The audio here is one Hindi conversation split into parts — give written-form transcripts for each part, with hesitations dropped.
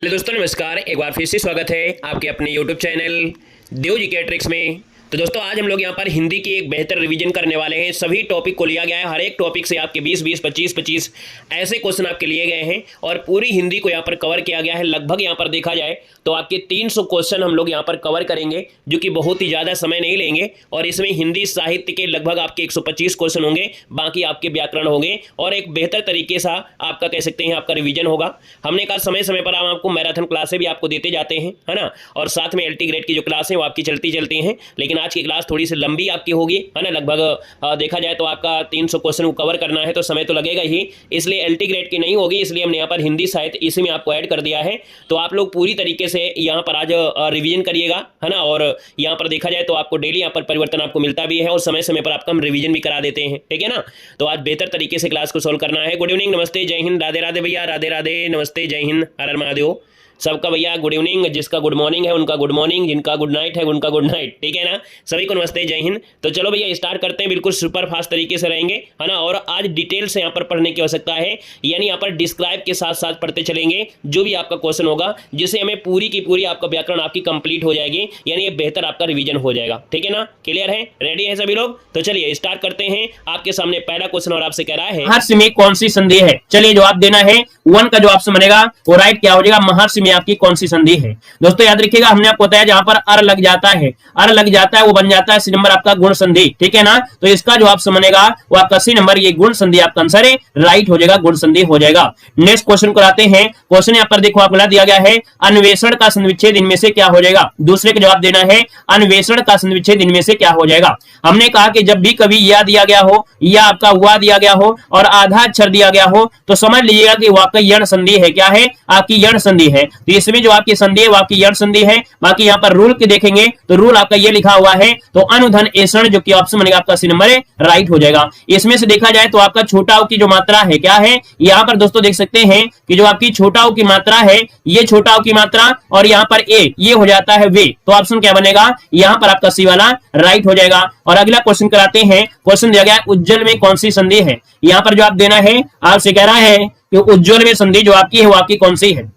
हेलो दोस्तों, नमस्कार। एक बार फिर से स्वागत है आपके अपने यूट्यूब चैनल देव जी के ट्रिक्स में। तो दोस्तों, आज हम लोग यहाँ पर हिंदी की एक बेहतर रिवीजन करने वाले हैं। सभी टॉपिक को लिया गया है, हर एक टॉपिक से आपके 20-20, 25-25 ऐसे क्वेश्चन आपके लिए गए हैं और पूरी हिंदी को यहाँ पर कवर किया गया है। लगभग यहाँ पर देखा जाए तो आपके 300 क्वेश्चन हम लोग यहाँ पर कवर करेंगे, जो कि बहुत ही ज़्यादा समय नहीं लेंगे। और इसमें हिंदी साहित्य के लगभग आपके 125 क्वेश्चन होंगे, बाकी आपके व्याकरण होंगे और एक बेहतर तरीके से आपका कह सकते हैं आपका रिवीजन होगा। हमने कहा समय समय पर हम आपको मैराथन क्लासें भी आपको देते जाते हैं, है ना। और साथ में LT ग्रेड की जो क्लास है वो आपकी चलती हैं, लेकिन आज की क्लास थोड़ी सी लंबी आपकी होगी, है ना। लगभग देखा जाए तो आपका 300 क्वेश्चन को कवर करना है तो समय तो लगेगा ही, इसलिए LT ग्रेड की नहीं होगी। इसलिए हमने यहाँ पर हिंदी साहित्य इसी में आपको ऐड कर दिया है। तो आप लोग पूरी तरीके से यहाँ पर आज रिवीजन करिएगा, है ना। और यहाँ पर देखा जाए तो आपको डेली यहाँ पर परिवर्तन आपको मिलता भी है और समय समय पर आपका हम रिवीजन भी करा देते हैं, ठीक है ना। तो आज बेहतर तरीके से क्लास को सोल्व करना है। गुड इवनिंग, नमस्ते, जय हिंद, राधे राधे भैया, राधे राधे, नमस्ते, जय हिंद, हर हर महादेव। सबका भैया गुड इवनिंग, जिसका गुड मॉर्निंग है उनका गुड मॉर्निंग, जिनका गुड नाइट है उनका गुड नाइट, ठीक है ना। सभी को नमस्ते, जय हिंद। तो चलो भैया स्टार्ट करते हैं, बिल्कुल सुपर फास्ट तरीके से रहेंगे, है ना। और आज डिटेल से यहाँ पर पढ़ने की आवश्यकता है, यानी यहाँ पर डिस्क्राइब के साथ साथ पढ़ते चलेंगे जो भी आपका क्वेश्चन होगा, जिससे हमें पूरी की पूरी आपका व्याकरण आपकी कंप्लीट हो जाएगी, यानी ये बेहतर आपका रिवीजन हो जाएगा, ठीक है ना। क्लियर है, रेडी है सभी लोग। तो चलिए स्टार्ट करते हैं। आपके सामने पहला क्वेश्चन और आपसे कह रहा है महर्षि में कौन सी संधि है। चलिए जवाब देना है। 1 का जो ऑप्शन बनेगा वो राइट क्या हो जाएगा, महर्षि में आपकी कौन सी संधि है। दोस्तों याद रखिएगा, हमने आपको बताया जहां पर अर लग जाता है, अर लग जाता है वो बन जाता है सी नंबर आपका गुण संधि, ठीक है ना। तो इसका जो ऑप्शन बनेगा वो आपका सी नंबर, ये गुण संधि आपका आंसर है, राइट हो जाएगा, गुण संधि हो जाएगा। नेक्स्ट क्वेश्चन को आते हैं। क्वेश्चन यहाँ पर देखो आपको दिया गया है, अन्वेषण का संविच्छेद इनमें से क्या हो जाएगा। दूसरे का जवाब देना है, अन्वेषण का संविच्छेद इनमें से क्या हो जाएगा। हमने कहा कि जब भी कभी या दिया गया हो या आपका हुआ दिया गया हो और आधा अक्षर दिया गया हो तो समझ लीजिएगा कि वाकई यण संधि है। क्या है, आपकी यण संधि है। तो इसमें जो आपकी संधि है वो आपकी यण संधि है। बाकी यहाँ पर रूल के देखेंगे तो रूल आपका ये लिखा हुआ है, तो अनुधन एषण जो कि ऑप्शन बनेगा आपका सी नंबर है, राइट हो जाएगा। इसमें से देखा जाए तो आपका छोटा ऊ की जो मात्रा है क्या है, यहाँ पर दोस्तों देख सकते हैं कि जो आपकी छोटा ऊ की मात्रा है, ये छोटा ऊ की मात्रा और यहाँ पर ए ये हो जाता है वे, तो ऑप्शन क्या बनेगा, यहाँ पर आपका सी वाला राइट हो जाएगा। और अगला क्वेश्चन कराते हैं। क्वेश्चन दिया गया है उज्जवल में कौन सी संधि है। यहाँ पर जवाब देना है, आपसे कह रहा है कि उज्जवल में संधि जो आपकी है वो आपकी कौन सी है।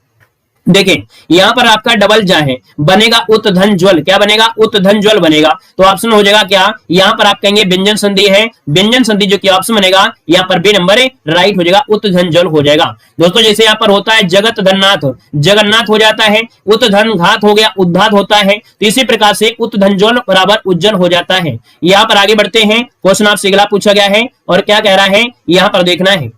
देखें यहां पर आपका डबल जा है, बनेगा उत्धन ज्वल। क्या बनेगा, उत्धन ज्वल बनेगा। तो ऑप्शन हो जाएगा क्या, यहां पर आप कहेंगे व्यंजन संधि है, व्यंजन संधि जो कि ऑप्शन बनेगा यहां पर बी नंबर है, राइट हो जाएगा, उत्धन ज्वल हो जाएगा। दोस्तों जैसे यहां पर होता है जगत धननाथ, जगन्नाथ हो जाता है, उत्धन घात हो गया, उद्धात होता है। तो इसी प्रकार से उत्धन ज्वल बराबर उज्जवल हो जाता है। यहां पर आगे बढ़ते हैं। क्वेश्चन आपसे अगला पूछा गया है और क्या कह रहा है, यहां पर देखना है।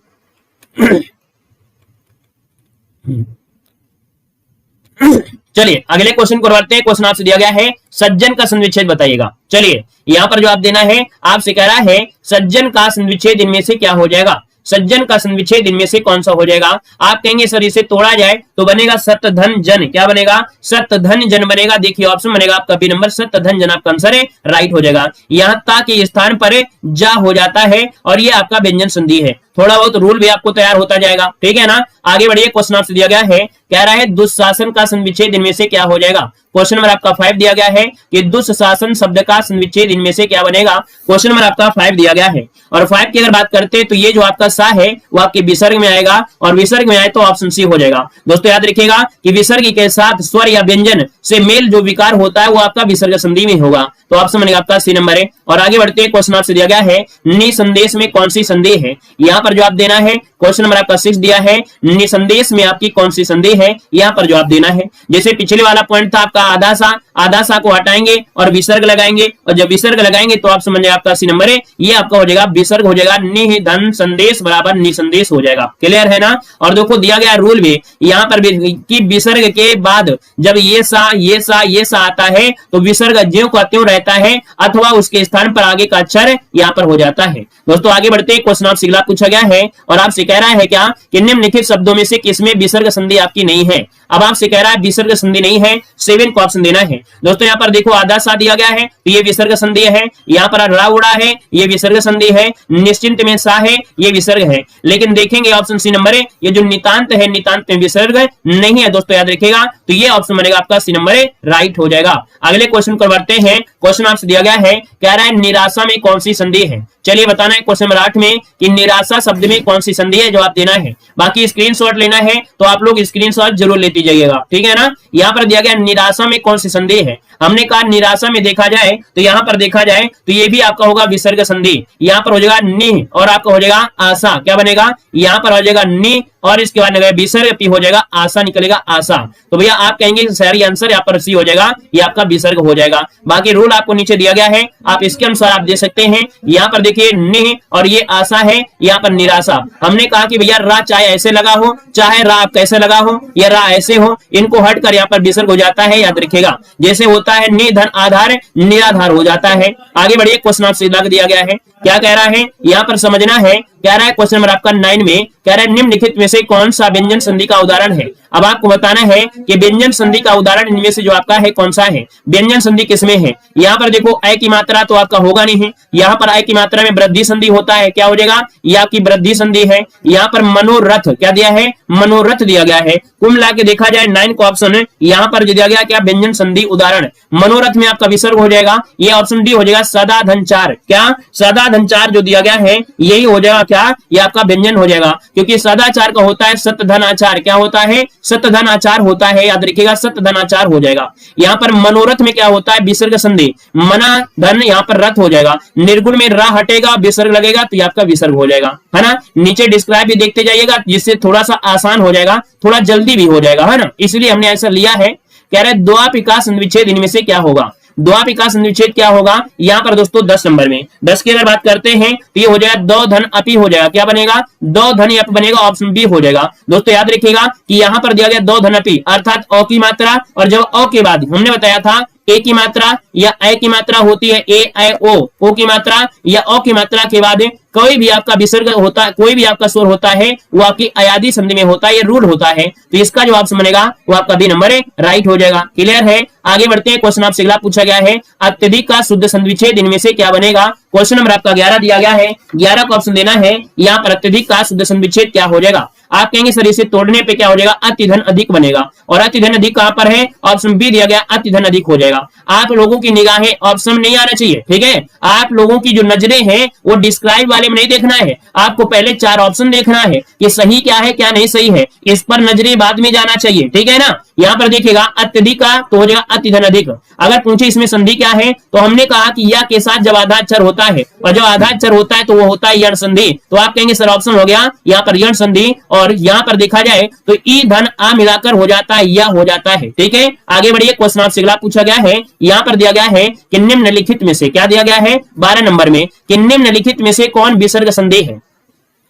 चलिए अगले क्वेश्चन को बढ़ते हैं। क्वेश्चन आपसे दिया गया है, सज्जन का संविच्छेद बताइएगा। चलिए यहां पर जवाब देना है, आपसे कह रहा है सज्जन का संविच्छेद इनमें से क्या हो जाएगा। सज्जन का संविच्छेद इनमें से कौन सा हो जाएगा। आप कहेंगे सर इसे तोड़ा जाए तो बनेगा सतधन जन। क्या बनेगा, सतधन जन बनेगा। देखिए ऑप्शन बनेगा आपका बी नंबर, सतधन जन आपका आंसर है, राइट हो जाएगा। यहां ता के स्थान पर जा हो जाता है और ये आपका व्यंजन संधि है। थोड़ा बहुत रूल भी आपको तैयार होता जाएगा, ठीक है ना। आगे बढ़िए। क्वेश्चन आपसे दिया गया है, कह रहा है दुशासन का संविच्छेद इनमें से क्या हो जाएगा। क्वेश्चन नंबर आपका 5 दिया गया है कि दुशासन शब्द का संविच्छेद इनमें से क्या बनेगा। क्वेश्चन नंबर आपका 5 दिया गया है और 5 की अगर बात करते हैं तो ये जो आपका सा है वो आपके विसर्ग में आएगा और विसर्ग में आए तो ऑप्शन सी हो जाएगा। दोस्तों याद रखिएगा कि विसर्ग के साथ स्वर या व्यंजन से मेल जो विकार होता है वो आपका विसर्ग संधि में होगा, तो ऑप्शन बनेगा आपका सी नंबर है। और आगे बढ़ते हैं। क्वेश्चन आपसे दिया गया है, निसंदेश में कौन सी संधि है। यहाँ पर जवाब देना है। क्वेश्चन नंबर आपका 6 दिया है, निसंदेश में आपकी कौन सी संधि है, यहाँ पर जवाब देना है। जैसे पिछले वाला पॉइंट था आपका आधा सा को हटाएंगे और विसर्ग लगाएंगे, और जब विसर्ग लगाएंगे तो ऑप्शन बन जाएगा आपका सी नंबर है, ये आपका हो जाएगा विसर्ग हो जाएगा, निधन संदेश बराबर निसंदेश हो जाएगा। क्लियर है ना। और देखो दिया गया रूल भी यहाँ पर कि विसर्ग के बाद जब ये सा आता है तो विसर्ग ज्यों का त्यों रहता है अथवा उसके स्थान पर आगे का अक्षर यहाँ पर हो जाता है। दोस्तों आगे बढ़ते हैं। क्वेश्चन आपसे अगला पूछा गया है और आपसे कह रहा है क्या कि निम्नलिखित शब्दों में से किसमें विसर्ग संधि आपकी नहीं है। अब आपसे कह रहा है विसर्ग संधि नहीं है, 7 को ऑप्शन देना है। दोस्तों यहाँ पर देखो आधा सा दिया गया है तो ये विसर्ग संधि है, यहाँ पर रा उड़ा है ये विसर्ग संधि है, निश्चिंत में सा है ये विसर्ग है। लेकिन देखेंगे ऑप्शन सी नंबर है, ये जो नितांत है नितांत में विसर्ग नहीं है। दोस्तों याद रखिएगा तो ये ऑप्शन बनेगा आपका सी नंबर है, राइट हो जाएगा। अगले क्वेश्चन को बढ़ते हैं। क्वेश्चन आपसे दिया गया है, कह रहा है निराशा में कौन सी संधि है। चलिए बताना है क्वेश्चन नंबर 8 में कि निराशा रा शब्द में कौन सी संधि है जवाब देना है। बाकी स्क्रीनशॉट लेना है तो आप लोग स्क्रीनशॉट जरूर लेती जाइएगा, ठीक है ना। यहाँ पर दिया गया निराशा में कौन सी संधि है। हमने कहा निराशा में देखा जाए तो यहाँ पर देखा जाए तो ये भी आपका होगा विसर्ग संधि। यहाँ पर हो जाएगा नि और आपका हो जाएगा आशा, क्या बनेगा, यहाँ पर हो जाएगा नि और इसके बाद विसर्ग पी हो जाएगा आशा, निकलेगा आशा। तो भैया आप कहेंगे सही आंसर यहाँ पर सी हो जाएगा, ये आपका विसर्ग हो जाएगा। बाकी रूल आपको नीचे दिया गया है, आप इसके अनुसार आप दे सकते हैं। यहाँ पर देखिए नि और ये आशा है, यहाँ पर निराशा। हमने कहा कि भैया रा चाहे ऐसे लगा हो चाहे रा कैसे लगा हो या रा ऐसे हो, इनको हटकर यहाँ पर विसर्ग हो जाता है, याद रखिएगा। जैसे होता है नि धन आधार निराधार हो जाता है। आगे बढ़िए, क्वेश्चन आपसे दिया गया है, क्या कह रहा है यहाँ पर समझना है। कह रहा है क्वेश्चन नंबर आपका 9 में कह रहा है निम्नलिखित में से कौन सा व्यंजन संधि का उदाहरण है। अब आपको बताना है कि व्यंजन संधि का उदाहरण इनमें से जो आपका है कौन सा है। व्यंजन संधि किसमें है, यहाँ पर देखो अ की मात्रा तो आपका होगा नहीं है, यहाँ पर अ की मात्रा में वृद्धि संधि होता है, क्या हो जाएगा, ये आपकी वृद्धि संधि है। यहाँ पर मनोरथ क्या दिया है, मनोरथ दिया गया है। कुल मिला के देखा जाए 9 का ऑप्शन यहाँ पर जो दिया गया क्या, व्यंजन संधि उदाहरण मनोरथ में आपका विसर्ग हो जाएगा, ये ऑप्शन डी हो जाएगा सदा धन चार। क्या सदा धन चार जो दिया गया है यही हो जाएगा क्या, ये आपका व्यंजन हो जाएगा, क्योंकि सदाचार का होता है सत्य धन आचार, क्या होता है, सत्य धन आचार होता है, याद रखिएगा सत्य धन आचार हो जाएगा। यहाँ पर मनोरथ में क्या होता है, विसर्ग संधि, मना धन यहाँ पर रथ हो जाएगा, निर्गुण में रा हटेगा विसर्ग लगेगा तो ये आपका विसर्ग हो जाएगा, है ना। नीचे डिस्क्राइब भी देखते जाइएगा जिससे थोड़ा सा आसान हो जाएगा, थोड़ा जल्दी भी हो जाएगा, है ना, इसलिए हमने ऐसा लिया है। कह रहे द्वापिका संविच्छेद इनमें से क्या होगा, द्वापिका संविच्छेद क्या होगा। यहाँ पर दोस्तों 10 नंबर में 10 की अगर बात करते हैं तो ये हो जाएगा दो धन अपी हो जाएगा, क्या बनेगा, दो धन अप बनेगा, ऑप्शन बी हो जाएगा। दोस्तों याद रखिएगा कि यहाँ पर दिया गया दो धन अपी अर्थात अ की मात्रा, और जब अ के बाद हमने बताया था ए की मात्रा या ए की मात्रा होती है ए ऐ ओ की मात्रा या अ की मात्रा के बाद कोई भी आपका विसर्ग होता है, कोई भी आपका स्वर होता है वो आपकी अयादी संधि में होता है, ये रूल होता है। तो इसका जो ऑप्शन बनेगा वो आपका बी नंबर राइट हो जाएगा। क्लियर है, आगे बढ़ते हैं। क्वेश्चन आपसे अगला पूछा गया है अत्यधिक का शुद्ध संविच्छेद इनमें से क्या बनेगा। क्वेश्चन नंबर आपका 11 दिया गया है, 11 का ऑप्शन देना है। यहाँ पर अत्यधिक का शुद्ध संविच्छेद क्या हो जाएगा, आप कहेंगे सर इसे तोड़ने पे क्या हो जाएगा, अति धन अधिक बनेगा, और अति धन अधिक कहां पर है, ऑप्शन बी दिया गया अति धन अधिक हो जाएगा। आप लोगों की निगाहें ऑप्शन नहीं आना चाहिए, ठीक है, आप लोगों की जो नजरें हैं वो डिस्क्राइब वाले में नहीं देखना है, आपको पहले 4 ऑप्शन देखना है कि सही क्या है क्या नहीं सही है, इस पर नजरें बाद में जाना चाहिए, ठीक है ना। यहाँ पर देखिएगा अत्यधिक का तो हो जाएगा अति धन अधिक। अगर पूछे इसमें संधि क्या है तो हमने कहा कि या के साथ जब आधा अक्षर होता है, और जब आधा अक्षर होता है तो वो होता है यण संधि, तो आप कहेंगे सर ऑप्शन हो गया यहाँ पर यण संधि, और यहाँ पर देखा जाए तो ई धन आ मिलाकर हो जाता है या हो जाता है, ठीक है। आगे बढ़िए, क्वेश्चन आपसे अगला पूछा गया है, यहाँ पर दिया गया है कि निम्नलिखित में से क्या दिया गया है 12 नंबर में कि निम्नलिखित में से कौन विसर्ग संधि है।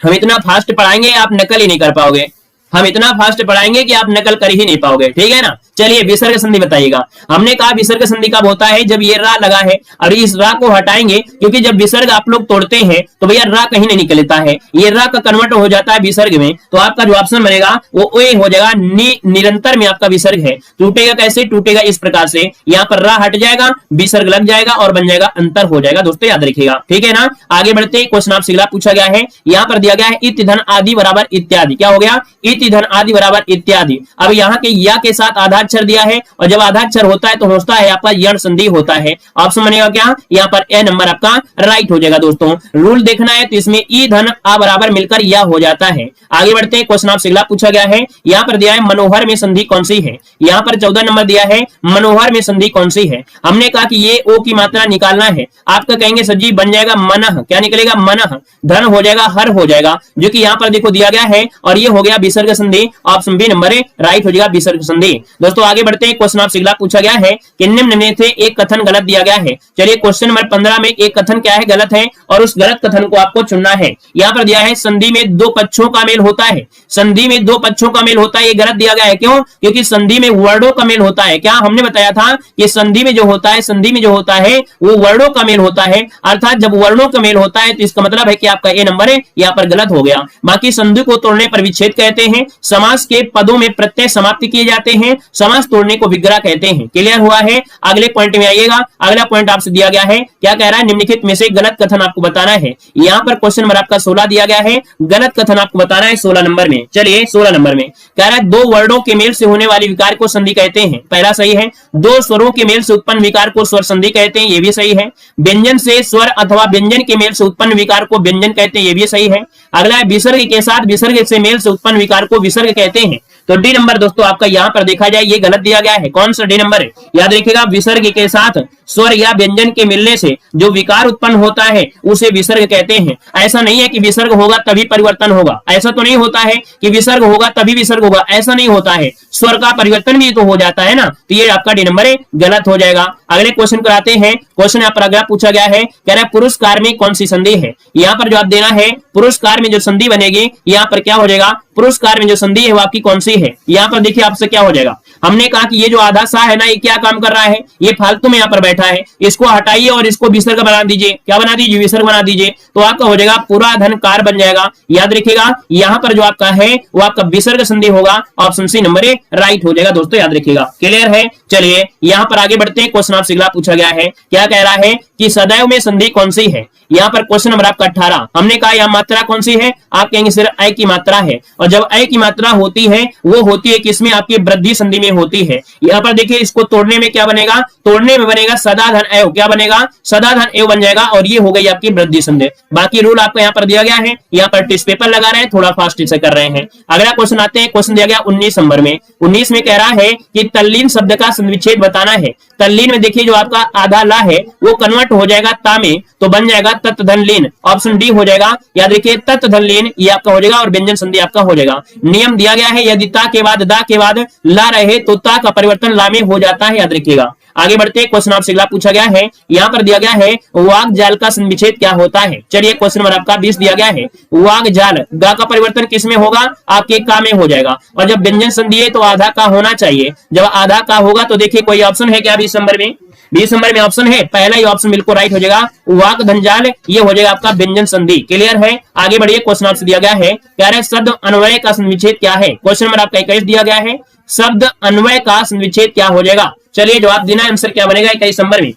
हम इतना फास्ट पढ़ाएंगे आप नकल ही नहीं कर पाओगे, हम इतना फास्ट पढ़ाएंगे कि आप नकल कर ही नहीं पाओगे, ठीक है ना। चलिए विसर्ग संधि बताइएगा। हमने कहा विसर्ग संधि कब होता है, जब ये रा लगा है, और इस रा को हटाएंगे क्योंकि जब विसर्ग आप लोग तोड़ते हैं तो भैया रा कहीं नहीं निकलता है, ये रा का कन्वर्ट हो जाता है विसर्ग में, तो आपका जो ऑप्शन बनेगा वो ए हो जाएगा, निरंतर में आपका विसर्ग है। टूटेगा कैसे, टूटेगा इस प्रकार से, यहाँ पर रा हट जाएगा विसर्ग लग जाएगा और बन जाएगा अंतर हो जाएगा, दोस्तों याद रखिएगा, ठीक है ना। आगे बढ़ते क्वेश्चन आपसे अगला पूछा गया है, यहाँ पर दिया गया है इति धन आदि बराबर इत्यादि, क्या हो गया, इति धन आदि बराबर इत्यादि। अब यहाँ के या के साथ आधा अक्षर दिया है, और जब आधा अक्षर होता है तो होता है आपका यण संधि होता है, ऑप्शन बनेगा क्या, यहाँ पर ए नंबर आपका राइट हो जाएगा। दोस्तों रूल देखना है तो इसमें ई धन आ बराबर मिलकर या हो जाता है। आगे बढ़ते हैं, क्वेश्चन आपसे अगला पूछा गया है, यहाँ पर दिया है मनोहर में संधि कौन सी है। यहाँ पर 14 नंबर दिया है, मनोहर में संधि कौन सी है। हमने कहा कि ये ओ की मात्रा निकालना है, आपका कहेंगे सर जी बन जाएगा मनः, क्या निकलेगा, मनः, धन हो जाएगा, हर हो जाएगा, जो कि यहाँ पर देखो दिया गया है, और ये हो गया विसर्ग संधि, ऑप्शन बी नंबर राइट हो जाएगा विसर्ग संधि। दोस्तों आगे बढ़ते हैं, क्वेश्चन आपसे अगला पूछा गया है कि निम्न में से एक कथन गलत दिया गया है। चलिए क्वेश्चन नंबर 15 में एक कथन क्या है, गलत है, और उस गलत कथन को आपको चुनना है। यहाँ पर दिया है संधि में दो पक्षों का मेल होता है, संधि में दो पक्षों का मेल होता है, ये गलत दिया गया है। क्यों, क्योंकि संधि में वर्णों का मेल होता है। क्या हमने बताया था कि संधि में जो होता है, संधि में जो होता है वो वर्णों का मेल होता है, अर्थात जब वर्णों का मेल होता है तो इसका मतलब है कि आपका ए नंबर है यहाँ पर गलत हो गया। बाकी संधि को तोड़ने पर विच्छेद कहते हैं, हैं, समास के पदों में प्रत्यय समाप्त किए जाते हैं, समास तोड़ने को विग्रह कहते हैं। क्लियर हुआ है? अगले पॉइंट में आइएगा। अगला पॉइंट आपसे दिया गया है, क्या कह रहा है, निम्नलिखित में से गलत कथन आपको बताना है। यहाँ पर क्वेश्चन नंबर आपका 16 दिया गया है, गलत कथन आपको बताना है 16 नंबर में। चलिए 16 नंबर में कह रहा है, दो वर्णों के मेल से होने वाली विकार को संधि कहते हैं। पहला सही है। दो स्वरों के मेल से उत्पन्न विकार को स्वर संधि कहते हैं, ये भी सही है। व्यंजन से स्वर अथवा व्यंजन के मेल से उत्पन्न विकार को व्यंजन कहते हैं, ये भी सही है। अगला है, विसर्ग के साथ विसर्ग से मेल से उत्पन्न विकार को विसर्ग कहते हैं। तो डी नंबर दोस्तों आपका यहाँ पर देखा जाए ये गलत दिया गया है। कौन सा डी नंबर है? याद रखिएगा, विसर्ग के साथ स्वर या व्यंजन के मिलने से जो विकार उत्पन्न होता है उसे विसर्ग कहते हैं। ऐसा नहीं है कि विसर्ग होगा तभी परिवर्तन होगा, ऐसा तो नहीं होता है कि विसर्ग होगा तभी विसर्ग होगा, ऐसा नहीं होता है। स्वर का परिवर्तन भी तो हो जाता है ना, तो ये आपका डी नंबर गलत हो जाएगा। अगले क्वेश्चन को आते हैं। क्वेश्चन यहाँ पर अगला पूछा गया है, कह रहा है पुरस्कार में कौन सी संधि है। यहाँ पर जवाब देना है, पुरस्कार में जो संधि बनेगी यहाँ पर क्या हो जाएगा, पुरस्कार में जो संधि है वो आपकी कौन सी है। यहाँ पर देखिए आपसे क्या हो जाएगा, हमने कहा कि ये जो आधा सा है ना, ये क्या काम कर रहा है, ये फालतू में यहाँ पर बैठा है, इसको हटाइए और इसको विसर्ग बना दीजिए। क्या बना दीजिए? विसर्ग बना दीजिए, तो आपका हो जाएगा पूरा धन कार बन जाएगा। याद रखिएगा यहाँ पर जो आपका है वो आपका विसर्ग संधि होगा। ऑप्शन सी नंबर राइट हो जाएगा दोस्तों, याद रखिएगा। क्लियर है? चलिए यहाँ पर आगे बढ़ते हैं। क्वेश्चन आपसे अगला पूछा गया है, क्या कह रहा है कि सदैव में संधि कौन सी है। यहाँ पर क्वेश्चन नंबर आपका 18। हमने कहा यहाँ मात्रा कौन सी है, आप कहेंगे सिर्फ अ की मात्रा है, और जब अ की मात्रा होती है वो होती है किसमें, आपकी वृद्धि संधि में होती है। यहाँ पर देखिए इसको तोड़ने में क्या बनेगा, तोड़ने में बनेगा सदा धन एव, क्या बनेगा, सदा धन एव बन जाएगा, और ये हो गई आपकी वृद्धि संधि। बाकी रूल आपको यहाँ पर दिया गया है, यहाँ पर टिश्यू पेपर लगा रहे हैं, थोड़ा फास्ट से कर रहे हैं। अगला क्वेश्चन आते हैं, क्वेश्चन दिया गया 19 नंबर में। 19 में कह रहा है कि तल्लीन शब्द का विच्छेद बताना है। तल्लीन में देखिए जो आपका आधा ला है वो कन्वर्ट हो जाएगा ता में, तो बन जाएगा तत् धन लीन। ऑप्शन डी हो जाएगा। याद रखिए तत् धन लीन ये आपका हो जाएगा, और व्यंजन संधि आपका हो जाएगा। नियम दिया गया है, यदि ता के बाद दा के बाद ला रहे तो ता का परिवर्तन ला में हो जाता है, याद रखिएगा। आगे बढ़ते क्वेश्चन आपसे अगला पूछा गया है, यहाँ पर दिया गया है वाग जाल का संविच्छेद क्या होता है। चलिए क्वेश्चन नंबर आपका 20 दिया गया है, वाग जाल, गा का परिवर्तन किस में होगा, आपके का में हो जाएगा, और जब व्यंजन संधि है तो आधा का होना चाहिए। जब आधा का होगा तो देखिए कोई ऑप्शन है क्या 20 नंबर में? 20 नंबर में ऑप्शन है, पहला ही ऑप्शन बिल्कुल राइट हो जाएगा, वाक धनजाल, ये हो जाएगा आपका व्यंजन संधि। क्लियर है? आगे बढ़िए। क्वेश्चन आपसे दिया गया है, कह रहे शब्द अन्वय का संविच्छेद क्या है। क्वेश्चन नंबर आपका 21 दिया गया है, शब्द अन्वय का संविच्छेद क्या हो जाएगा। चलिए जवाब देना है, आंसर क्या बनेगा 21 नंबर में।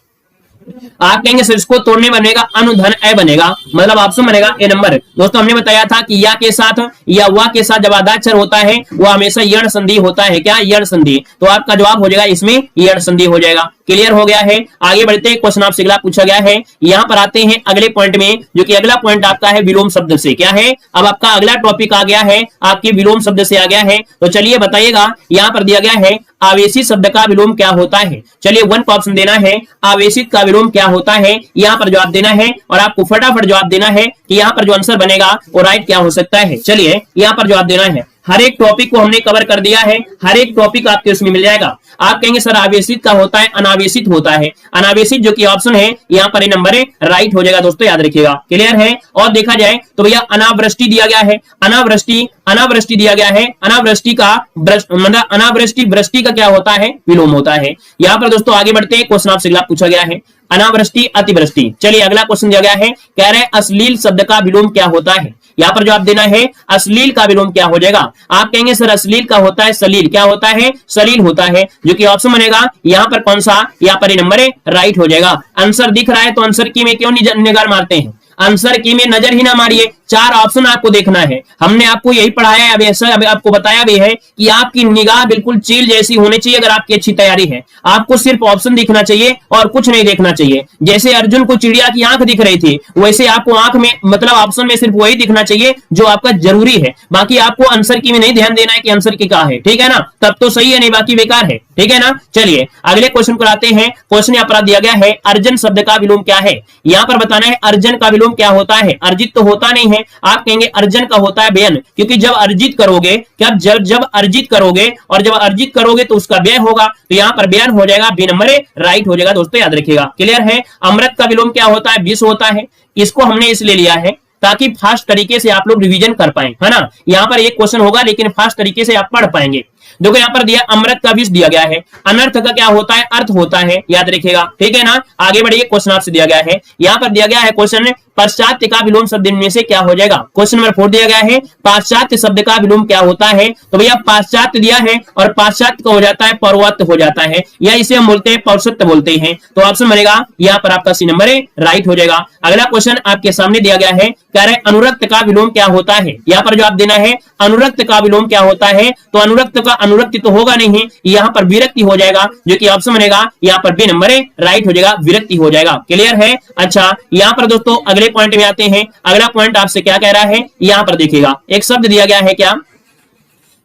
आप कहेंगे सर इसको तोड़ने बनेगा अनुधन ए बनेगा, मतलब ऑप्शन बनेगा ए नंबर। दोस्तों हमने बताया था कि या के साथ या वा के साथ जब आधाक्षर होता है वो हमेशा यण संधि होता है। क्या? यण संधि। तो आपका जवाब हो जाएगा इसमें यण संधि हो जाएगा। क्लियर हो गया है? आगे बढ़ते हैं। क्वेश्चन आपसे अगला पूछा गया है, यहाँ पर आते हैं अगले पॉइंट में, जो कि अगला पॉइंट आपका है विलोम शब्द से। क्या है? अब आपका अगला टॉपिक आ गया है आपके विलोम शब्द से आ गया है। तो चलिए बताइएगा, यहाँ पर दिया गया है आवेशित शब्द का विलोम क्या होता है। चलिए 1 का ऑप्शन देना है, आवेशित का विलोम क्या होता है, यहाँ पर जवाब देना है, और आपको फटाफट जवाब देना है कि यहाँ पर जो आंसर बनेगा वो राइट क्या हो सकता है। चलिए यहाँ पर जवाब देना है। हर एक टॉपिक को हमने कवर कर दिया है, हर एक टॉपिक आपके उसमें मिल जाएगा। आप कहेंगे सर आवेशित का होता है, अनावेशित होता है। अनावेशित जो कि ऑप्शन है यहाँ पर नंबर राइट हो जाएगा दोस्तों, याद रखिएगा। क्लियर है? और देखा जाए तो भैया अनावृष्टि दिया गया है, अनावृष्टि दिया गया है। अनावृष्टि का मतलब अनावृष्टि वृष्टि का क्या होता है, विलोम होता है। यहाँ पर दोस्तों आगे बढ़ते हैं। क्वेश्चन आपसे अगला पूछा गया है अनावृष्टि अतिवृष्टि। चलिए अगला क्वेश्चन दिया गया है, कह रहे हैं अश्लील शब्द का विलोम क्या होता है। यहाँ पर जवाब देना है अश्लील का विलोम क्या हो जाएगा। आप कहेंगे सर अश्लील का होता है सलील। क्या होता है? सलील होता है, जो कि ऑप्शन बनेगा यहाँ पर कौन सा, यहाँ पर नंबर राइट हो जाएगा। आंसर दिख रहा है तो आंसर की में क्यों निगाह मारते हैं, आंसर की में नजर ही ना मारिए, 4 ऑप्शन आपको देखना है। हमने आपको यही पढ़ाया है, अभी आपको बताया भी है कि आपकी निगाह बिल्कुल चील जैसी होनी चाहिए। अगर आपकी अच्छी तैयारी है, आपको सिर्फ ऑप्शन दिखना चाहिए और कुछ नहीं देखना चाहिए। जैसे अर्जुन को चिड़िया की आंख दिख रही थी, वैसे आपको आंख में मतलब ऑप्शन में सिर्फ वही दिखना चाहिए जो आपका जरूरी है। बाकी आपको आंसर की में नहीं ध्यान देना है कि आंसर की क्या है, ठीक है ना, तब तो सही है, नहीं बाकी बेकार है, ठीक है ना। चलिए अगले क्वेश्चन पर आते हैं। क्वेश्चन यहाँ पर दिया गया है अर्जन शब्द का विलोम क्या है। यहाँ पर बताना है अर्जन का विलोम क्या होता है। अर्जित तो होता नहीं है, आप कहेंगे अर्जन का होता है व्यय, क्योंकि जब अर्जित करोगे, क्या जब अर्जित करोगे और जब अर्जित करोगे तो उसका व्यय होगा, तो यहाँ पर व्यय हो जाएगा, बी नंबर राइट हो जाएगा दोस्तों, याद रखिएगा। क्लियर है? अमृत का विलोम क्या होता है, विष होता है। इसको हमने इसलिए लिया है ताकि फास्ट तरीके से आप लोग रिवीजन कर पाए, है ना। यहाँ पर एक क्वेश्चन होगा लेकिन फास्ट तरीके से आप पढ़ पाएंगे। देखो यहाँ पर दिया अमृत का विष दिया गया है, अनर्थ का क्या होता है, अर्थ होता है, याद रखिएगा, ठीक है ना। आगे बढ़िए। क्वेश्चन आपसे दिया गया है, यहाँ पर दिया गया है क्वेश्चन पाश्चात्य का विलोम शब्द इनमें से क्या हो जाएगा। क्वेश्चन नंबर 4 दिया गया है पाश्चात्य शब्द का विलोम क्या होता है, तो भैया पाश्चात्य दिया है और पाश्चात्य का हो जाता है पौर्वात्य हो जाता है, या इसे हम बोलते हैं पौरुषत्व बोलते हैं। तो ऑप्शन बनेगा यहाँ पर आपका सी नंबर राइट हो जाएगा। अगला क्वेश्चन आपके सामने दिया गया है, कह रहे अनुरक्त का विलोम क्या होता है। यहाँ पर जवाब देना है अनुरक्त का विलोम क्या होता है, तो अनुरक्त का अनुरक्ति तो होगा नहीं, यहाँ पर विरक्ति हो जाएगा, जो कि ऑप्शन बनेगा यहाँ पर बी नंबर राइट हो जाएगा, विरक्ति हो जाएगा। क्लियर है। अच्छा यहाँ पर दोस्तों अगले पॉइंट में आते हैं। अगला पॉइंट आपसे क्या कह रहा है, यहाँ पर देखिएगा एक शब्द दिया गया है, क्या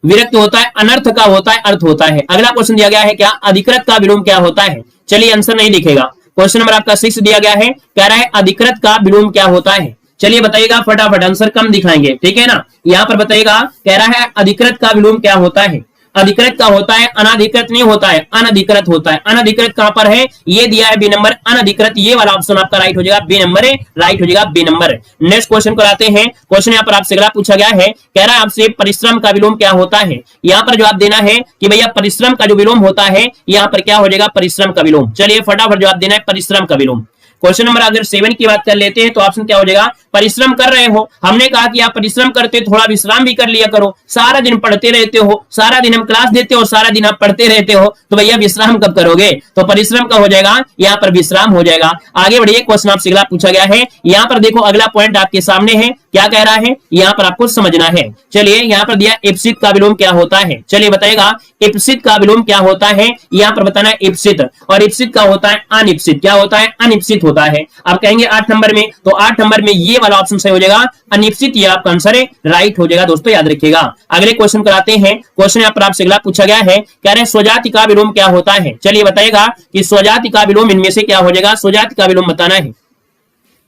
विरक्त होता है, अनर्थ का होता है, अर्थ होता है। अगला क्वेश्चन दिया गया है क्या अधिकृत का विलोम क्या होता है। चलिए आंसर नहीं दिखेगा। क्वेश्चन नंबर आपका 6 दिया गया है, कह रहा है अधिकृत का विलोम क्या होता है। चलिए बताइएगा फटाफट, आंसर कम दिखाएंगे, ठीक है ना। यहाँ पर बताइएगा, कह रहा है अधिकृत का विलोम क्या होता है। अधिकृत का होता है, अनाधिकृत नहीं होता है, अनधिकृत होता है। अनधिकृत कहां पर है, ये दिया है बी नंबर अनधिकृत, ये वाला ऑप्शन आपका राइट हो जाएगा, बी नंबर राइट हो जाएगा, बी नंबर। नेक्स्ट क्वेश्चन को आते हैं। क्वेश्चन यहाँ पर आपसे अगला पूछा गया है, कह रहा है आपसे परिश्रम का विलोम क्या होता है। यहाँ पर जवाब देना है कि भैया परिश्रम का जो विलोम होता है, यहाँ पर क्या हो जाएगा, परिश्रम का विलोम। चलिए फटाफट जवाब देना है परिश्रम का विलोम। क्वेश्चन नंबर अगर 7 की बात कर लेते हैं तो ऑप्शन क्या हो जाएगा, परिश्रम कर रहे हो। हमने कहा कि आप परिश्रम करते थोड़ा विश्राम भी कर लिया करो, सारा दिन पढ़ते रहते हो, सारा दिन हम क्लास देते हो, सारा दिन आप पढ़ते रहते हो, तो भैया विश्राम कब करोगे। तो परिश्रम का हो जाएगा, यहाँ पर विश्राम हो जाएगा। आगे बढ़िए, क्वेश्चन आपसे अगला पूछा गया है। यहाँ पर देखो अगला पॉइंट आपके सामने है, क्या कह रहा है, यहाँ पर आपको समझना है। चलिए यहाँ पर दिया इप्सित का विलोम क्या होता है। चलिए बताएगा इप्सित का विलोम क्या होता है। यहाँ पर बताना है इप्सित, और इप्सित का होता है अनिप्सित। क्या होता है, अनिप्सित होता है। आप कहेंगे 8 नंबर में, तो 8 नंबर में ये वाला ऑप्शन सही हो जाएगा, अनिप्सित, ये आपका आंसर है, राइट हो जाएगा दोस्तों, याद रखिएगा। अगले क्वेश्चन कराते हैं। क्वेश्चन यहाँ पर आपसे अगला पूछा गया है, कह रहे हैं स्वजाति का विलोम क्या होता है। चलिए बताएगा कि स्वजाति का विलोम इनमें से क्या हो जाएगा, स्वजाति का विलोम बताना है।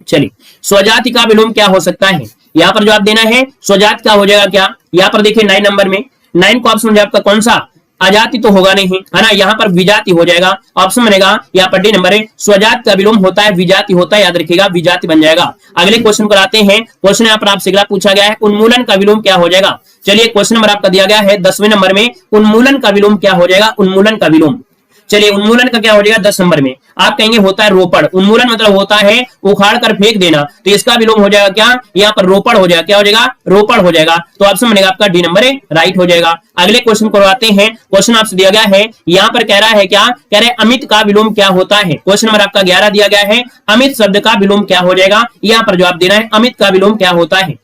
चलिए स्वजाति का विलोम क्या हो सकता है, यहाँ पर जवाब देना है स्वजाति का हो जाएगा क्या। यहाँ पर देखिए 9 नंबर में, 9 का ऑप्शन आपका कौन सा, अजाति तो होगा नहीं है ना, यहाँ पर विजाति हो जाएगा। ऑप्शन बनेगा यहाँ पर डी नंबर है, स्वजाति का विलोम होता है विजाति होता है, याद रखिएगा विजाति बन जाएगा। अगले क्वेश्चन को आते हैं। क्वेश्चन यहाँ पर आपसे अगला पूछा गया है, उन्मूलन का विलोम क्या हो जाएगा। चलिए क्वेश्चन नंबर आपका दिया गया है 10वें नंबर में, उन्मूलन का विलोम क्या हो जाएगा, उन्मूलन का विलोम। चलिए उन्मूलन का क्या हो जाएगा 10 नंबर में, आप कहेंगे होता है रोपण। उन्मूलन मतलब होता है उखाड़ कर फेंक देना, तो इसका विलोम हो जाएगा क्या, यहाँ पर रोपण हो जाएगा। क्या हो जाएगा, रोपण हो जाएगा। तो ऑप्शन बनेगा आपका डी नंबर राइट हो जाएगा। अगले क्वेश्चन को आते हैं। क्वेश्चन आपसे दिया गया है, यहाँ पर कह रहा है क्या, कह रहे अमित का विलोम क्या होता है। क्वेश्चन नंबर आपका 11 दिया गया है, अमित शब्द का विलोम क्या हो जाएगा, यहाँ पर जवाब देना है अमित का विलोम क्या होता है।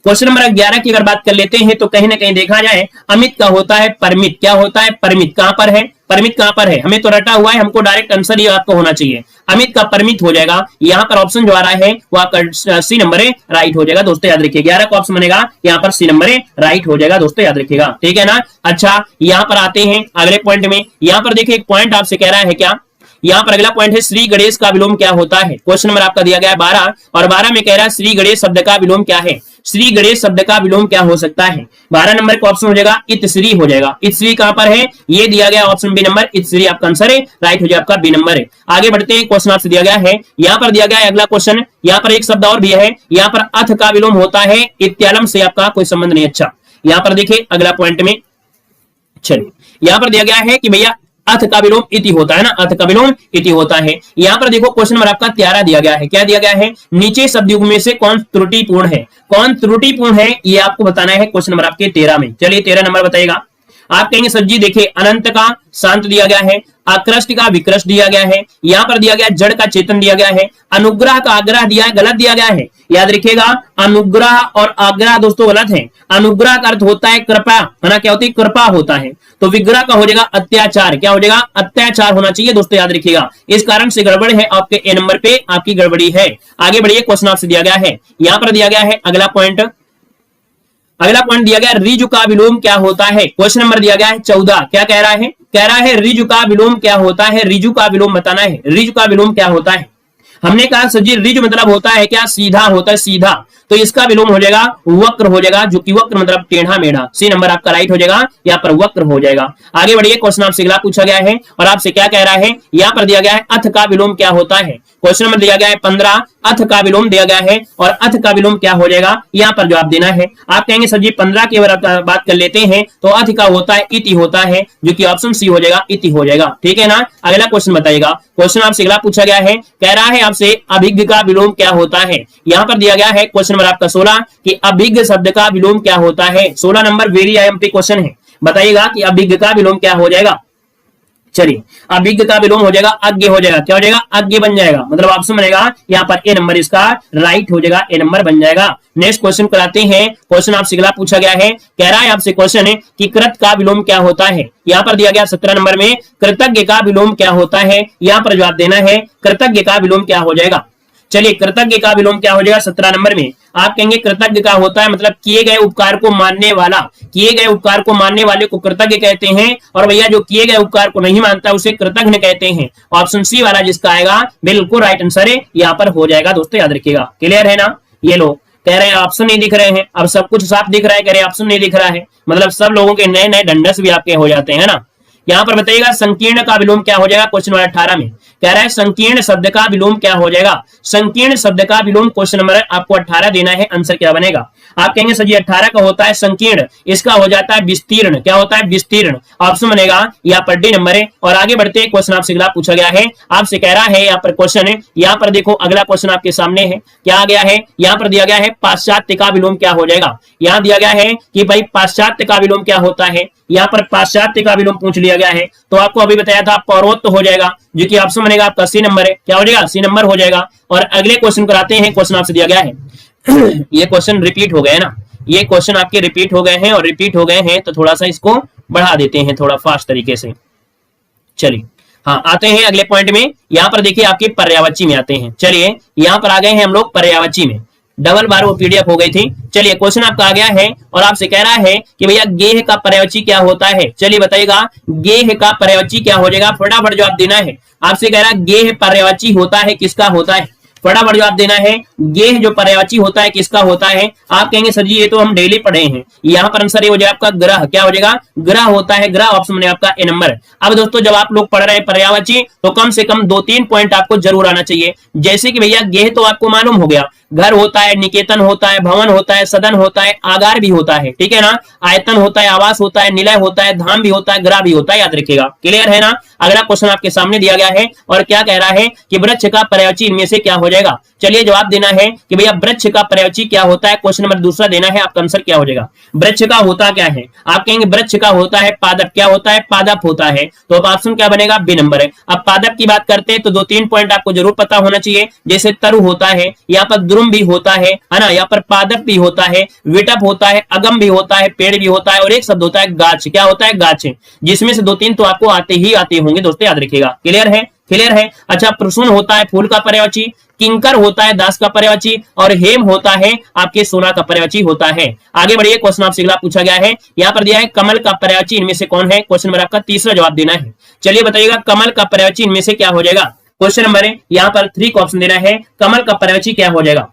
क्वेश्चन नंबर 11 की अगर बात कर लेते हैं तो कहीं ना कहीं देखा जाए अमित का होता है परमित। क्या होता है, परमित। कहां पर है, परमित कहां पर है, हमें तो रटा हुआ है, हमको डायरेक्ट आंसर ये आपको होना चाहिए, अमित का परमित हो जाएगा। यहाँ पर ऑप्शन जो आ रहा है वो आपका सी नंबर राइट हो जाएगा दोस्तों, याद रखिए 11 का ऑप्शन बनेगा यहाँ पर सी नंबर राइट हो जाएगा दोस्तों, याद रखिएगा, ठीक है ना। अच्छा यहाँ पर आते हैं अगले पॉइंट में। यहाँ पर देखिए एक पॉइंट आपसे कह रहा है क्या, यहाँ पर अगला पॉइंट है श्री गणेश का विलोम क्या होता है। क्वेश्चन नंबर आपका दिया गया है 12 और 12 में कह रहा है श्री गणेश शब्द का विलोम क्या है। श्री गणेश शब्द का विलोम क्या हो सकता है। 12 नंबर का ऑप्शन हो जाएगा इतश्री हो जाएगा। इतश्री कहां पर है, ये दिया गया ऑप्शन बी नंबर, इतश्री आपका आंसर है, राइट हो जाएगा आपका बी नंबर है। आगे बढ़ते हैं, क्वेश्चन आपसे दिया गया है, यहाँ पर दिया गया है अगला क्वेश्चन। यहाँ पर एक शब्द और भी है, यहाँ पर अथ का विलोम होता है इत्यालम से, आपका कोई संबंध नहीं। अच्छा यहाँ पर देखिए अगला पॉइंट में, चलिए यहाँ पर दिया गया है कि भैया अथ का विलोम इति होता है ना, अथ का विलोम इति होता है। यहाँ पर देखो क्वेश्चन नंबर आपका 13 दिया गया है। क्या दिया गया है, नीचे शब्द युग्म में से कौन त्रुटिपूर्ण है। कौन त्रुटिपूर्ण है ये आपको बताना है क्वेश्चन नंबर आपके 13 में। चलिए 13 नंबर बताइएगा। आप कहेंगे सर जी देखिए अनंत का शांत दिया गया है, आकृष्ट का विकृष्ट दिया गया है, यहाँ पर दिया गया जड़ का चेतन दिया गया है, अनुग्रह का आग्रह दिया है, गलत दिया गया है। याद रखिएगा अनुग्रह और आग्रह दोस्तों गलत है। अनुग्रह का अर्थ होता है कृपा, है ना, क्या होती है, कृपा होता है। तो विग्रह का हो जाएगा अत्याचार। क्या हो जाएगा, अत्याचार होना चाहिए दोस्तों, याद रखिएगा। इस कारण से गड़बड़ है, आपके ए नंबर पे आपकी गड़बड़ी है। आगे बढ़िए, क्वेश्चन आपसे दिया गया है, यहाँ पर दिया गया है अगला पॉइंट। अगला पॉइंट दिया गया रिजु का विलोम क्या होता है। क्वेश्चन नंबर दिया गया है 14। क्या कह रहा है, कह रहा है रिजु का विलोम क्या होता है। रिजु का विलोम बताना है, रिजु का विलोम क्या होता है। हमने कहा सर जी रिजु मतलब होता है क्या, सीधा होता है, सीधा। तो इसका विलोम हो जाएगा वक्र हो जाएगा, जो कि वक्र मतलब टेढ़ा मेढ़ा। सी नंबर आपका राइट हो जाएगा, यहाँ पर वक्र हो जाएगा। आगे बढ़िए, क्वेश्चन आपसे अगला पूछा गया है और आपसे क्या कह रहा है, यहाँ पर दिया गया है अथ का विलोम क्या होता है। क्वेश्चन नंबर दिया गया है 15। अथ का विलोम दिया गया है और अथ का विलोम क्या हो जाएगा, यहाँ पर जवाब देना है। आप कहेंगे सर जी 15 की अगर बात कर लेते हैं तो अथ का होता है इति होता है, जो कि ऑप्शन सी हो जाएगा, इति हो जाएगा। ठीक है ना। अगला क्वेश्चन बताइएगा। क्वेश्चन आपसे अगला पूछा गया है, कह रहा है आपसे अभिज्ञ का विलोम क्या होता है। यहाँ पर दिया गया है क्वेश्चन नंबर आपका 16 कि अभिज्ञ शब्द का विलोम क्या होता है। 16 नंबर वेरी आईएमपी क्वेश्चन है। बताइएगा कि अभिज्ञ का विलोम क्या हो जाएगा। चलिए, अभिज्ञ का विलोम हो जाएगा अज्ञ हो जाएगा। क्या हो जाएगा, अज्ञ बन जाएगा। मतलब ऑप्शन बनेगा यहाँ पर ए नंबर इसका राइट हो जाएगा, ए नंबर बन जाएगा। नेक्स्ट क्वेश्चन कराते हैं। क्वेश्चन आपसे अगला पूछा गया है, कह रहा है आपसे क्वेश्चन है कि कृत का विलोम क्या होता है। यहाँ पर दिया गया 17 नंबर में कृतज्ञ का विलोम क्या होता है। यहाँ पर जवाब देना है कृतज्ञ का विलोम क्या हो जाएगा। चलिए, कृतज्ञ का विलोम क्या हो जाएगा 17 नंबर में। आप कहेंगे कृतज्ञ का होता है मतलब किए गए उपकार को मानने वाला, किए गए उपकार को मानने वाले को कृतज्ञ कहते हैं, और भैया जो किए गए उपकार को नहीं मानता उसे कृतज्ञ कहते हैं। ऑप्शन सी वाला जिसका आएगा बिल्कुल राइट आंसर है, यहाँ पर हो जाएगा। दोस्तों याद रखिएगा। क्लियर है ना। ये लोग कह रहे हैं ऑप्शन नहीं दिख रहे हैं, अब सब कुछ साफ दिख रहा है, कह रहे हैं ऑप्शन नहीं दिख रहा है, मतलब सब लोगों के नए नए ढंढस भी आपके हो जाते हैं ना। यहाँ पर बताइएगा संकीर्ण का विलोम क्या हो जाएगा। क्वेश्चन नंबर 18 में कह रहा है संकीर्ण शब्द का विलोम क्या हो जाएगा। संकीर्ण शब्द का विलोम क्वेश्चन नंबर आपको 18 देना है। आंसर क्या बनेगा। आप कहेंगे सर जी 18 का होता है संकीर्ण, इसका हो जाता है विस्तीर्ण। क्या होता है, विस्तीर्ण। ऑप्शन बनेगा यहाँ पर डी नंबर है। और आगे बढ़ते क्वेश्चन आपसे अगला पूछा गया है, आपसे कह रहा है यहाँ पर क्वेश्चन है, यहाँ पर देखो अगला क्वेश्चन आपके सामने है। क्या आ गया है, यहाँ पर दिया गया है पाश्चात्य का विलोम क्या हो जाएगा। यहाँ दिया गया है कि भाई पाश्चात्य का विलोम क्या होता है। यहाँ पर पाश्चात्य का विलोम पूछ लिया गया है, तो आपको अभी बताया था पौरोत्त हो जाएगा, जो कि ऑप्शन बनेगा आपका सी नंबर है। क्या हो जाएगा, सी नंबर हो जाएगा। और अगले क्वेश्चन कराते हैं। क्वेश्चन आपसे दिया गया है ये क्वेश्चन रिपीट हो गए ना, ये क्वेश्चन आपके रिपीट हो गए हैं, और रिपीट हो गए हैं तो थोड़ा सा इसको बढ़ा देते हैं थोड़ा फास्ट तरीके से। चलिए, हाँ आते हैं अगले पॉइंट में। यहाँ पर देखिए आपके पर्यायवाची में आते हैं। चलिए, यहाँ पर आ गए हैं हम लोग पर्यायवाची में। डबल बार वो पीडीएफ हो गई थी। चलिए, क्वेश्चन आपका आ गया है और आपसे कह रहा है कि भैया गेह का पर्यायवाची क्या होता है। चलिए बताइएगा गेह का पर्यायवाची क्या हो जाएगा। फटाफट जवाब देना है। आपसे कह रहा है गेह पर्यायवाची होता है किसका होता है। फटाफट जवाब देना है। गेह जो पर्यायवाची होता है किसका होता है। आप कहेंगे सर जी ये तो हम डेली पढ़े हैं। यहाँ पर आंसर ये हो जाएगा आपका ग्रह। क्या हो जाएगा, ग्रह होता है। ग्रह ऑप्शन में आपका ए नंबर। अब दोस्तों जब आप लोग पढ़ रहे हैं पर्यायवाची तो कम से कम 2-3 पॉइंट आपको जरूर आना चाहिए। जैसे कि भैया गेह तो आपको मालूम हो गया, घर होता है, निकेतन होता है, भवन होता है, सदन होता है, आगार भी होता है। ठीक है ना। आयतन होता है, आवास होता है, निलय होता है, धाम भी होता है, ग्रह भी होता है। याद रखिएगा। क्लियर है ना। अगला क्वेश्चन आपके सामने दिया गया है और क्या कह रहा है कि वृक्ष का पर्यायवाची इनमें से क्या हो जाएगा। चलिए जवाब देना है कि भैया वृक्ष का पर्यायवाची क्या होता है। क्वेश्चन नंबर दूसरा देना है। आपका आंसर क्या हो जाएगा। वृक्ष का होता क्या है। आप कहेंगे वृक्ष का होता है पादप। क्या होता है, पादप होता है। तो अब ऑप्शन क्या बनेगा, बी नंबर है। अब पादप की बात करते हैं तो 2-3 पॉइंट आपको जरूर पता होना चाहिए। जैसे तरु होता है, यहाँ पर द्रुम भी होता है ना, यहाँ पर पादप भी होता है, विटप होता है, अगम भी होता है, पेड़ भी होता है, और एक शब्द होता है गाछ। क्या होता है, गाछ। जिसमें से 2-3 तो आपको आते ही आते होंगे दोस्तों, याद रखिएगा। क्लियर है, क्लियर है। अच्छा, प्रसून होता है फूल का पर्यायवाची, किंकर होता है दास का पर्यायवाची, और हेम होता है आपके सोना का पर्यायवाची होता है। आगे बढ़िए, क्वेश्चन आपसे अगला पूछा गया है। यहाँ पर दिया है कमल का पर्यायवाची इनमें से कौन है। क्वेश्चन नंबर आपका तीसरा जवाब देना है। चलिए बताइएगा कमल का पर्यायवाची इनमें से क्या हो जाएगा। क्वेश्चन नंबर है यहाँ पर 3 का ऑप्शन देना है। कमल का पर्यायवाची क्या हो जाएगा।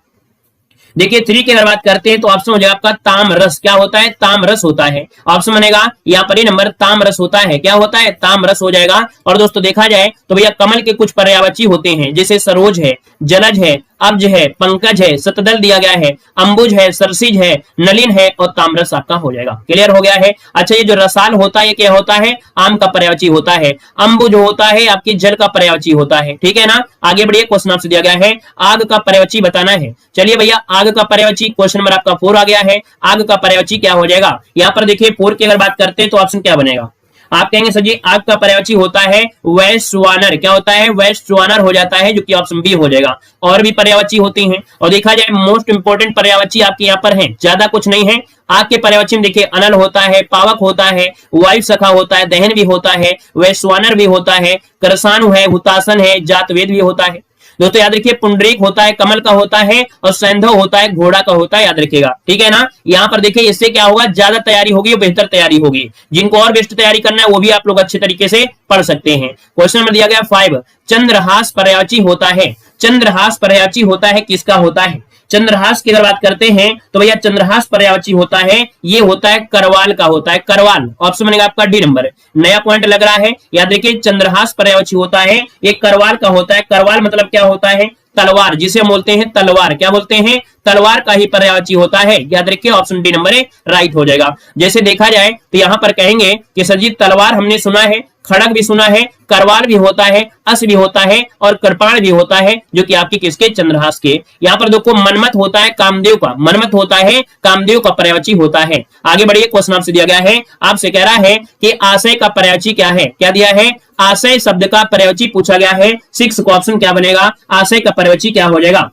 देखिए 3 की अगर बात करते हैं तो ऑप्शन हो जाएगा आपका ताम्ररस। क्या होता है, ताम्ररस होता है। ऑप्शन बनेगा यहाँ पर ही नंबर ताम्ररस होता है। क्या होता है, ताम्ररस हो जाएगा। और दोस्तों देखा जाए तो भैया कमल के कुछ पर्यायवाची होते हैं, जैसे सरोज है, जलज है, अब्ज है, पंकज है, शतदल दिया गया है, अंबुज है, सरसिज है, नलिन है, और ताम्ररस आपका हो जाएगा। क्लियर हो गया है। अच्छा, ये जो रसाल होता है ये क्या होता है, आम का पर्यायवाची होता है। अंबुज होता है आपके जल का पर्यायवाची होता है। ठीक है ना। आगे बढ़िए, क्वेश्चन आपसे दिया गया है आग का पर्यायवाची बताना है। चलिए भैया आग का पर्यायवाची क्वेश्चन नंबर आपका 4 आ गया है। आग का पर्यायवाची क्या हो जाएगा। यहाँ पर देखिए 4 की अगर बात करते हैं तो ऑप्शन क्या बनेगा। आप कहेंगे सर जी आग का पर्यायवाची होता है वैश्वानर। क्या होता है, वैश्वानर हो जाता है, जो कि ऑप्शन बी हो जाएगा। और भी पर्यायवाची होती हैं, और देखा जाए मोस्ट इंपोर्टेंट पर्यायवाची आपके यहाँ पर है, ज्यादा कुछ नहीं है। आग के पर्यायवाची में देखिए अनल होता है, पावक होता है, वायु सखा होता है, दहन भी होता है, वैश्वानर भी होता है, करसानु है, हुतासन है, जातवेद भी होता है। दोस्तों याद रखिए पुंडरीक होता है, कमल का होता है, और सैंधव होता है, घोड़ा का होता है। याद रखिएगा। ठीक है ना। यहाँ पर देखिए इससे क्या होगा, ज्यादा तैयारी होगी, बेहतर तैयारी होगी। जिनको और बेस्ट तैयारी करना है वो भी आप लोग अच्छे तरीके से पढ़ सकते हैं। क्वेश्चन नंबर दिया गया 5, चंद्रहास पर्यायवाची होता है। चंद्रहास पर्यायवाची होता है किसका होता है। चंद्रहास की अगर बात करते हैं तो भैया चंद्रहास पर्यायवाची होता है, ये होता है करवाल का होता है। करवाल ऑप्शन बनेगा आपका डी नंबर। नया पॉइंट लग रहा है, याद देखिए चंद्रहास पर्यायवाची होता है, ये करवाल का होता है। करवाल मतलब क्या होता है, तलवार, जिसे हम बोलते हैं तलवार, क्या बोलते हैं, तलवार का ही पर्यायवाची होता है। याद रखिए ऑप्शन डी नंबर राइट हो जाएगा। जैसे देखा जाए तो यहाँ पर कहेंगे कि सर जी तलवार हमने सुना है, खड़ग भी सुना है, करवाल भी होता है, अस भी होता है और कृपाण भी होता है, जो कि आपके किसके, चंद्रहास के। यहाँ पर देखो मनमत होता है कामदेव का, मनमत होता है कामदेव का पर्यायवाची होता है। आगे बढ़िए, क्वेश्चन आपसे दिया गया है, आपसे कह रहा है कि आशय का पर्यायवाची क्या है, क्या दिया है, आशय शब्द का पर्यायवाची पूछा गया है। 6 का ऑप्शन क्या बनेगा, आशय का पर्यायवाची क्या हो जाएगा।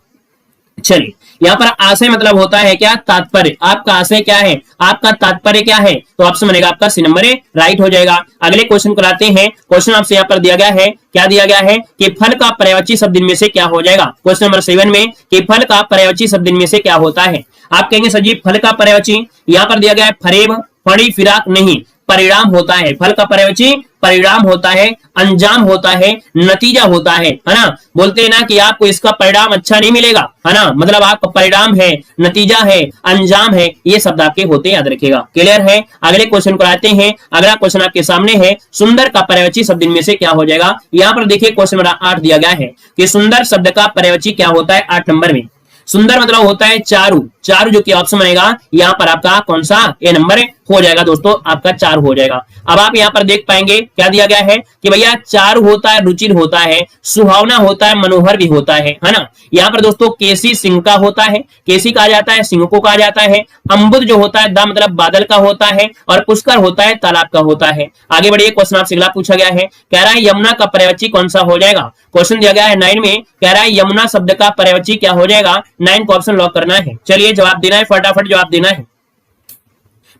चलिए यहाँ पर आशय मतलब होता है क्या, तात्पर्य। आपका आशय क्या है, आपका तात्पर्य क्या है, तो ऑप्शन बनेगा आपका सी नंबर राइट हो जाएगा। अगले क्वेश्चन कराते हैं। क्वेश्चन आपसे यहाँ पर दिया गया है, क्या दिया गया है कि फल का पर्यायवाची शब्द इनमें से क्या हो जाएगा। क्वेश्चन नंबर 7 में कि फल का पर्यायवाची शब्द इनमें से क्या होता है। आप कहेंगे सर जी फल का पर्यायवाची यहाँ पर दिया गया है फरेब, फड़ी, फिराक नहीं, परिणाम होता है। फल का पर्यायवाची परिणाम होता है, अंजाम होता है, नतीजा होता है ना। बोलते हैं ना कि आपको इसका परिणाम अच्छा नहीं मिलेगा, है ना, मतलब आपका परिणाम है, नतीजा है, अंजाम है, ये शब्द आपके होते हैं, याद रखिएगा। क्लियर है। अगले क्वेश्चन को आते हैं। अगला क्वेश्चन आपके सामने है, सुंदर का पर्यायवाची शब्द इनमें से क्या हो जाएगा। यहाँ पर देखिए क्वेश्चन नंबर 8 दिया गया है कि सुंदर शब्द का पर्यायवाची क्या होता है। 8 नंबर में सुंदर मतलब होता है चारु, चारु जो कि ऑप्शन बनेगा यहाँ पर आपका कौन सा, ए नंबर हो जाएगा दोस्तों, आपका 4 हो जाएगा। अब आप यहाँ पर देख पाएंगे क्या दिया गया है कि भैया चारु होता है, रुचिर होता है, सुहावना होता है, मनोहर भी होता है ना। यहाँ पर दोस्तों केसी सिंह का होता है, केसी कहा जाता है, सिंह को कहा जाता है। अम्बुद जो होता है, द मतलब बादल का होता है, और पुष्कर होता है, तालाब का होता है। आगे बढ़िए, क्वेश्चन आपसे अगला पूछा गया है, कह रहा है यमुना का पर्यायवाची कौन सा हो जाएगा। क्वेश्चन दिया गया है 9 में, कह रहा है यमुना शब्द का पर्यायवाची क्या हो जाएगा। 9 को ऑप्शन लॉक करना है। चलिए जवाब देना है, फटाफट जवाब देना है।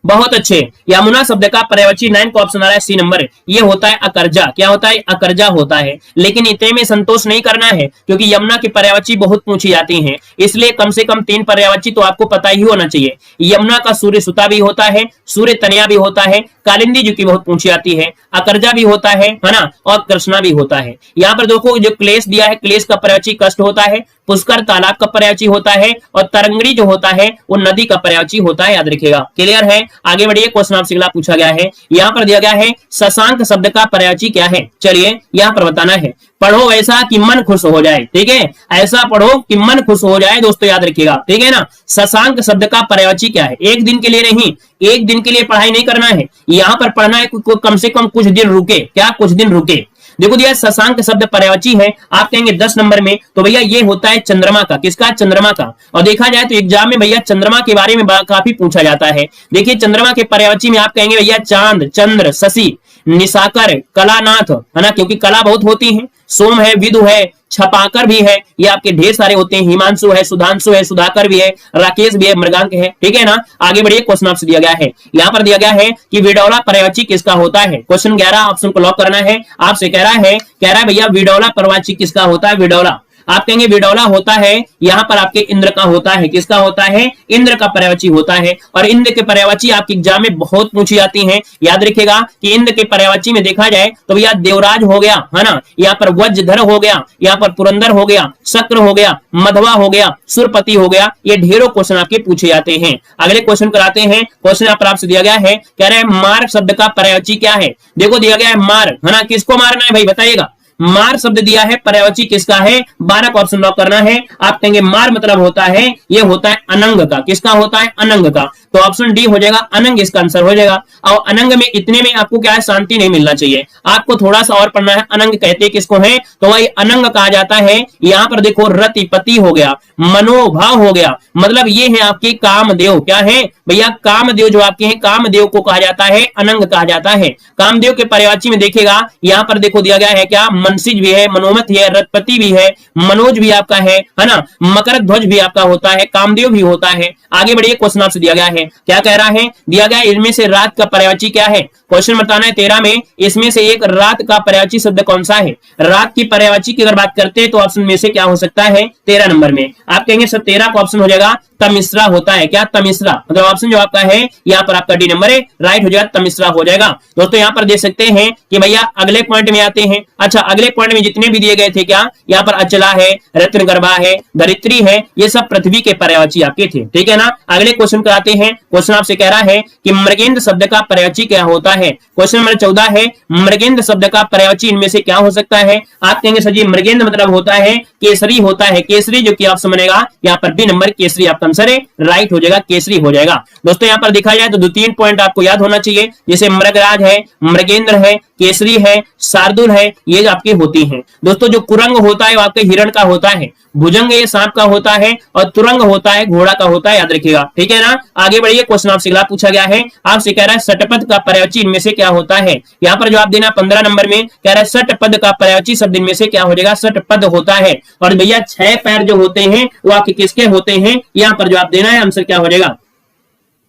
बहुत अच्छे, यमुना शब्द का पर्यायवाची 9 को ऑप्शन आ रहा है सी नंबर, ये होता है अकर्जा। क्या होता है, अकर्जा होता है। लेकिन इतने में संतोष नहीं करना है, क्योंकि यमुना की पर्यायवाची बहुत पूछी जाती हैं, इसलिए कम से कम 3 पर्यायवाची तो आपको पता ही होना चाहिए। यमुना का सूर्य सुता भी होता है, सूर्य तनया भी होता है, कालिंदी जो की बहुत पूछी जाती है, अकर्जा भी होता है ना, और कृष्णा भी होता है। यहाँ पर देखो जो क्लेश दिया है, क्लेश का पर्यायवाची कष्ट होता है, पुष्कर तालाब का पर्यायवाची होता है, और तरंगड़ी जो होता है वो नदी का पर्यायवाची होता है, याद रखिएगा। क्लियर है। आगे बढ़िए, क्वेश्चन आपसे अगला पूछा गया है। यहाँ पर दिया गया है शशांक शब्द का पर्यायवाची क्या है। चलिए यहाँ पर बताना है, पढ़ो ऐसा कि मन खुश हो जाए, ठीक है, ऐसा पढ़ो कि मन खुश हो जाए दोस्तों, याद रखिएगा, ठीक है ना। शशांक शब्द का पर्यायवाची क्या है। एक दिन के लिए नहीं, एक दिन के लिए पढ़ाई नहीं करना है, यहाँ पर पढ़ना है कम से कम कुछ दिन रुके, क्या कुछ दिन रुके। देखो दिया शशांक शब्द पर्यायवाची है, आप कहेंगे 10 नंबर में, तो भैया ये होता है चंद्रमा का। किसका, चंद्रमा का। और देखा जाए तो एग्जाम में भैया चंद्रमा के बारे में काफी पूछा जाता है। देखिए चंद्रमा के पर्यायवाची में आप कहेंगे भैया चांद, चंद्र, शशि, निशाकर, कलानाथ, है ना, क्योंकि कला बहुत होती है, सोम है, विदु है, छपाकर भी है, ये आपके ढेर सारे होते हैं, हिमांशु है, सुधांशु है, सुधाकर भी है, राकेश भी है, मृगांक है, ठीक है ना। आगे बढ़िए, क्वेश्चन आपसे दिया गया है, यहाँ पर दिया गया है कि विडौला पर्यायवाची किसका होता है। क्वेश्चन 11 ऑप्शन को लॉक करना है। आपसे कह रहा है भैया विडौला पर्यायवाची किसका होता है। विडौला आप कहेंगे विडौला होता है, यहाँ पर आपके इंद्र का होता है। किसका होता है, इंद्र का पर्यायवाची होता है। और इंद्र के पर्यायवाची आपके एग्जाम में बहुत पूछी जाती हैं, याद रखिएगा कि इंद्र के पर्यायवाची में देखा जाए तो भैया देवराज हो गया, है ना, यहाँ पर वज्रधर हो गया, यहाँ पर पुरंदर हो गया, शक्र हो गया, मधवा हो गया, सुरपति हो गया, ये ढेरों क्वेश्चन आपके पूछे जाते हैं। अगले क्वेश्चन कराते हैं। क्वेश्चन यहाँ पर आपसे दिया गया है, कह रहे हैं मार शब्द का पर्यायवाची क्या है। देखो दिया गया है मार, है ना, किसको मारना है भाई बताइएगा। मार शब्द दिया है, पर्यायवाची किसका है। 12 का ऑप्शन लॉक करना है। आप कहेंगे मार मतलब होता है, ये होता है अनंग का। किसका होता है, अनंग का। तो ऑप्शन डी हो जाएगा, अनंग इसका आंसर हो जाएगा। और अनंग में इतने में आपको क्या है, शांति नहीं मिलना चाहिए, आपको थोड़ा सा और पढ़ना है। अनंग कहते किसको है, तो वही अनंग कहा जाता है। यहाँ पर देखो रतिपति हो गया, मनोभाव हो गया, मतलब ये है आपके कामदेव। क्या है भैया, कामदेव जो आपके हैं, कामदेव को कहा जाता है, अनंग कहा जाता है। कामदेव के पर्यायवाची में देखेगा, यहाँ पर देखो दिया गया है क्या, मनसिज भी है, मनोमत है, रथपति भी है, मनोज भी आपका है ना, मकर ध्वज भी आपका होता है, कामदेव भी होता है। आगे बढ़िए, क्वेश्चन आपसे दिया गया है, क्या कह रहा है, दिया गया इनमें से रात का पर्यायवाची क्या है। क्वेश्चन बताना है 13 में, इसमें से एक रात का पर्यायवाची शब्द कौन सा है। रात की पर्यायवाची की अगर बात करते हैं तो ऑप्शन में से क्या हो सकता है, 13 नंबर में। आप कहेंगे सर 13 का ऑप्शन हो जाएगा तमिश्रा होता है। क्या, तमिश्रा, मतलब ऑप्शन जो आपका है यहाँ पर आपका डी नंबर है, राइट हो जाएगा, तमिश्रा हो जाएगा। दोस्तों यहाँ पर देख सकते हैं कि भैया अगले पॉइंट में आते हैं। अच्छा, अगले पॉइंट में जितने भी दिए गए थे, क्या यहाँ पर अचला है, रत्नगर्भा है, धरित्री है, ये सब पृथ्वी के पर्यायवाची आपके थे, ठीक है ना। अगले क्वेश्चन कराते हैं। क्वेश्चन आपसे कह रहा है कि मृगेंद्र शब्द का पर्यायवाची क्या होता है। क्वेश्चन नंबर 14 है मृगेंद्र शब्द का पर्यायवाची इनमें से क्या हो सकता है? आप कहेंगे सर जी मृगेंद्र मतलब होता है केसरी होता है, केसरी जो कि ऑप्शन बनेगा यहाँ पर बी नंबर केसरी आपका आंसर है, राइट हो जाएगा, केसरी हो जाएगा। दोस्तों यहाँ पर देखा जाए तो 2-3 पॉइंट आपको याद होना चाहिए, जैसे मृगराज है, मृगेंद्र है, केसरी है, शार्दुल है, ये आपकी होती हैं। दोस्तों जो कुरंग होता है वो आपके हिरण का होता है, भुजंग ये सांप का होता है और तुरंग होता है घोड़ा का होता है, याद रखिएगा, ठीक है ना। आगे बढ़िए, क्वेश्चन आपसे अगला पूछा गया है, आपसे कह रहा है सटपद का पर्यायवाची इनमें से क्या होता है? यहाँ पर जवाब देना 15 नंबर में, कह रहा है सटपद का पर्यायवाची शब्द इनमें से क्या हो जाएगा? सटपद होता है। और भैया 6 पैर जो होते हैं वो आपके किसके होते हैं? यहाँ पर जवाब देना है, आंसर क्या हो जाएगा?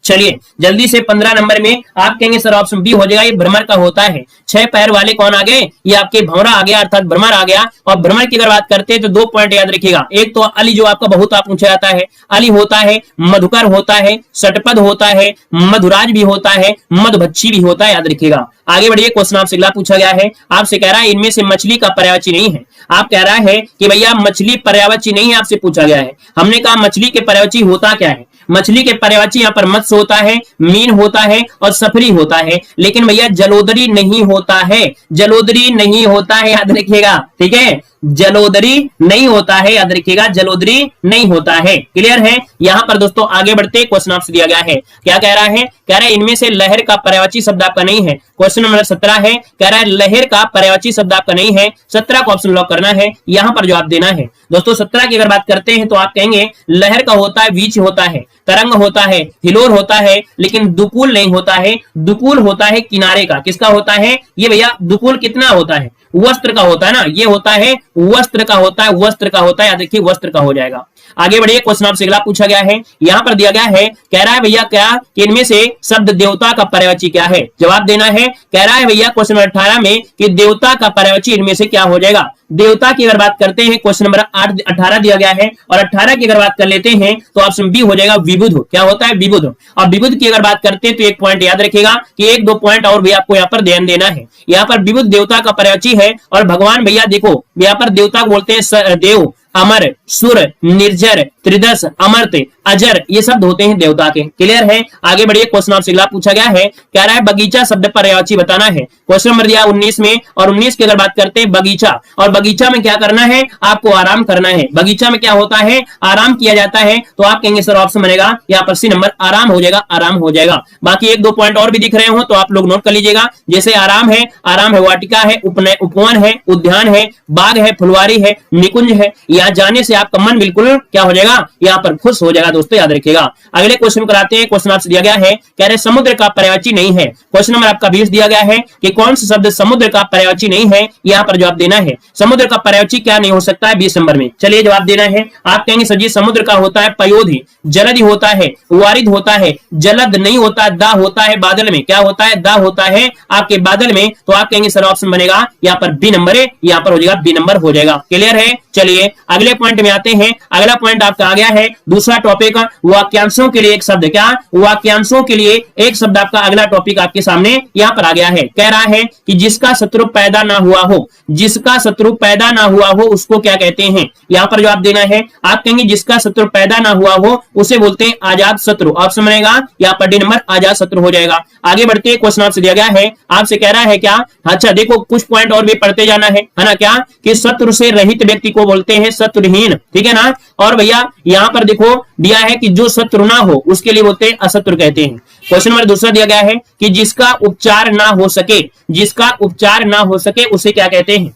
चलिए जल्दी से 15 नंबर में आप कहेंगे सर ऑप्शन बी हो जाएगा, ये भ्रमर का होता है। 6 पैर वाले कौन आ गए? ये आपके भंवरा आ गया, अर्थात भ्रमर आ गया। और भ्रमर की अगर बात करते हैं तो 2 पॉइंट याद रखिएगा, एक तो अली जो आपका बहुत आप पूछा जाता है, अली होता है, मधुकर होता है, सटपद होता है, मधुराज भी होता है, मधुभक्षी भी होता है, याद रखिएगा। आगे बढ़िए, क्वेश्चन आपसे अगला पूछा गया है, आपसे कह रहा है इनमें से मछली का पर्यायवाची नहीं है। आप कह रहा है कि भैया मछली पर्यायवाची नहीं है, आपसे पूछा गया है। हमने कहा मछली के पर्यायवाची होता क्या है? मछली के पर्यायवाची यहाँ पर मत्स्य होता है, मीन होता है और सफरी होता है, लेकिन भैया जलोदरी नहीं होता है, जलोदरी नहीं होता है, याद रखिएगा, ठीक है, जलोदरी नहीं होता है, याद रखिएगा, जलोदरी नहीं होता है। क्लियर है। यहां पर दोस्तों आगे बढ़ते, क्वेश्चन आपसे दिया गया है, क्या कह रहा है? कह रहा है इनमें से लहर का पर्यायवाची शब्द आपका नहीं है। क्वेश्चन नंबर 17 है, कह रहा है लहर का पर्यायवाची शब्द आपका नहीं है। 17 को ऑप्शन लॉक करना है, यहां पर जवाब देना है। दोस्तों 17 की अगर बात करते हैं तो आप कहेंगे लहर का होता है, बीच होता है, तरंग होता है, हिलोर होता है, लेकिन दुकूल नहीं होता है। दुकूल होता है किनारे का, किसका होता है ये भैया? दुकूल कितना होता है? वस्त्र का होता है ना, ये होता है वस्त्र का होता है, वस्त्र का होता है, याद रखिए वस्त्र का हो जाएगा। आगे बढ़िए, क्वेश्चन आपसे अगला पूछा गया है, यहां पर दिया गया है, कह रहा है भैया क्या कि इनमें से शब्द देवता का पर्यायवाची क्या है? जवाब देना है। कह रहा है भैया क्वेश्चन नंबर 18 में कि देवता का पर्यायवाची इनमें से क्या हो जाएगा? देवता की अगर बात करते हैं, क्वेश्चन नंबर 18 दिया गया है, और 18 की अगर बात कर लेते हैं तो ऑप्शन बी हो जाएगा विबुध। क्या होता है? विबुध। और विबुध की अगर बात करते हैं तो एक पॉइंट याद रखिएगा कि 1-2 पॉइंट और भी आपको यहाँ पर ध्यान देना है। यहाँ पर विबुध देवता का पर्यायवाची है, और भगवान भैया देखो यहाँ पर देवता बोलते हैं देव, अमर, सुर, निर्जर, त्रिदश, अमर्त्य, अजर, ये शब्द होते हैं देवता के। क्लियर है। आगे बढ़िए, क्वेश्चन आपसे अगला पूछा गया है, कह रहा है बगीचा शब्द पर्यायवाची बताना है। क्वेश्चन नंबर दिया 19 में, और 19 की अगर बात करते हैं बगीचा, और बगीचा में क्या करना है? आपको आराम करना है। बगीचा में क्या होता है? आराम किया जाता है। तो आप कहेंगे सर ऑप्शन बनेगा यहाँ पर सी नंबर, आराम हो जाएगा, आराम हो जाएगा। बाकी 1-2 पॉइंट और भी दिख रहे हो तो आप लोग नोट कर लीजिएगा, जैसे आराम है, वाटिका है, उपवन है, उद्यान है, बाग है, फुलवारी है, निकुंज है। यहाँ जाने से आपका मन बिल्कुल क्या हो जाएगा? यहाँ पर खुश हो जाएगा। दोस्तों याद रखिएगा। अगले क्वेश्चन कराते हैं, क्वेश्चन आपसे दिया गया है, कह रहे समुद्र का पर्यायवाची नहीं है। क्वेश्चन नंबर आपका 20 दिया गया है कि कौन सा शब्द समुद्र का पर्यायवाची नहीं है, यहाँ पर जवाब देना है। समुद्र का पर्यायवाची क्या नहीं हो सकता है 20 नंबर में? चलिए जवाब देना है। आप कहेंगे सर जी समुद्र का होता है पयोधि, जलधि होता है, वारिद होता है, जलद नहीं होता, दा होता है बादल में। क्या होता है? दा होता है आपके बादल में। तो आप कहेंगे सर ऑप्शन बनेगा यहाँ पर बी नंबर है, यहाँ पर हो जाएगा बी नंबर हो जाएगा। क्लियर है। चलिए अगले पॉइंट में आते हैं। अगला पॉइंट आपका आ गया है दूसरा टॉपिक, वाक्यांशों के लिए एक शब्द। क्या? वाक्यांशों के लिए एक शब्द आपका अगला टॉपिक आपके सामने यहाँ पर आ गया है। कह रहा है कि जिसका शत्रु पैदा ना हुआ हो, जिसका शत्रु पैदा ना हुआ हो उसको क्या कहते हैं? यहाँ पर जवाब देना है। आप कहेंगे जिसका शत्रु पैदा ना हुआ हो उसे बोलते हैं आजाद शत्रु। ऑप्शन बनेगा यहाँ पर डी नंबर, आजाद शत्रु हो जाएगा। आगे बढ़ते हैं, क्वेश्चन आपसे दिया गया है, आपसे कह रहा है क्या? अच्छा देखो कुछ पॉइंट और भी पढ़ते जाना है ना। क्या कि शत्रु से रहित व्यक्ति को बोलते हैं शत्रुहीन, ठीक है ना। और भैया यहाँ पर देखो दिया है कि जो शत्रु ना हो उसके लिए बोलते हैं अशत्रु कहते हैं। क्वेश्चन नंबर दूसरा दिया गया है कि जिसका उपचार ना हो सके, जिसका उपचार ना हो सके उसे क्या कहते हैं?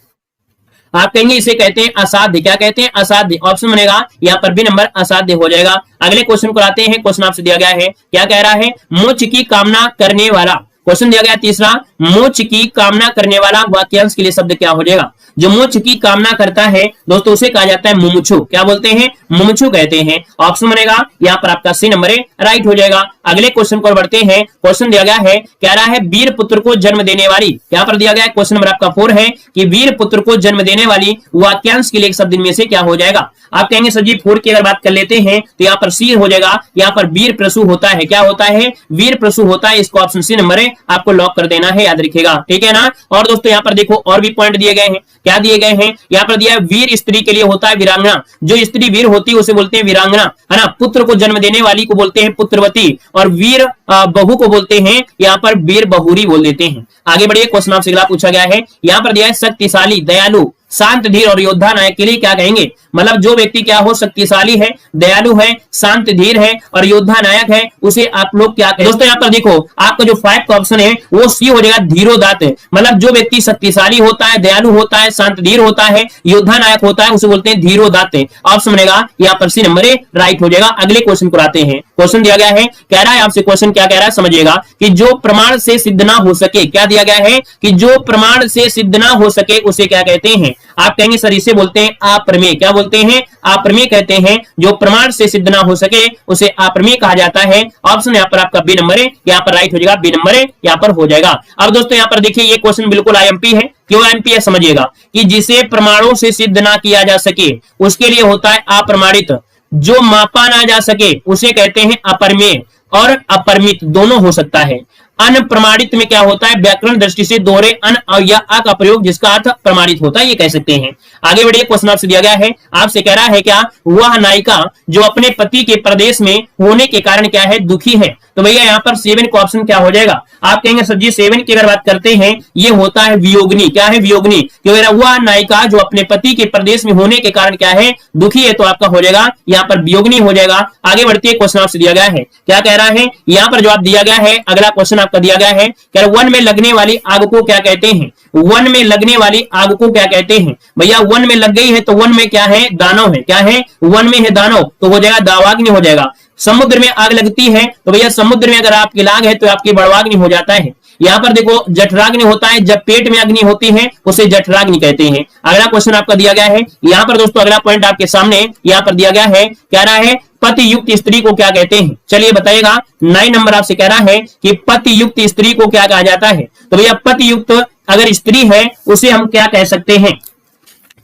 आप कहेंगे इसे कहते हैं असाध्य। क्या कहते हैं? असाध्य। ऑप्शन बनेगा यहाँ पर भी नंबर, असाध्य हो जाएगा। अगले क्वेश्चन को आते हैं। क्वेश्चन आपसे दिया गया है, क्या कह रहा है? मोक्ष की कामना करने वाला। क्वेश्चन दिया गया तीसरा, मोक्ष की कामना करने वाला वाक्यांश के लिए शब्द क्या हो जाएगा? जो मोक्ष की कामना करता है दोस्तों उसे कहा जाता है मुमुक्षु। क्या बोलते हैं? मुमुक्षु कहते हैं। ऑप्शन बनेगा यहाँ पर आपका सी नंबर है, राइट हो जाएगा। अगले क्वेश्चन को बढ़ते हैं। क्वेश्चन दिया गया है, कह रहा है वीर पुत्र को जन्म देने वाली। यहाँ पर दिया गया है क्वेश्चन नंबर आपका 4 है कि वीर पुत्र को जन्म देने वाली वाक्यांश के लिए एक शब्द इनमें से क्या हो जाएगा? आप कहेंगे सर जी 4 की अगर बात कर लेते हैं तो यहाँ पर सी हो जाएगा। यहाँ पर वीर प्रसू होता है। क्या होता है? वीर प्रसू होता है। इसको ऑप्शन सी नंबर है, आपको लॉक कर देना है, याद रखिएगा, ठीक है ना। और दोस्तों यहाँ पर देखो और भी पॉइंट दिए गए हैं, क्या दिए गए हैं, यहाँ पर दिया है वीर स्त्री के लिए होता है वीरांगना, जो स्त्री वीर होती है उसे बोलते हैं वीरांगना, है ना। पुत्र को जन्म देने वाली को बोलते हैं पुत्रवती, और वीर बहू को बोलते हैं यहाँ पर वीर बहुरी बोल देते हैं। आगे बढ़िए, क्वेश्चन आपसे अगला पूछा गया है, यहाँ पर दिया है शक्तिशाली, दयालु, शांत, धीर और योद्धा नायक के लिए क्या कहेंगे। मतलब जो व्यक्ति क्या हो, शक्तिशाली है, दयालु है, शांत धीर है और योद्धा नायक है, उसे आप लोग क्या कहें। दोस्तों यहाँ पर देखो आपका जो 5 का ऑप्शन है वो सी हो जाएगा, धीरोदात्त। मतलब जो व्यक्ति शक्तिशाली होता है, दयालु होता है, शांत धीर होता है, योद्धा नायक होता है, उसे बोलते हैं धीरोदात्त। ऑप्शन बनेगा यहाँ पर सी नंबर राइट हो जाएगा। अगले क्वेश्चन को आते हैं। क्वेश्चन दिया गया है, कह रहा है आपसे क्वेश्चन क्या कह रहा है समझिएगा, कि जो प्रमाण से सिद्ध ना हो सके, क्या दिया गया है कि जो प्रमाण से सिद्ध ना हो सके उसे क्या कहते हैं। आप कहेंगे सर इसे बोलते हैं अप्रमेय। क्या बोलते हैं, अप्रमेय कहते हैं। जो प्रमाण से सिद्ध ना हो सके उसे अप्रमेय कहा जाता है। ऑप्शन यहाँ पर आपका बी नंबर है, यहाँ पर राइट हो जाएगा, बी नंबर यहाँ पर हो जाएगा। अब दोस्तों यहाँ पर देखिए ये क्वेश्चन बिल्कुल आईएमपी है। क्यों आईएमपी है समझिएगा, कि जिसे प्रमाणों से सिद्ध ना किया जा सके उसके लिए होता है अप्रमाणित, जो मापा ना जा सके उसे कहते हैं अपरमेय, और अपरिमित दोनों हो सकता है। अनप्रमाणित में क्या होता है, व्याकरण दृष्टि से दोहरे अन या अ का प्रयोग जिसका अर्थ प्रमाणित होता है, ये कह सकते हैं। आगे बढ़िए, क्वेश्चन आपसे दिया गया है, आपसे कह रहा है क्या, वह नायिका जो अपने पति के प्रदेश में होने के कारण क्या है, दुखी है। तो भैया यहाँ पर 7 का ऑप्शन क्या हो जाएगा। आप कहेंगे सर जी 7 की अगर बात करते हैं ये होता है वियोगनी। क्या है, वियोगनी। क्योंकि वह नायिका जो अपने पति के प्रदेश में होने के कारण क्या है, दुखी है, तो आपका हो जाएगा यहाँ पर वियोगनी हो जाएगा। आगे बढ़ते हैं, क्वेश्चन आपसे दिया गया है, क्या कह रहा है, यहाँ पर जवाब दिया गया है। अगला क्वेश्चन आपका दिया गया है, क्या वन में लगने वाली आग को क्या कहते हैं। वन में लगने वाली आग को क्या कहते हैं। भैया वन में लग गई है तो वन में क्या है, दानव है। क्या है, वन में है दानव, तो हो जाएगा दावाग्नि हो जाएगा। समुद्र में आग लगती है तो भैया समुद्र में अगर आपकी लाग है तो आपकी बड़वाग्नि हो जाता है। यहाँ पर देखो जठराग्नि होता है, जब पेट में अग्नि होती है उसे जठराग्नि कहते हैं। अगला क्वेश्चन आपका दिया गया है, यहाँ पर दोस्तों अगला पॉइंट आपके सामने यहाँ पर दिया गया है, कह रहा है पति युक्त स्त्री को क्या कहते हैं। चलिए बताइएगा। 9 नंबर आपसे कह रहा है कि पति युक्त स्त्री को क्या कहा जाता है। तो भैया पति युक्त अगर स्त्री है उसे हम क्या कह सकते हैं।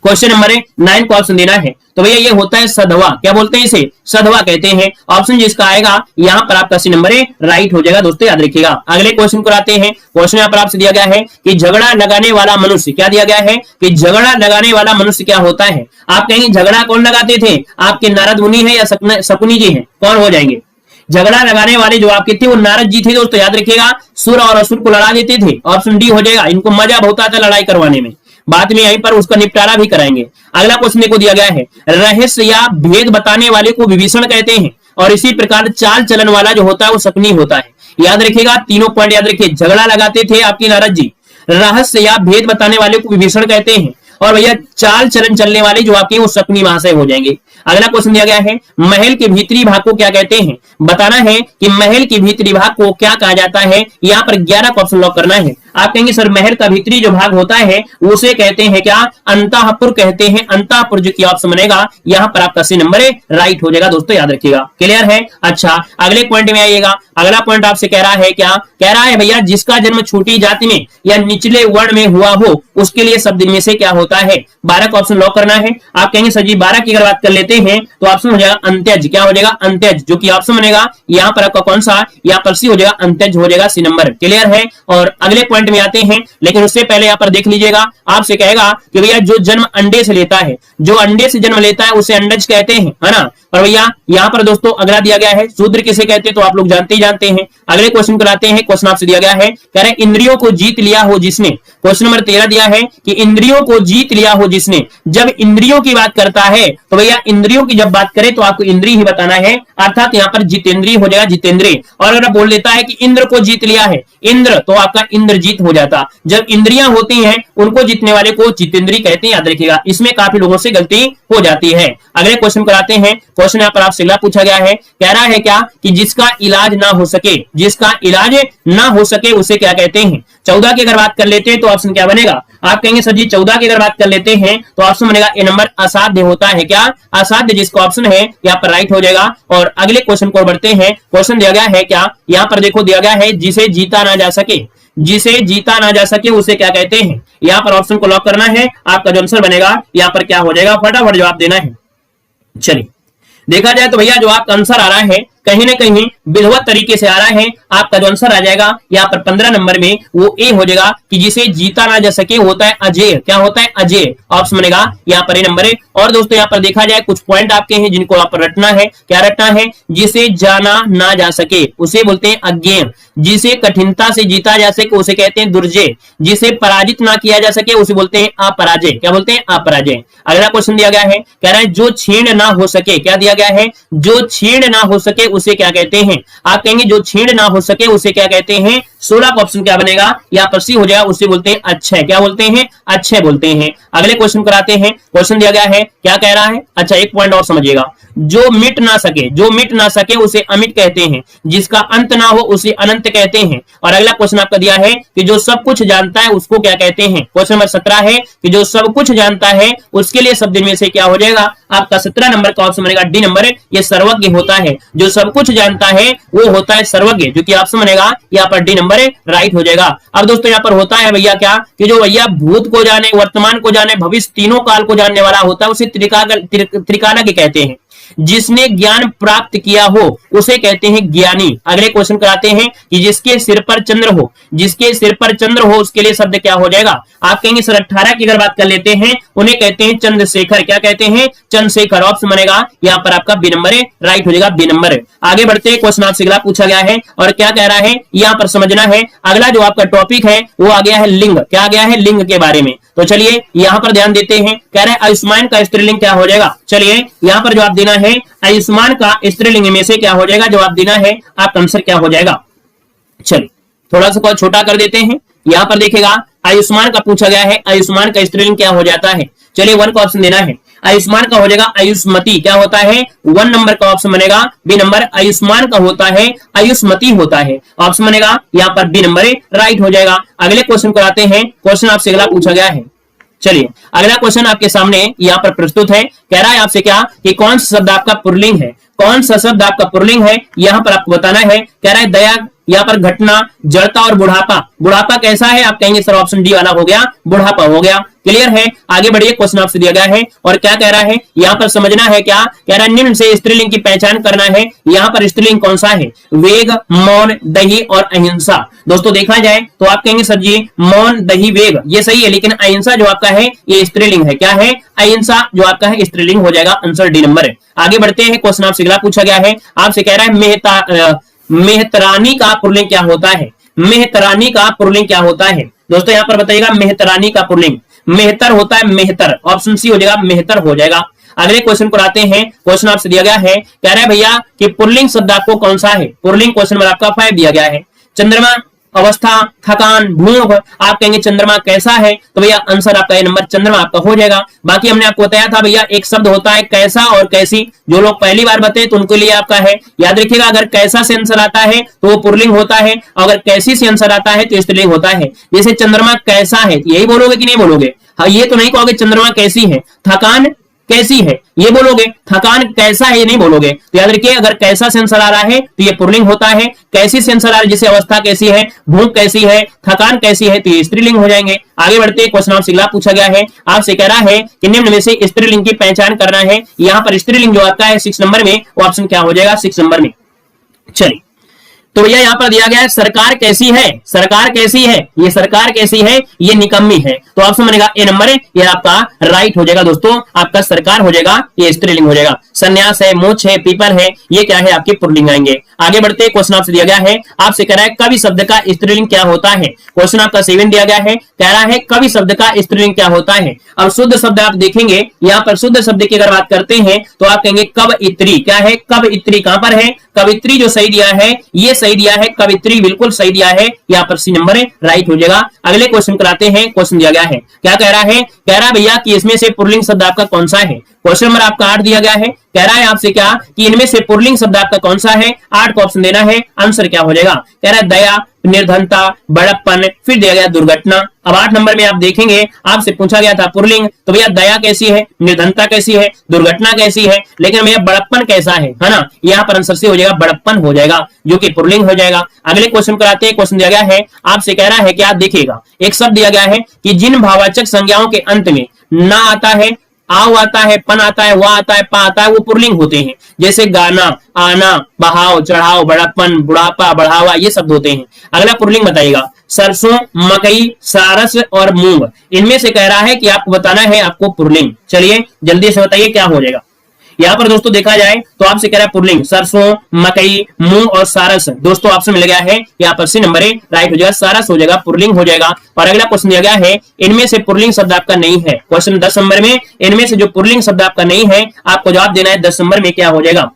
क्वेश्चन नंबर 9 को ऑप्शन देना है। तो भैया ये होता है सधवा। क्या बोलते हैं इसे, सधवा कहते हैं। ऑप्शन जिसका आएगा यहाँ पर आपका सी नंबर राइट हो जाएगा। दोस्तों याद रखिएगा। अगले क्वेश्चन को आते हैं। क्वेश्चन यहाँ पर आपसे दिया गया है कि झगड़ा लगाने वाला मनुष्य, क्या दिया गया है कि झगड़ा लगाने वाला मनुष्य क्या होता है। आप कहेंगे झगड़ा कौन लगाते थे, आपके नारद मुनि है या शकुनी जी है, कौन हो जाएंगे। झगड़ा लगाने वाले जो आपके थे वो नारद जी थे। दोस्तों याद रखिएगा, सुर और असुर को लड़ा देते थे। ऑप्शन डी हो जाएगा। इनको मजा बहुत आता लड़ाई करवाने में, बाद में यहीं पर उसका निपटारा भी कराएंगे। अगला क्वेश्चन को दिया गया है, रहस्य या भेद बताने वाले को विभीषण कहते हैं, और इसी प्रकार चाल चलन वाला जो होता है वो शकुनी होता है। याद रखिएगा, तीनों पॉइंट याद रखिए। झगड़ा लगाते थे आपके नारद जी, रहस्य या भेद बताने वाले को विभीषण कहते हैं, और भैया चाल चलन चलने वाले जो आपके वो शकुनी महाशय हो जाएंगे। अगला क्वेश्चन दिया गया है, महल के भीतरी भाग को क्या कहते हैं। बताना है कि महल के भीतरी भाग को क्या कहा जाता है। यहाँ पर 11 का ऑप्शन लॉक करना है। आप कहेंगे सर महल का भीतरी जो भाग होता है उसे कहते हैं क्या, अंतःपुर कहते हैं। अंतःपुर जो की ऑप्शन बनेगा यहाँ पर आपका सी नंबर राइट हो जाएगा। दोस्तों याद रखिएगा। क्लियर है। अच्छा अगले पॉइंट में आइएगा। अगला पॉइंट आपसे कह रहा है क्या, कह रहा है भैया जिसका जन्म छोटी जाति में या निचले वर्ण में हुआ हो उसके लिए शब्द में से क्या होता है। 12 का ऑप्शन लॉक करना है। आप कहेंगे सर जी 12 की अगर बात कर लेते हैं तो ऑप्शन हो जाएगा अंत्यज। क्या हो जाएगा, अंत्यज, जो कि ऑप्शन बनेगा यहाँ पर आपका कौन सा, यहाँ पर सी हो जाएगा, अंत्यज हो जाएगा, सी नंबर। क्लियर है। और अगले पॉइंट में आते हैं, लेकिन उससे पहले यहाँ पर देख लीजिएगा। आपसे कहेगा कि भैया जो जन्म अंडे से लेता है, जो अंडे से जन्म लेता है उसे अंडज कहते हैं, है ना। और भैया यहाँ पर दोस्तों अगला दिया गया है, शूद्र किसे कहते हैं तो आप लोग जानते ही जानते हैं। अगले क्वेश्चन को लाते हैं। क्वेश्चन आपसे दिया गया है, कह रहे इंद्रियों को जीत लिया हो जिसने। क्वेश्चन नंबर 13 दिया है कि इंद्रियों को जीत लिया हो जिसने। जब इंद्रियों की बात करता है तो भैया इंद्रियों की जब बात करें तो आपको इंद्रिय ही बताना है, अर्थात यहाँ पर जितेंद्रिय हो जाएगा, जितेंद्रिय। और अगर बोल देता है कि इंद्र को जीत लिया है इंद्र, तो आपका इंद्रजीत हो जाता। जब इंद्रियां होती हैं उनको जीतने वाले को जितेंद्रिय कहते हैं। याद रखिएगा, इसमें काफी लोगों से गलती हो जाती है। अगले क्वेश्चन को आते हैं। क्वेश्चन यहाँ पर आपसे अगला पूछा गया है, कह रहा है क्या कि जिसका इलाज ना हो सके, जिसका इलाज ना हो सके उसे क्या कहते हैं। 14 की अगर बात कर लेते हैं तो ऑप्शन क्या बनेगा। आप कहेंगे सर जी 14 की अगर बात कर लेते हैं तो ऑप्शन बनेगा ए नंबर, असाध्य होता है। क्या, असाध्य, जिसका ऑप्शन है यहाँ पर राइट हो जाएगा। और अगले क्वेश्चन को बढ़ते हैं। क्वेश्चन दिया गया है क्या, यहाँ पर देखो दिया गया है जिसे जीता ना जा सके, जिसे जीता ना जा सके उसे क्या कहते हैं। यहाँ पर ऑप्शन को लॉक करना है। आपका जो आंसर बनेगा यहाँ पर क्या हो जाएगा, फटाफट जवाब देना है। चलिए देखा जाए तो भैया जो आपका आंसर आ रहा है कहीं ना कहीं विधिवत तरीके से आ रहा है। आपका जो आंसर आ जाएगा यहाँ पर 15 नंबर में वो ए हो जाएगा कि जिसे जीता ना जा सके होता है अजय। क्या होता है? अजय। ऑप्शन बनेगा यहाँ पर ए नंबर है। और दोस्तों यहाँ पर देखा जाए कुछ पॉइंट आपके हैं जिनको आप रटना है। क्या रटना है? जिसे जाना ना जा सके उसे बोलते हैं अज्ञेय, जिसे कठिनता से जीता जा सके उसे कहते हैं दुर्जय, जिसे पराजित ना किया जा सके उसे बोलते हैं अपराजय। क्या बोलते हैं? अपराजय। अगला क्वेश्चन दिया गया है, कह रहा है जो छीण ना हो सके। क्या दिया गया है? जो छीण ना हो सके उसे क्या कहते हैं? आप कहेंगे जो छीण ना हो सके उसे क्या कहते हैं? 16 का ऑप्शन क्या बनेगा? यहाँ पर सी हो जाएगा, उसे बोलते हैं अक्षय। क्या बोलते हैं? अक्षय बोलते हैं। अगले क्वेश्चन कराते हैं। क्वेश्चन दिया गया है, क्या कह रहा है? अच्छा एक पॉइंट और समझिएगा, जो मिट ना सके, जो मिट ना सके उसे अमिट कहते हैं, जिसका अंत ना हो उसे अनंत कहते हैं। और अगला क्वेश्चन आपका दिया है कि जो सब कुछ जानता है उसको क्या कहते हैं? क्वेश्चन नंबर 17 है कि जो सब कुछ जानता है उसके लिए शब्द में से क्या हो जाएगा? आपका 17 नंबर का ऑप्शन बनेगा डी नंबर, ये सर्वज्ञ होता है। जो सब कुछ जानता है वो होता है सर्वज्ञ, जो कि ऑप्शन बनेगा यहाँ पर डी नंबर राइट हो जाएगा। अब दोस्तों यहाँ पर होता है भैया क्या कि जो भैया भूत को जाने, वर्तमान को जाने, भविष्य तीनों काल को जानने वाला होता है उसे त्रिकालज्ञ कहते हैं। जिसने ज्ञान प्राप्त किया हो उसे कहते हैं ज्ञानी। अगले क्वेश्चन कराते हैं कि जिसके सिर पर चंद्र हो, जिसके सिर पर चंद्र हो उसके लिए शब्द क्या हो जाएगा? आप कहेंगे सर 18 की अगर बात कर लेते हैं उन्हें कहते हैं चंद्रशेखर। क्या कहते हैं? चंद्रशेखर। ऑप्शन बनेगा यहाँ पर आपका बी नंबर है, राइट हो जाएगा बी नंबर। आगे बढ़ते हैं, क्वेश्चन आपसे अगला पूछा गया है और क्या कह रहा है यहाँ पर समझना है। अगला जो आपका टॉपिक है वो आ गया है लिंग। क्या आ गया है? लिंग के बारे में। तो चलिए यहाँ पर ध्यान देते हैं। कह रहे हैं आयुष्मान का स्त्रीलिंग क्या हो जाएगा? चलिए यहाँ पर जवाब देना है आयुष्मान का स्त्रीलिंग में से क्या हो जाएगा? जवाब देना है आपका आंसर क्या हो जाएगा? चलिए थोड़ा सा छोटा कर देते हैं। यहाँ पर देखेगा आयुष्मान का पूछा गया है, आयुष्मान का स्त्रीलिंग क्या हो जाता है? चलिए 1 का ऑप्शन देना है। आयुष्मान का हो जाएगा आयुष्मती। क्या होता है? 1 नंबर का ऑप्शन बनेगा बी नंबर। आयुष्मान का होता है आयुष्मती होता है। ऑप्शन बनेगा यहाँ पर बी नंबर राइट हो जाएगा। अगले क्वेश्चन को आते हैं। क्वेश्चन आपसे अगला पूछा गया है। चलिए अगला क्वेश्चन आपके सामने यहाँ पर प्रस्तुत है। कह रहा है आपसे क्या कि कौन सा शब्द आपका पुल्लिंग है? कौन सा शब्द आपका पुल्लिंग है यहाँ पर आपको बताना है। कह रहा है दया, यहाँ पर घटना, जड़ता और बुढ़ापा। बुढ़ापा कैसा है? आप कहेंगे सर ऑप्शन डी वाला हो गया, बुढ़ापा हो गया। क्लियर है? आगे बढ़िए, क्वेश्चन आपसे दिया गया है और क्या कह रहा है यहाँ पर समझना है। क्या कह रहा है? निम्न से स्त्रीलिंग की पहचान करना है। यहाँ पर स्त्रीलिंग कौन सा है? वेग, मौन, दही और अहिंसा। दोस्तों देखा जाए तो आप कहेंगे सर जी मौन, दही, वेग ये सही है, लेकिन अहिंसा जो आपका है ये स्त्रीलिंग है। क्या है? अहिंसा जो आपका है स्त्रीलिंग हो जाएगा, आंसर डी नंबर है। आगे बढ़ते हैं, क्वेश्चन आपसे अगला पूछा गया है। आपसे कह रहा है मेहतरानी का पुल्लिंग क्या होता है? मेहतरानी का पुल्लिंग क्या होता है? दोस्तों यहाँ पर बताइएगा मेहतरानी का पुल्लिंग मेहतर होता है, मेहतर। ऑप्शन सी हो जाएगा, मेहतर हो जाएगा। अगले क्वेश्चन को आते हैं। क्वेश्चन आपसे दिया गया है, कह रहा है भैया कि पुल्लिंग शब्द आपको कौन सा है? पुल्लिंग क्वेश्चन नंबर आपका 5 दिया गया है। चंद्रमा, अवस्था, थकान, भूख। आप कहेंगे चंद्रमा कैसा है? तो भैया आंसर आपका ये नंबर चंद्रमा आपका हो जाएगा। बाकी हमने आपको बताया था भैया एक शब्द होता है कैसा और कैसी। जो लोग पहली बार बताए तो उनके लिए आपका है, याद रखिएगा अगर कैसा से आंसर आता है तो वो पुल्लिंग होता है, अगर कैसी से आंसर आता है तो स्त्रीलिंग होता है। जैसे चंद्रमा कैसा है यही बोलोगे कि नहीं बोलोगे? हाँ, ये तो नहीं कहोगे चंद्रमा कैसी है। थकान कैसी है ये बोलोगे, थकान कैसा है ये नहीं बोलोगे। तो याद रखिए अगर कैसा से आंसर आ रहा है तो ये पुल्लिंग होता है, कैसी से आंसर आ रहा है जैसे अवस्था कैसी है, भूख कैसी है, थकान कैसी है तो ये स्त्रीलिंग हो जाएंगे। आगे बढ़ते क्वेश्चन आपसे अगला पूछा गया है। आपसे कह रहा है कि निम्न में से स्त्रीलिंग की पहचान करना है। यहाँ पर स्त्रीलिंग जो आता है 6 नंबर में, वो ऑप्शन क्या हो जाएगा 6 नंबर में। चलिए तो भैया यहाँ पर दिया गया है सरकार कैसी है? सरकार कैसी है? ये सरकार कैसी है? ये निकम्मी है। तो ऑप्शन बनेगा ए नंबर, ये आपका राइट हो जाएगा। दोस्तों आपका सरकार हो जाएगा, ये स्त्रीलिंग हो जाएगा। संन्यास है, मोक्ष है, पीपल है, ये क्या है आपके पुल्लिंग आएंगे। आगे बढ़ते क्वेश्चन आपसे दिया गया है। आपसे कह रहा है कवि शब्द का स्त्रीलिंग क्या होता है? क्वेश्चन आपका 7 दिया गया है। कह रहा है कवि शब्द का स्त्रीलिंग क्या होता है? अब शुद्ध शब्द आप देखेंगे, यहाँ पर शुद्ध शब्द की अगर बात करते हैं तो आप कहेंगे कवयित्री। क्या है? कवयित्री। कहां पर है? कवित्री जो सही दिया है ये सही दिया है, कवित्री बिल्कुल सही दिया है, यहाँ पर सी नंबर है, राइट हो जाएगा। अगले क्वेश्चन कराते हैं। क्वेश्चन दिया गया है, क्या कह रहा है? कह रहा है भैया कि इसमें से पुल्लिंग शब्द आपका कौन सा है? क्वेश्चन नंबर आपका 8 दिया गया है। कह रहा है आपसे क्या कि इनमें से पुल्लिंग शब्द आपका कौन सा है? 8 को ऑप्शन देना है, आंसर क्या हो जाएगा? कह रहा है दया, निर्धनता, बड़प्पन, फिर दिया गया दुर्घटना। अब 8 नंबर में आप देखेंगे आपसे पूछा गया था पुल्लिंग, तो भैया दया कैसी है, निर्धनता कैसी है, दुर्घटना कैसी है, लेकिन भैया बड़प्पन कैसा है ना? यहाँ पर आंसर से हो जाएगा बड़प्पन हो जाएगा, जो कि पुल्लिंग हो जाएगा। अगले क्वेश्चन कराते हैं। क्वेश्चन दिया गया है, आपसे कह रहा है कि आप देखिएगा एक शब्द दिया गया है कि जिन भाववाचक संज्ञाओं के अंत में ना आता है आओ आता है, पन आता है, वह आता है, पा आता है, वो पुल्लिंग होते हैं। जैसे गाना, आना, बहाव, चढ़ाओ, बड़प्पन, बुढ़ापा, बढ़ावा, ये शब्द होते हैं। अगला पुल्लिंग बताइएगा, सरसों, मकई, सारस और मूंग, इनमें से कह रहा है कि आपको बताना है आपको पुल्लिंग। चलिए जल्दी से बताइए क्या हो जाएगा। यहाँ पर दोस्तों देखा जाए तो आपसे कह रहा है पुल्लिंग, सरसों, मकई, मूंग और सारस। दोस्तों ऑप्शन मिल गया है यहाँ पर सी नंबर है, राइट हो जाएगा, सारस हो जाएगा, पुल्लिंग हो जाएगा। और अगला क्वेश्चन दिया गया है, इनमें से पुल्लिंग शब्द आपका नहीं है। क्वेश्चन 10 नंबर में इनमें से जो पुल्लिंग शब्द आपका नहीं है, आपको जवाब देना है 10 नंबर में क्या हो जाएगा।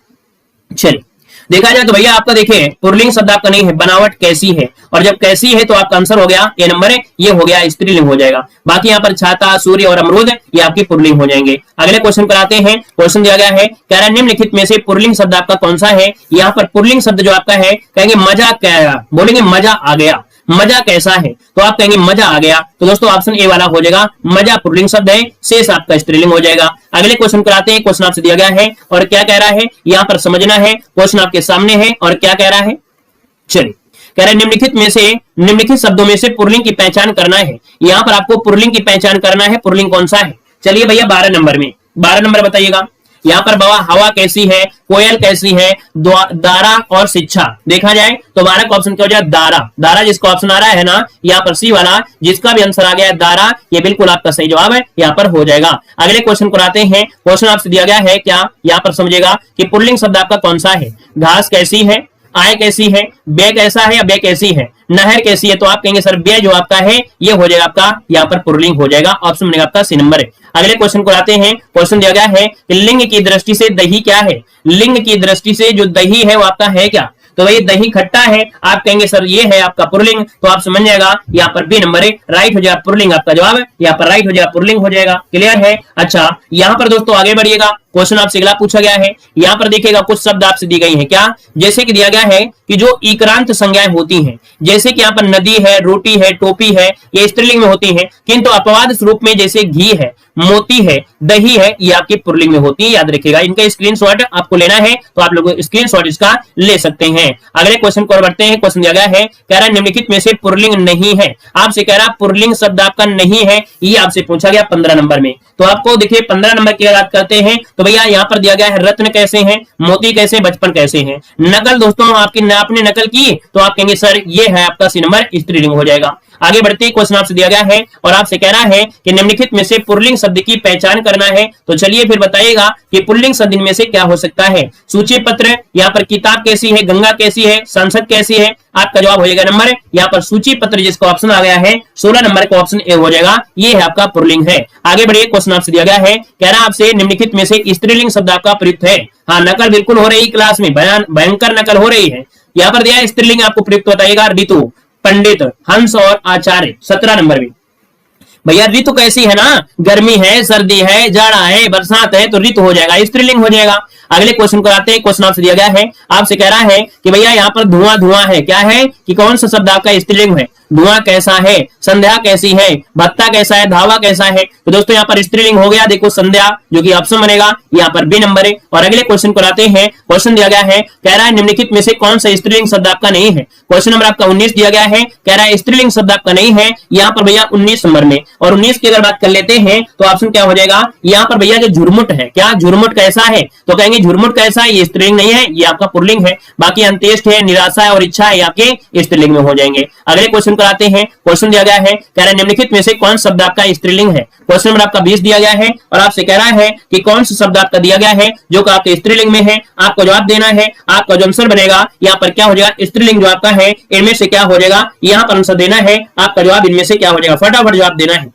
चलिए देखा जाए तो भैया आपका देखिए पुल्लिंग शब्द आपका नहीं है, बनावट कैसी है, और जब कैसी है तो आपका आंसर हो गया ए नंबर है, ये हो गया स्त्रीलिंग हो जाएगा। बाकी यहाँ पर छाता, सूर्य और अमरूद ये आपकी पुल्लिंग हो जाएंगे। अगले क्वेश्चन पर आते हैं। क्वेश्चन दिया गया है, कह रहा है निम्नलिखित में से पुल्लिंग शब्द आपका कौन सा है। यहाँ पर पुल्लिंग शब्द जो आपका है, कहेंगे मजा क्या, बोलेंगे मजा आ गया, मजा कैसा है, तो आप कहेंगे मजा आ गया। तो दोस्तों ऑप्शन ए वाला हो जाएगा, मजा पुल्लिंग शब्द है, शेष आपका स्त्रीलिंग हो जाएगा। अगले क्वेश्चन कराते हैं। क्वेश्चन आपसे दिया गया है और क्या कह रहा है, यहाँ पर समझना है। क्वेश्चन आपके सामने है और क्या कह रहा है, चलिए कह रहा है निम्नलिखित शब्दों में से पुल्लिंग की पहचान करना है। यहाँ पर आपको पुल्लिंग की पहचान करना है, पुल्लिंग कौन सा है। चलिए भैया 12 नंबर में, 12 नंबर बताइएगा। यहाँ पर बाबा हवा कैसी है, कोयल कैसी है, दारा और शिक्षा। देखा जाए तो 12 का ऑप्शन क्या हो जाए, दारा। दारा जिसका ऑप्शन आ रहा है ना यहाँ पर सी वाला, जिसका भी आंसर आ गया दारा, ये बिल्कुल आपका सही जवाब है, यहाँ पर हो जाएगा। अगले क्वेश्चन को आते हैं। क्वेश्चन आपसे दिया गया है क्या, यहाँ पर समझेगा कि पुल्लिंग शब्द आपका कौन सा है। घास कैसी है, आय कैसी है, बे कैसा है या बे कैसी है, नहर कैसी है, तो आप कहेंगे सर बे जो आपका है ये हो जाएगा आपका यहाँ पर पुल्लिंग हो जाएगा। ऑप्शन बनेगा आपका सी नंबर है। अगले क्वेश्चन को आते हैं। क्वेश्चन दिया गया है कि लिंग की दृष्टि से दही क्या है। लिंग की दृष्टि से जो दही है वो आपका है क्या, तो भाई दही खट्टा है, आप कहेंगे सर ये है आपका पुल्लिंग, तो आप समझ जाएगा यहाँ पर बी नंबर है, राइट हो जाएगा, पुल्लिंग आपका जवाब है, यहाँ पर राइट हो जाएगा, पुल्लिंग हो जाएगा। क्लियर है। अच्छा यहाँ पर दोस्तों आगे बढ़िएगा। क्वेश्चन आपसे अगला पूछा गया है, यहाँ पर देखिएगा कुछ शब्द आपसे दी गई है क्या, जैसे कि दिया गया है कि जो इक्रांत संज्ञाएं होती हैं, जैसे कि यहाँ पर नदी है, रोटी है, टोपी है, ये स्त्रीलिंग में होती है, किंतु अपवाद स्वरूप में जैसे घी है, मोती है, दही है, ये आपकी पुल्लिंग में होती है। याद रखिएगा, इनका स्क्रीनशॉट आपको लेना है तो आप लोग स्क्रीनशॉट इसका ले सकते हैं। अगले क्वेश्चन को बढ़ते हैं। क्वेश्चन दिया गया है, कह रहा है निम्नलिखित में से पुल्लिंग नहीं है। आपसे कह रहा है पुल्लिंग शब्द आपका नहीं है, ये आपसे पूछा गया 15 नंबर में। तो आपको देखिए 15 नंबर की बात करते हैं तो भैया यहाँ पर दिया गया है रत्न कैसे हैं, मोती कैसे, बचपन कैसे हैं। नकल दोस्तों आपने नकल की तो आप कहेंगे सर ये है आपका सी नंबर, स्त्रीलिंग हो जाएगा। आगे बढ़ते ही क्वेश्चन आपसे दिया गया है और आपसे कह रहा है कि निम्नलिखित में से पुल्लिंग शब्द की पहचान करना है। तो चलिए फिर बताइएगा कि पुल्लिंग शब्द में से क्या हो सकता है। सूची पत्र, यहाँ पर किताब कैसी है, गंगा कैसी है, संसद कैसी है, आपका जवाब हो जाएगा नंबर यहाँ पर सूची पत्र, जिसका ऑप्शन आ गया है 16 नंबर का ऑप्शन ए हो जाएगा, ये है आपका पुल्लिंग है। आगे बढ़िए। क्वेश्चन आपसे दिया गया है, कह रहा है आपसे निम्नलिखित में से स्त्रीलिंग शब्द आपका प्रयुक्त है। हाँ नकल बिल्कुल हो रही क्लास में, भयंकर नकल हो रही है। यहाँ पर दिया है स्त्रीलिंग आपको प्रयुक्त बताइएगा, ऋतु, पंडित, हंस और आचार्य। 17 नंबर में भैया ऋतु कैसी है ना, गर्मी है, सर्दी है, जाड़ा है, बरसात है, तो ऋतु हो जाएगा, स्त्रीलिंग हो जाएगा। अगले क्वेश्चन को आते हैं। क्वेश्चन आपसे दिया गया है, आपसे कह रहा है कि भैया यहाँ पर धुआं धुआं है, क्या है कि कौन सा शब्द आपका स्त्रीलिंग है। धुआं कैसा है, संध्या कैसी है, भत्ता कैसा है, धावा कैसा है, तो दोस्तों यहाँ पर स्त्रीलिंग हो गया, देखो संध्या, जो कि ऑप्शन बनेगा यहाँ पर बी नंबर है। और अगले क्वेश्चन को आते हैं। क्वेश्चन दिया गया है, कह रहा है निम्नलिखित में से कौन सा स्त्रीलिंग शब्द आपका नहीं है। क्वेश्चन नंबर आपका 19 दिया गया है, कह रहा है स्त्रीलिंग शब्द आपका नहीं है यहाँ पर भैया 19 नंबर में। और 19 की अगर बात कर लेते हैं तो ऑप्शन क्या हो जाएगा यहाँ पर भैया, जो झुरमुट है, क्या झुरमुट कैसा है, तो कहेंगे झुरमुट कैसा है, ये स्त्रीलिंग नहीं है, ये आपका पुल्लिंग है। बाकी अंत्येष्ट है, निराशा है और इच्छा है, आपके स्त्रीलिंग में हो जाएंगे। अगले क्वेश्चन को आते हैं। क्वेश्चन दिया गया है, कह रहा है निम्नलिखित में से कौन शब्द आपका स्त्रीलिंग है। क्वेश्चन नंबर आपका 20 दिया गया है और आपसे कह रहा है कि कौन सा शब्द आपका दिया गया है जो कि आपके स्त्रीलिंग में है। आपको जवाब देना है, आपका जो आंसर बनेगा यहाँ पर क्या हो जाएगा, स्त्रीलिंग जो आपका है इनमें से क्या हो जाएगा, यहाँ पर आंसर देना है, आपका जवाब इनमें से क्या हो जाएगा, फटाफट जवाब देना है।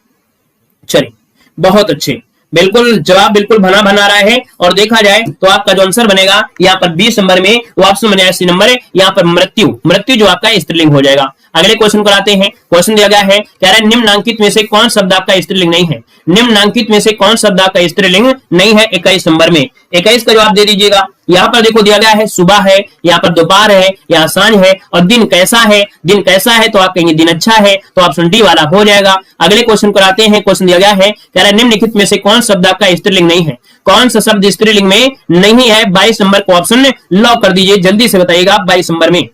चलिए बहुत अच्छे, बिल्कुल जवाब बिल्कुल बना रहा है। और देखा जाए तो आपका जो आंसर बनेगा यहाँ पर 20 नंबर में, वो ऑप्शन बनेगा सी नंबर है, यहाँ पर मृत्यु, मृत्यु जो आपका स्त्रीलिंग हो जाएगा। अगले क्वेश्चन को आते हैं। क्वेश्चन दिया गया है, कह रहा है निम्नलिखित में से कौन शब्द आपका स्त्रीलिंग नहीं है। निम्नलिखित में से कौन शब्द आपका स्त्रीलिंग नहीं है 21 नंबर में। 21 का जवाब दे दीजिएगा। यहाँ पर देखो दिया गया है सुबह है, यहाँ पर दोपहर है, यहाँ सांझ है, और दिन कैसा है, दिन कैसा है तो आप कहेंगे दिन अच्छा है, तो ऑप्शन डी वाला हो जाएगा। अगले क्वेश्चन को आते हैं। क्वेश्चन दिया गया है, कह रहा है निम्नलिखित में से कौन शब्द आपका स्त्रीलिंग नहीं है। कौन सा शब्द स्त्रीलिंग में नहीं है, 22 नंबर को ऑप्शन लॉक कर दीजिए, जल्दी से बताइएगा 22 नंबर में।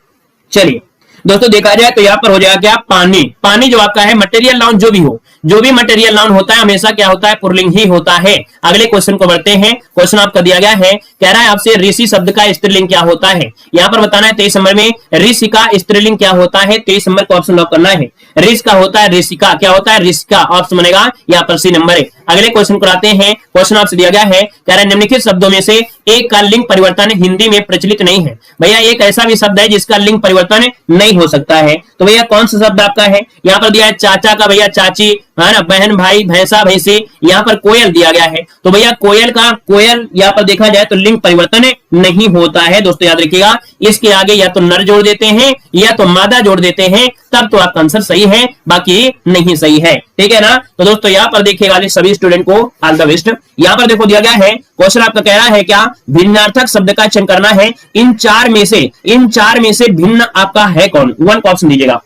चलिए दोस्तों देखा जाए तो यहाँ पर हो जाएगा क्या, पानी। पानी जो आपका है मटेरियल नाउन जो भी हो, जो भी मटेरियल नाउन होता है हमेशा क्या होता है, पुल्लिंग ही होता है। अगले क्वेश्चन को बढ़ते हैं। क्वेश्चन आपका दिया गया है, कह रहा है आपसे ऋषि शब्द का स्त्रीलिंग क्या होता है। यहाँ पर बताना है 23 नंबर में ऋषि का स्त्रीलिंग क्या होता है। 23 नंबर को ऑप्शन लॉक करना है। ऋषि का होता है ऋषिका, क्या होता है ऋषिका, ऑप्शन बनेगा यहाँ पर सी नंबर है। अगले क्वेश्चन को आते हैं। क्वेश्चन आपसे दिया गया है, कह रहा है निम्नलिखित शब्दों में से एक का लिंग परिवर्तन हिंदी में प्रचलित नहीं है। भैया एक ऐसा भी शब्द है जिसका लिंग परिवर्तन नहीं हो सकता है, तो भैया कौन सा शब्द आपका है। यहाँ पर दिया है चाचा का भैया चाची, है ना, बहन भाई, भैंसा भैंसी। यहाँ पर कोयल दिया गया है, तो भैया कोयल का कोयल यहाँ पर देखा जाए तो लिंग परिवर्तन नहीं होता है। दोस्तों याद रखिएगा, इसके आगे या तो नर जोड़ देते हैं या तो मादा जोड़ देते हैं, तब तो आपका आंसर सही है, बाकी नहीं सही है। ठीक है ना। तो दोस्तों यहाँ पर देखिएगा सभी स्टूडेंट को ऑल द बेस्ट। यहाँ पर देखो दिया गया है क्वेश्चन आपका कह रहा है क्या, भिन्नार्थक शब्द का चयन करना है। इन चार में से भिन्न आपका है कौन। वन का ऑप्शन दीजिएगा।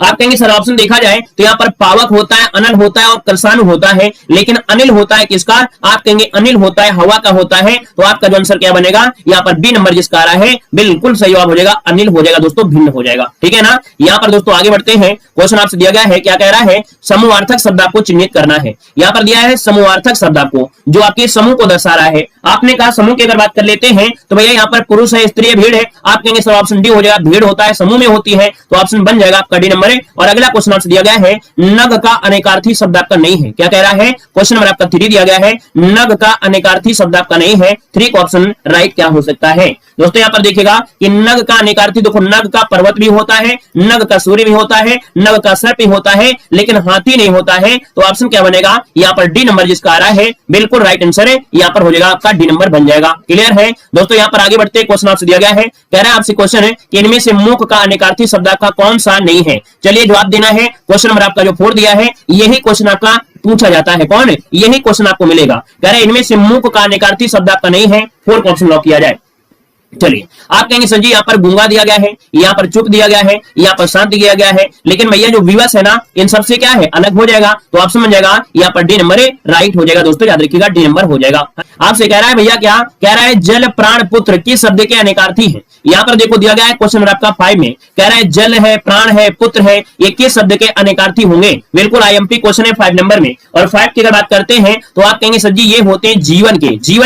आप कहेंगे सर ऑप्शन देखा जाए तो यहाँ पर पावक होता है, अनल होता है और करसानु होता है, लेकिन अनिल होता है किसका, आप कहेंगे अनिल होता है हवा का होता है, तो आपका जो आंसर क्या बनेगा यहाँ पर बी नंबर जिसका आ रहा है बिल्कुल सही जवाब हो जाएगा, अनिल हो जाएगा दोस्तों, भिन्न हो जाएगा। ठीक है ना। यहाँ पर दोस्तों आगे बढ़ते हैं। क्वेश्चन आपसे दिया गया है, क्या कह रहा है, समूहार्थक शब्द आपको चिन्हित करना है। यहाँ पर दिया है समूहार्थक शब्द आपको जो आपके समूह को दर्शा रहा है। आपने कहा समूह की अगर बात कर लेते हैं तो भैया यहाँ पर पुरुष है, स्त्री है, भीड़ है। आप कहेंगे सर ऑप्शन डी हो जाएगा, भीड़ होता है समूह में होती है, तो ऑप्शन बन जाएगा आपका डी नंबर है। और अगला क्वेश्चन आपसे दिया गया है, नग का अनेकार्थी शब्द आपका नहीं है। क्या कह रहा है, क्वेश्चन नंबर आपका 3 दिया गया है, नग का अनेकार्थी शब्द आपका नहीं है। 3 का ऑप्शन राइट क्या हो सकता है। दोस्तों यहाँ पर देखिएगा कि नग का अनेकार्थी, देखो नग का पर्वत भी होता है, नग का सूर्य भी होता है, नग का सर्प भी होता है, लेकिन हाथी नहीं होता है, तो ऑप्शन क्या बनेगा यहाँ पर डी नंबर जिसका आ रहा है बिल्कुल राइट आंसर है, यहाँ पर हो जाएगा आपका डी नंबर बन जाएगा। क्लियर है दोस्तों। यहाँ पर आगे बढ़ते हैं। क्वेश्चन आपसे दिया गया है, कह रहा है आपसे क्वेश्चन है कि इनमें से मुख का अनेकार्थी शब्द का कौन सा नहीं है। चलिए जवाब देना है। क्वेश्चन नंबर आपका जो 4 दिया है, यही क्वेश्चन आपका पूछा जाता है। कौन है, यही क्वेश्चन आपको मिलेगा। कह रहा है इनमें से मुख का अनेकार्थी शब्द आपका नहीं है। 4 का ऑप्शन लॉक किया जाए। चलिए आप कहेंगे सर जी यहाँ पर गूंगा दिया गया है, यहाँ पर चुप दिया गया है, यहाँ पर शांत दिया गया है, लेकिन भैया जो विवश है ना इन सबसे क्या है अलग हो जाएगा, तो ऑप्शन बन जाएगा यहाँ पर डी नंबर राइट हो जाएगा। दोस्तों याद रखिएगा डी नंबर हो जाएगा। आपसे कह रहा है भैया क्या कह रहा है, जल प्राण पुत्र किस शब्द के अनेकार्थी है। यहाँ पर देखो दिया गया है क्वेश्चन नंबर आपका 5 में, कह रहा है जल है, प्राण है, पुत्र है, ये किस शब्द के अनेकार्थी होंगे। बिल्कुल आईएमपी क्वेश्चन है 5 नंबर में। और 5 की अगर बात करते हैं तो आप कहेंगे सर जी ये होते हैं जीवन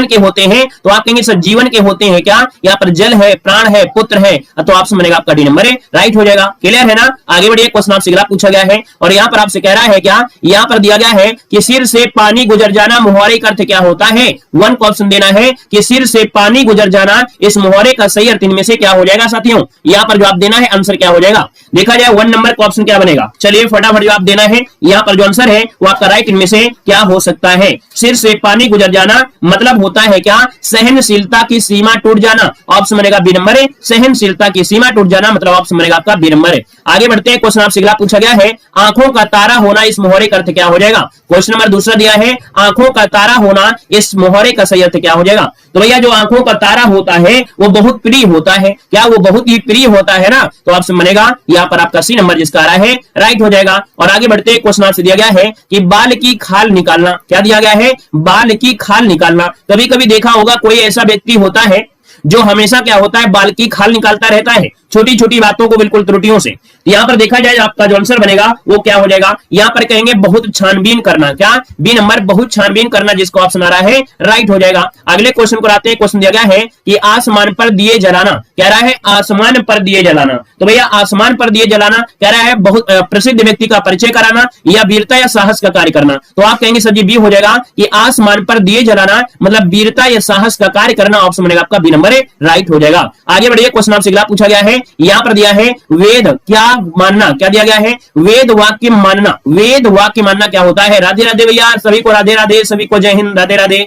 के होते हैं, तो आप कहेंगे सर जीवन के होते हैं क्या, यहाँ पर जल है, प्राण है, पुत्र है, तो ऑप्शन बनेगा आपका डी नंबर है, राइट हो जाएगा। क्लियर है ना। आगे बढ़िए। क्वेश्चन आपसे अगला पूछा गया है और यहाँ पर आपसे कह रहा है क्या, यहाँ पर दिया गया है कि सिर से पानी गुजर जाना मुहावरे का अर्थ क्या होता है। 1 का ऑप्शन देना है कि सिर से पानी गुजर जाना, इस मुहावरे का सही अर्थ इनमें से क्या हो जाएगा साथियों। यहाँ पर जवाब देना है, आंसर क्या हो जाएगा देखा जाए 1 नंबर का ऑप्शन क्या बनेगा। चलिए फटाफट जवाब देना है। यहाँ पर जो आंसर है वो आपका राइट इनमें से क्या हो सकता है। सिर से पानी गुजर जाना मतलब होता है क्या, सहनशीलता की सीमा टूट जाना, ऑप्शन बनेगा बी नंबर है। सहनशीलता की सीमा टूट जाना मतलब ऑप्शन बनेगा आपका बी नंबर है। आगे बढ़ते हैं। क्वेश्चन आपसे अगला पूछा गया है, आंखों का तारा होना इस मुहावरे का अर्थ क्या हो जाएगा। क्वेश्चन नंबर 2 दिया है, आंखों का तारा होना इस मुहावरे का सही अर्थ क्या हो जाएगा। तो भैया जो आंखों का तारा होता है वो बहुत प्रिय होता है, क्या वो बहुत ही प्रिय होता है ना, तो ऑप्शन बनेगा यहाँ पर आपका सी नंबर जिसका आ रहा है राइट हो जाएगा। और आगे बढ़ते हैं। क्वेश्चन आपसे दिया गया है कि बाल की खाल निकालना, क्या दिया गया है, बाल की खाल निकालना। कभी कभी देखा होगा कोई ऐसा व्यक्ति होता है जो हमेशा क्या होता है, बाल की खाल निकालता रहता है छोटी छोटी बातों को बिल्कुल त्रुटियों से। यहाँ पर देखा जाए आपका जो आंसर बनेगा वो क्या हो जाएगा, यहाँ पर कहेंगे बहुत छानबीन करना, क्या बी नंबर बहुत छानबीन करना जिसको ऑप्शन आ रहा है राइट हो जाएगा। अगले क्वेश्चन को आते हैं। क्वेश्चन दिया गया है कि आसमान पर दिए जलाना, कह रहा है आसमान पर दिए जलाना, तो भैया आसमान पर दिए जलाना कह रहा है बहुत प्रसिद्ध व्यक्ति का परिचय कराना या वीरता या साहस का कार्य करना, तो आप कहेंगे सर जी बी हो जाएगा कि आसमान पर दिए जलाना मतलब वीरता या साहस का कार्य करना, ऑप्शन बनेगा आपका बी नंबर राइट हो जाएगा। आगे बढ़िए। क्वेश्चन आपसे अगला पूछा गया है, यहाँ पर दिया है वेद क्या मानना, क्या दिया गया है, वेद वाक्य मानना। वेद वाक्य मानना क्या होता है। राधे राधे भैया, सभी को राधे राधे, सभी को जय हिंद, राधे राधे।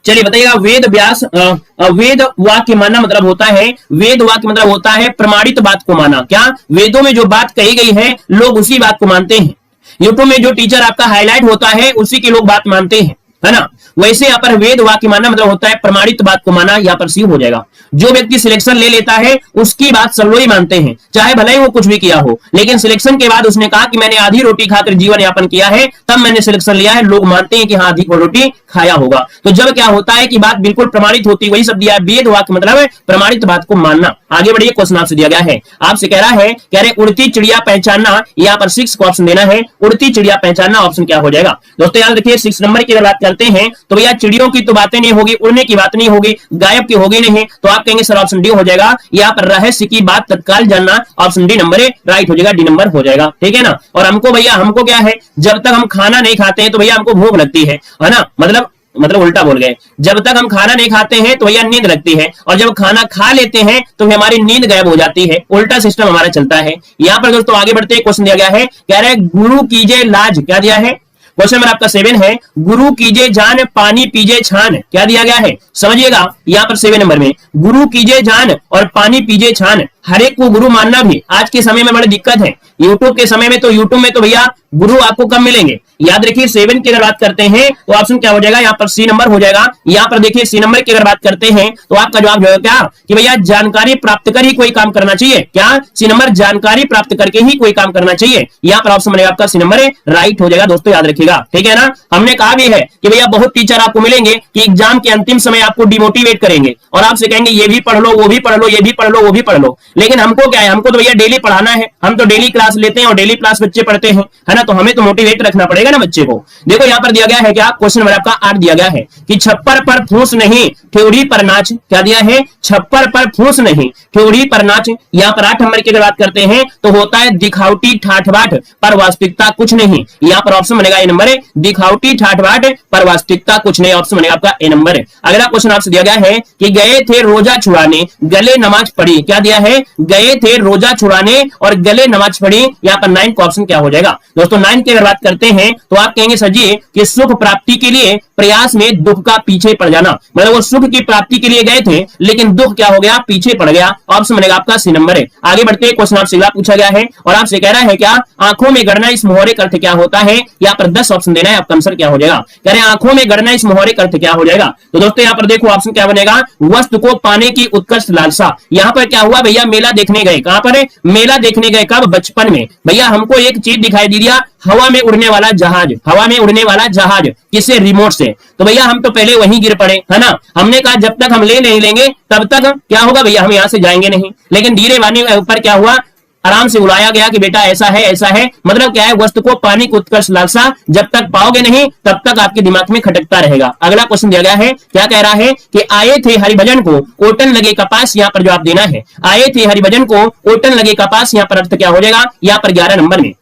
चलिए बताइएगा, वेद वाक्य मानना मतलब होता है, वेद वाक्य मतलब होता है प्रमाणित बात को माना। क्या वेदों में जो बात कही गई है लोग उसी बात को मानते हैं। यूट्यूब में जो टीचर आपका हाईलाइट होता है उसी की लोग बात मानते हैं, है ना। वैसे यहाँ पर वेद वाक्य मानना मतलब होता है प्रमाणित बात को माना, यहाँ पर सी हो जाएगा। जो व्यक्ति सिलेक्शन ले लेता है उसकी बात सब लोग ही मानते हैं, चाहे भले ही वो कुछ भी किया हो, लेकिन सिलेक्शन के बाद उसने कहा कि मैंने आधी रोटी खाकर जीवन यापन किया है, तब मैंने सिलेक्शन लिया है, लोग मानते हैं कि हाँ आधी रोटी खाया होगा। तो जब क्या होता है कि बात बिल्कुल प्रमाणित होती है, वही सब दिया है, वेद वाक्य मतलब प्रमाणित बात को मानना। आगे बढ़िए, क्वेश्चन आपसे दिया गया है, आपसे कह रहा है, कह रहे उड़ती चिड़िया पहचानना, यहाँ पर 6 को ऑप्शन देना है। उड़ती चिड़िया पहचानना ऑप्शन क्या हो जाएगा दोस्तों? याद रखिए 6 नंबर की अगर बात करते हैं तो भैया चिड़ियों की तो बातें नहीं होगी, उड़ने की बात नहीं होगी, गायब की होगी नहीं, तो आप कहेंगे सर ऑप्शन डी हो जाएगा। यहाँ पर रहस्य की बात तत्काल जानना, ऑप्शन डी नंबर राइट हो जाएगा, डी नंबर हो जाएगा, ठीक है ना। और हमको भैया, हमको क्या है, जब तक हम खाना नहीं खाते हैं तो भैया हमको भूख लगती है ना, मतलब उल्टा बोल गए, जब तक हम खाना नहीं खाते हैं तो भैया नींद लगती है, और जब खाना खा लेते हैं तो हमारी नींद गायब हो जाती है, उल्टा सिस्टम हमारा चलता है। यहाँ पर दोस्तों आगे बढ़ते हैं, क्वेश्चन दिया गया है, कह रहे गुरु कीजिए लाज, क्या दिया है, क्वेश्चन नंबर आपका 7 है, गुरु कीजिए जान पानी पीजिए छान, क्या दिया गया है समझिएगा। यहाँ पर 7 नंबर में गुरु कीजिए जान और पानी पीजिए छान, हर एक को गुरु मानना भी आज के समय में बड़ी दिक्कत है। यूट्यूब के समय में तो यूट्यूब में तो भैया गुरु आपको कम मिलेंगे। याद रखिए 7 की अगर बात करते हैं तो ऑप्शन क्या हो जाएगा, यहाँ पर सी नंबर हो जाएगा। यहाँ पर देखिए सी नंबर की अगर बात करते हैं तो आपका जवाब जो है क्या कि भैया जानकारी प्राप्त कर ही कोई काम करना चाहिए, क्या सी नंबर जानकारी प्राप्त करके ही कोई काम करना चाहिए। यहाँ पर ऑप्शन बनेगा आपका सी नंबर राइट हो जाएगा दोस्तों, याद रखिएगा, ठीक है ना। हमने कहा भी है कि भैया बहुत टीचर आपको मिलेंगे कि एग्जाम के अंतिम समय आपको डिमोटिवेट करेंगे और आपसे कहेंगे ये भी पढ़ लो, वो भी पढ़ लो, ये भी पढ़ लो, वो भी पढ़ लो, लेकिन हमको क्या है, हमको तो भैया डेली पढ़ाना है, हम तो डेली क्लास लेते हैं और डेली क्लास बच्चे पढ़ते हैं, है ना, तो हमें तो मोटिवेट रखना पड़ेगा ना बच्चे को। देखो यहाँ पर दिया गया है क्या, क्वेश्चन नंबर आपका 8 दिया गया है कि छप्पर पर फूस नहीं ठेवड़ी पर नाच, क्या दिया है, छप्पर पर फूस नहीं ठेवड़ी पर नाच। यहाँ पर 8 नंबर की अगर बात करते हैं तो होता है दिखावटी ठाठ बाट पर वास्तविकता कुछ नहीं। यहाँ पर ऑप्शन बनेगा ए नंबर, दिखावटी ठाठ बाट पर वास्तविकता कुछ नहीं, ऑप्शन बनेगा आपका ए नंबर। अगला क्वेश्चन आपसे दिया गया है कि गए थे रोजा छुड़ाने गले नमाज पढ़ी, क्या दिया है, गए थे रोजा छुड़ाने और गले नमाज पढ़ी। यहाँ पर 9 का ऑप्शन क्या हो जाएगा दोस्तों? 9 की अगर बात करते हैं तो आप कहेंगे सर जी कि सुख प्राप्ति के लिए प्रयास में दुख का पीछे पड़ जाना, मतलब वो सुख की प्राप्ति के लिए गए थे लेकिन दुख क्या हो गया, पीछे पड़ गया, ऑप्शन बनेगा आपका सी नंबर है। आगे बढ़ते क्वेश्चन आपसे अगला पूछा गया है और आपसे कह रहा है क्या आंखों में गड़ना इस मुहावरे का अर्थ क्या होता है। यहाँ पर 10 ऑप्शन देना है, आपका आंसर क्या हो जाएगा, कह रहे हैं आंखों में गड़ना इस मुहावरे का अर्थ क्या हो जाएगा। तो दोस्तों यहाँ पर देखो ऑप्शन क्या बनेगा, वस्तु को पाने की उत्कर्ष लालसा। यहाँ पर क्या हुआ भैया, मेला देखने गए, कहां पर है, मेला देखने गए, कब, बचपन में। भैया हमको एक चीज दिखाई दी दिया, हवा में उड़ने वाला जहाज, हवा में उड़ने वाला जहाज, किससे, रिमोट से। तो भैया हम तो पहले वहीं गिर पड़े, है ना। हमने कहा जब तक हम ले नहीं लेंगे तब तक क्या होगा भैया, हम यहां से जाएंगे नहीं, लेकिन धीरे वानी ऊपर क्या हुआ, आराम से बुलाया गया कि बेटा ऐसा है ऐसा है, मतलब क्या है, वस्तु को पाने की उत्कर्ष लालसा, जब तक पाओगे नहीं तब तक आपके दिमाग में खटकता रहेगा। अगला क्वेश्चन दिया गया है, क्या कह रहा है कि आए थे हरिभजन को ओटन लगे कपास, यहाँ पर जवाब देना है, आए थे हरिभजन को ओटन लगे कपास, यहाँ पर अर्थ क्या हो जाएगा, यहाँ पर 11 नंबर में।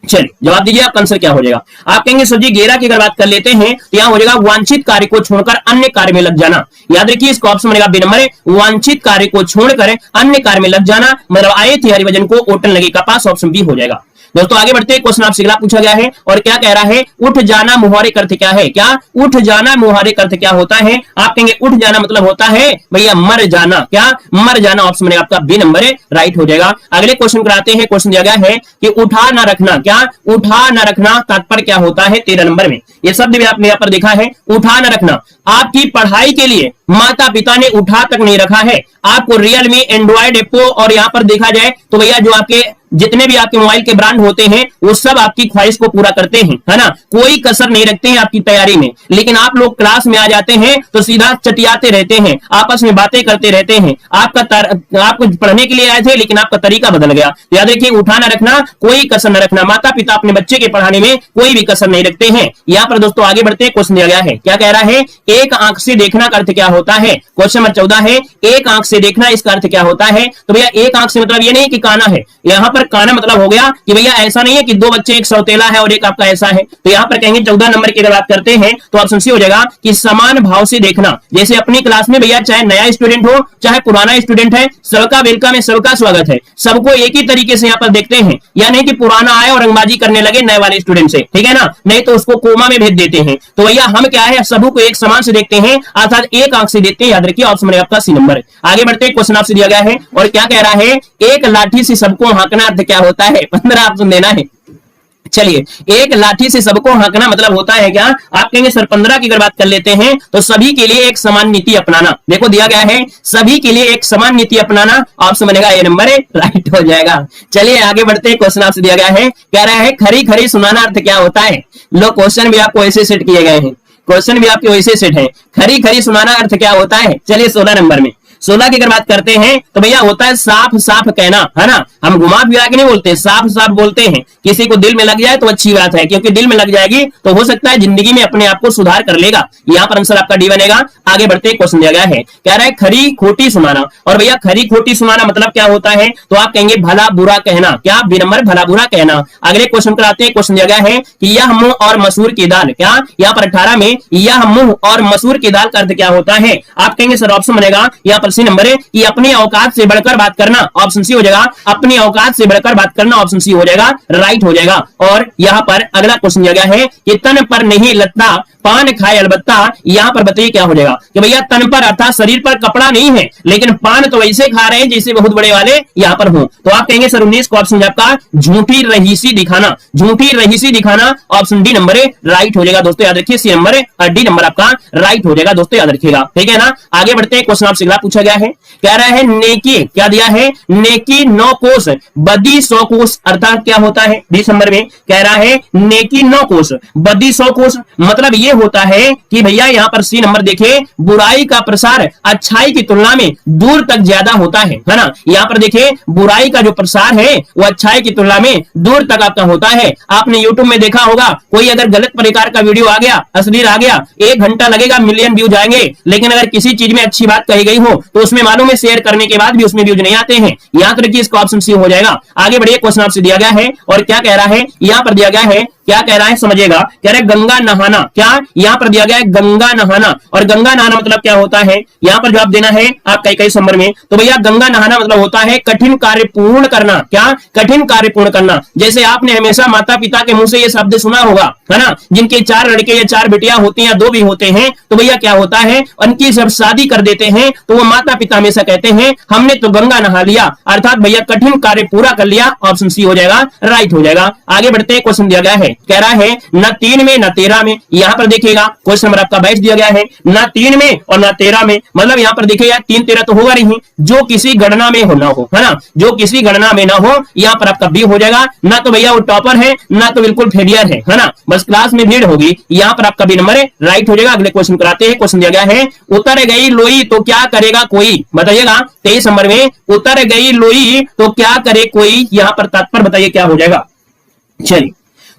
चलिए जवाब दीजिए, आपका आंसर क्या हो जाएगा। आप कहेंगे सर जी 11 की अगर बात कर लेते हैं तो यहाँ हो जाएगा वांछित कार्य को छोड़कर अन्य कार्य में लग जाना। याद रखिए इसका ऑप्शन बनेगा बी नंबर, वांछित कार्य को छोड़कर अन्य कार्य में लग जाना, मतलब आए थे हरिभजन को ओटन लगे कपास, ऑप्शन बी हो जाएगा। दोस्तों आगे बढ़ते हैं, क्वेश्चन आपसे अगला पूछा गया है और क्या कह रहा है, उठ जाना मुहावरे का अर्थ क्या है, क्या उठ जाना मुहावरे का अर्थ क्या होता है। आप कहेंगे उठ जाना मतलब होता है भैया मर जाना, क्या मर जाना, ऑप्शन बनेगा आपका बी नंबर राइट हो जाएगा। अगले क्वेश्चन कराते हैं, क्वेश्चन दिया गया है कि उठा ना रखना, क्या उठा ना रखना तात्पर्य क्या होता है, 13 नंबर में। ये शब्द भी आपने यहाँ पर देखा है, उठा ना रखना, आपकी पढ़ाई के लिए माता पिता ने उठा तक नहीं रखा है, आपको रियलमी, एंड्रॉइड, एप्पो और यहाँ पर देखा जाए तो भैया जो आपके जितने भी आपके मोबाइल के ब्रांड होते हैं वो सब आपकी ख्वाहिश को पूरा करते हैं, है ना, कोई कसर नहीं रखते हैं आपकी तैयारी में। लेकिन आप लोग क्लास में आ जाते हैं तो सीधा चटियाते रहते हैं, आपस में बातें करते रहते हैं, आपको पढ़ने के लिए आए थे लेकिन आपका तरीका बदल गया। याद रखिए उठा ना रखना, कोई कसर न रखना, माता पिता अपने बच्चे के पढ़ाने में कोई भी कसर नहीं रखते हैं। यहाँ पर दोस्तों आगे बढ़ते हैं, क्वेश्चन दिया गया है, क्या कह रहा है, एक आंख से देखना का अर्थ क्या होता है। क्वेश्चन नंबर 14 है, एक आंख से देखना इसका अर्थ क्या होता है। तो भैया एक आंख से मतलब ये नहीं कि काना है, यहाँ पर काना मतलब हो गया कि भैया ऐसा नहीं है कि दो बच्चे, एक सौतेला है और एक आपका ऐसा है। तो यहाँ पर कहेंगे 14 नंबर की अगर बात करते हैं तो ऑप्शन सी हो जाएगा कि समान भाव से देखना। जैसे अपनी क्लास में भैया चाहे नया स्टूडेंट हो चाहे पुराना स्टूडेंट है, सबका वेलकम है, सबका स्वागत है, सबको एक ही तरीके से यहाँ पर देखते हैं, या नहीं कि पुराना आए और रंगबाजी करने लगे नए वाले स्टूडेंट से, ठीक है ना, नहीं तो उसको कोमा में भेज देते हैं। तो भैया हम क्या है, सबको एक समान से देखते हैं, अर्थात एक आंख से देखते हैं। याद रखिए ऑप्शन आपका सी नंबर। आगे बढ़ते हैं, क्वेश्चन आपसे दिया गया है और क्या कह रहा है, एक लाठी से सबको हाँकना अर्थ क्या होता है। 15 ऑप्शन देना है। चलिए, एक लाठी से सबको हाँकना मतलब होता है क्या? आप कहेंगे सर 15 की अगर बात कर लेते हैं तो सभी के लिए एक समान नीति अपनाना। देखो दिया गया है सभी के लिए एक समान नीति अपनाना, ऑप्शन बनेगा ए नंबर, राइट हो जाएगा। चलिए आगे बढ़ते हैं, क्वेश्चन आपसे दिया गया है, कह रहा है खरी खरी सुनाना अर्थ क्या होता है? लो क्वेश्चन भी आपको ऐसे सेट किए गए हैं, क्वेश्चन भी आपके वैसे सेट है, खरी खरी सुनाना अर्थ क्या होता है? चलिए 16 नंबर में, 16 की अगर बात करते हैं तो भैया होता है साफ साफ कहना, है ना। हम घुमा फिरा के नहीं बोलते, साफ साफ बोलते हैं। किसी को दिल में लग जाए तो अच्छी बात है, क्योंकि दिल में लग जाएगी तो हो सकता है जिंदगी में अपने आप को सुधार कर लेगा। यहाँ पर आंसर आपका डी बनेगा। आगे बढ़ते क्वेश्चन दिया गया है, कह रहा है खरी खोटी सुनाना। और भैया खरी खोटी सुनाना मतलब क्या होता है? तो आप कहेंगे भला बुरा कहना। क्या? बी नंबर, भला बुरा कहना। अगले क्वेश्चन पर आते हैं, क्वेश्चन दिया गया है कि यह मुंह और मसूर की दाल। क्या? यहाँ पर 18 में यह मुंह और मसूर की दाल का अर्थ क्या होता है? आप कहेंगे सर ऑप्शन बनेगा यहाँ पर सी नंबर है कि अपनी औकात से बढ़कर बात करना, ऑप्शन सी हो जाएगा। अपनी औकात से बढ़कर बात करना, ऑप्शन सी हो जाएगा, राइट हो जाएगा। और यहाँ पर अगला क्वेश्चन दिया गया है कि तन पर नहीं लत्ता पान खाए अलबत्ता। यहाँ पर बताइए क्या हो जाएगा? कि भैया तन पर अर्थात शरीर पर कपड़ा नहीं है, लेकिन पान तो वैसे खा रहे हैं जैसे बहुत बड़े वाले यहाँ पर हो। तो आप कहेंगे सर 19 को ऑप्शन आपका झूठी रहीसी दिखाना, झूठी रहीसी दिखाना, ऑप्शन डी नंबर राइट हो जाएगा। दोस्तों याद रखिए सी नंबर और डी नंबर आपका राइट हो जाएगा। दोस्तों याद रखिएगा, ठीक है ना। आगे बढ़ते हैं, क्वेश्चन आपसे अगला पूछा गया है, कह रहा है नेकी, क्या दिया है? नेकी 9 कोस बदी 100 कोस अर्थात क्या होता है? 20 नंबर में कह रहा है नेकी 9 कोस बदी 100 कोस, मतलब ये होता है कि भैया यहाँ पर सी नंबर देखिए, बुराई का प्रसार अच्छाई की तुलना में दूर तक ज्यादा होता है ना। यहाँ पर देखिए बुराई का जो प्रसार है वो अच्छाई की तुलना में दूर तक आपका होता है। आपने यूट्यूब में देखा होगा, कोई अगर गलत प्रकार का वीडियो आ गया, अश्लील आ गया, 1 घंटा लगेगा, मिलियन व्यूज आएंगे, लेकिन अगर किसी चीज में अच्छी बात कही गई हो तो उसमें मालूम है शेयर करने के बाद भी उसमें व्यूज नहीं आते हैं। याद रखिए इसका ऑप्शन सी हो जाएगा। आगे बढ़िए, क्वेश्चन आपसे दिया गया है और क्या कह रहा है? यहाँ पर दिया गया है, क्या कह रहा है समझिएगा, कह रहे गंगा नहाना। क्या? यहाँ पर दिया गया है गंगा नहाना, और गंगा नहाना मतलब क्या होता है? यहाँ पर जवाब देना है आपका 21 नंबर में। तो भैया गंगा नहाना मतलब होता है कठिन कार्य पूर्ण करना। क्या? कठिन कार्य पूर्ण करना। जैसे आपने हमेशा माता पिता के मुंह से ये शब्द सुना होगा, है ना, जिनके 4 लड़के या 4 बेटियां होती हैं या 2 भी होते हैं, तो भैया क्या होता है, उनकी जब शादी कर देते हैं तो वो माता पिता हमेशा कहते हैं हमने तो गंगा नहा लिया, अर्थात भैया कठिन कार्य पूरा कर लिया, ऑप्शन सी हो जाएगा, राइट हो जाएगा। आगे बढ़ते हैं, क्वेश्चन दिया गया है, कह रहा है न 3 में न 13 में। यहाँ पर देखिएगा क्वेश्चन नंबर आपका 22 दिया गया है, न 3 में और न 13 में, मतलब यहाँ पर देखिएगा 3 13 तो होगा नहीं, जो किसी गणना में हो ना हो, है ना, जो किसी गणना में ना हो, यहाँ पर आपका बी हो जाएगा। ना तो भैया वो टॉपर है, ना तो बिल्कुल फेलियर है ना, बस क्लास में भीड़ होगी, यहाँ पर आपका बी नंबर राइट हो जाएगा। अगले क्वेश्चन कराते हैं, क्वेश्चन दिया गया है उतर गई लोई तो क्या करेगा कोई, बताइएगा 23 नंबर में, उतर गई लोई तो क्या करे कोई, यहाँ पर तात्पर्य बताइए क्या हो जाएगा। चलिए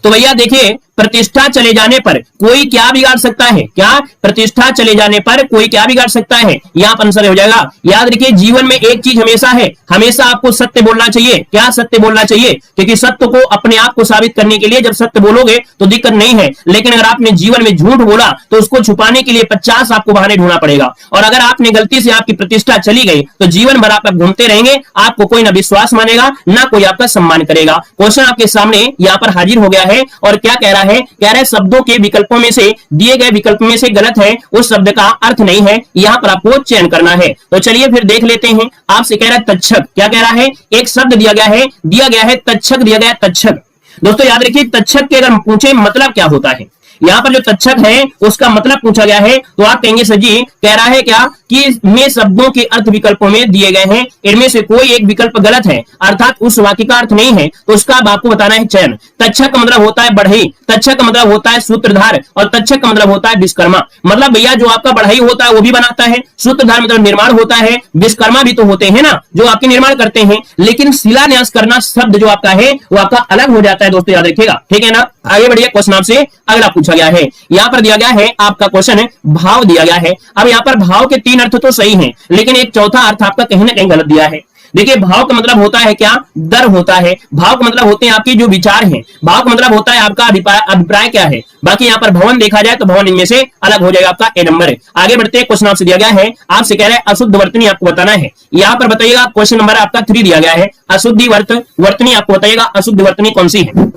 तो भैया देखिए प्रतिष्ठा चले जाने पर कोई क्या बिगाड़ सकता है? क्या? प्रतिष्ठा चले जाने पर कोई क्या बिगाड़ सकता है? यहाँ पर आंसर हो जाएगा। याद रखिए जीवन में एक चीज हमेशा है, हमेशा आपको सत्य बोलना चाहिए। क्या? सत्य बोलना चाहिए, क्योंकि सत्य को अपने आप को साबित करने के लिए जब सत्य बोलोगे तो दिक्कत नहीं है, लेकिन अगर आपने जीवन में झूठ बोला तो उसको छुपाने के लिए 50 आपको बहाने ढूंढना पड़ेगा। और अगर आपने गलती से आपकी प्रतिष्ठा चली गई तो जीवन भर आप घूमते रहेंगे, आपको कोई ना विश्वास मानेगा ना कोई आपका सम्मान करेगा। क्वेश्चन आपके सामने यहाँ पर हाजिर हो गया है और क्या कह रहा है? कह रहा है शब्दों के विकल्पों में से दिए गए विकल्प में से गलत है उस शब्द का अर्थ नहीं है, यहाँ पर आपको चयन करना है। तो चलिए फिर देख लेते हैं। आपसे कह रहा है तक्षक, क्या कह रहा है? एक शब्द दिया गया है तक्षक दिया गया है, तक्षक। दोस्तों याद रखिए तक्षक के अगर पूछे मतलब क्या होता है, यहाँ पर जो तक्षक है उसका मतलब पूछा गया है, तो आप कहेंगे सर जी कह रहा है क्या कि में शब्दों के अर्थ विकल्पों में दिए गए हैं, इनमें से कोई एक विकल्प गलत है, अर्थात उस वाक्य का अर्थ नहीं है, तो उसका आपको बताना है चयन। तक्षक का मतलब होता है बढ़ई, तक्षक का मतलब होता है सूत्रधार, और तक्षक का मतलब होता है विश्वकर्मा। मतलब भैया जो आपका बढ़ई होता है वो भी बनाता है, सूत्रधार मतलब निर्माण होता है, विश्वकर्मा भी तो होते हैं ना जो आपके निर्माण करते हैं, लेकिन शिलान्यास करना शब्द जो आपका है वो आपका अलग हो जाता है। दोस्तों याद रखिएगा, ठीक है ना। आगे बढ़िए, क्वेश्चन आपसे अगला पूछा गया है, यहाँ पर दिया गया है आपका क्वेश्चन भाव दिया गया है। अब यहाँ पर भाव के 3 अर्थ तो सही हैं, लेकिन एक चौथा अर्थ आपका कहीं ना कहीं गलत दिया है। देखिए भाव का मतलब होता है क्या? दर होता है। भाव का मतलब होते हैं आपके जो विचार हैं, भाव का मतलब होता है आपका अभिप्राय क्या है। बाकी यहाँ पर भवन देखा जाए तो भवन इनमें से अलग हो जाएगा, आपका ए नंबर है। आगे बढ़ते हैं, क्वेश्चन आपसे दिया गया है, आपसे कह रहे हैं अशुद्ध वर्तनी आपको बताना है। यहाँ पर बताइएगा क्वेश्चन नंबर आपका 3 दिया गया है, अशुद्धि वर्तनी आपको बताइएगा अशुद्ध वर्तनी कौन सी है।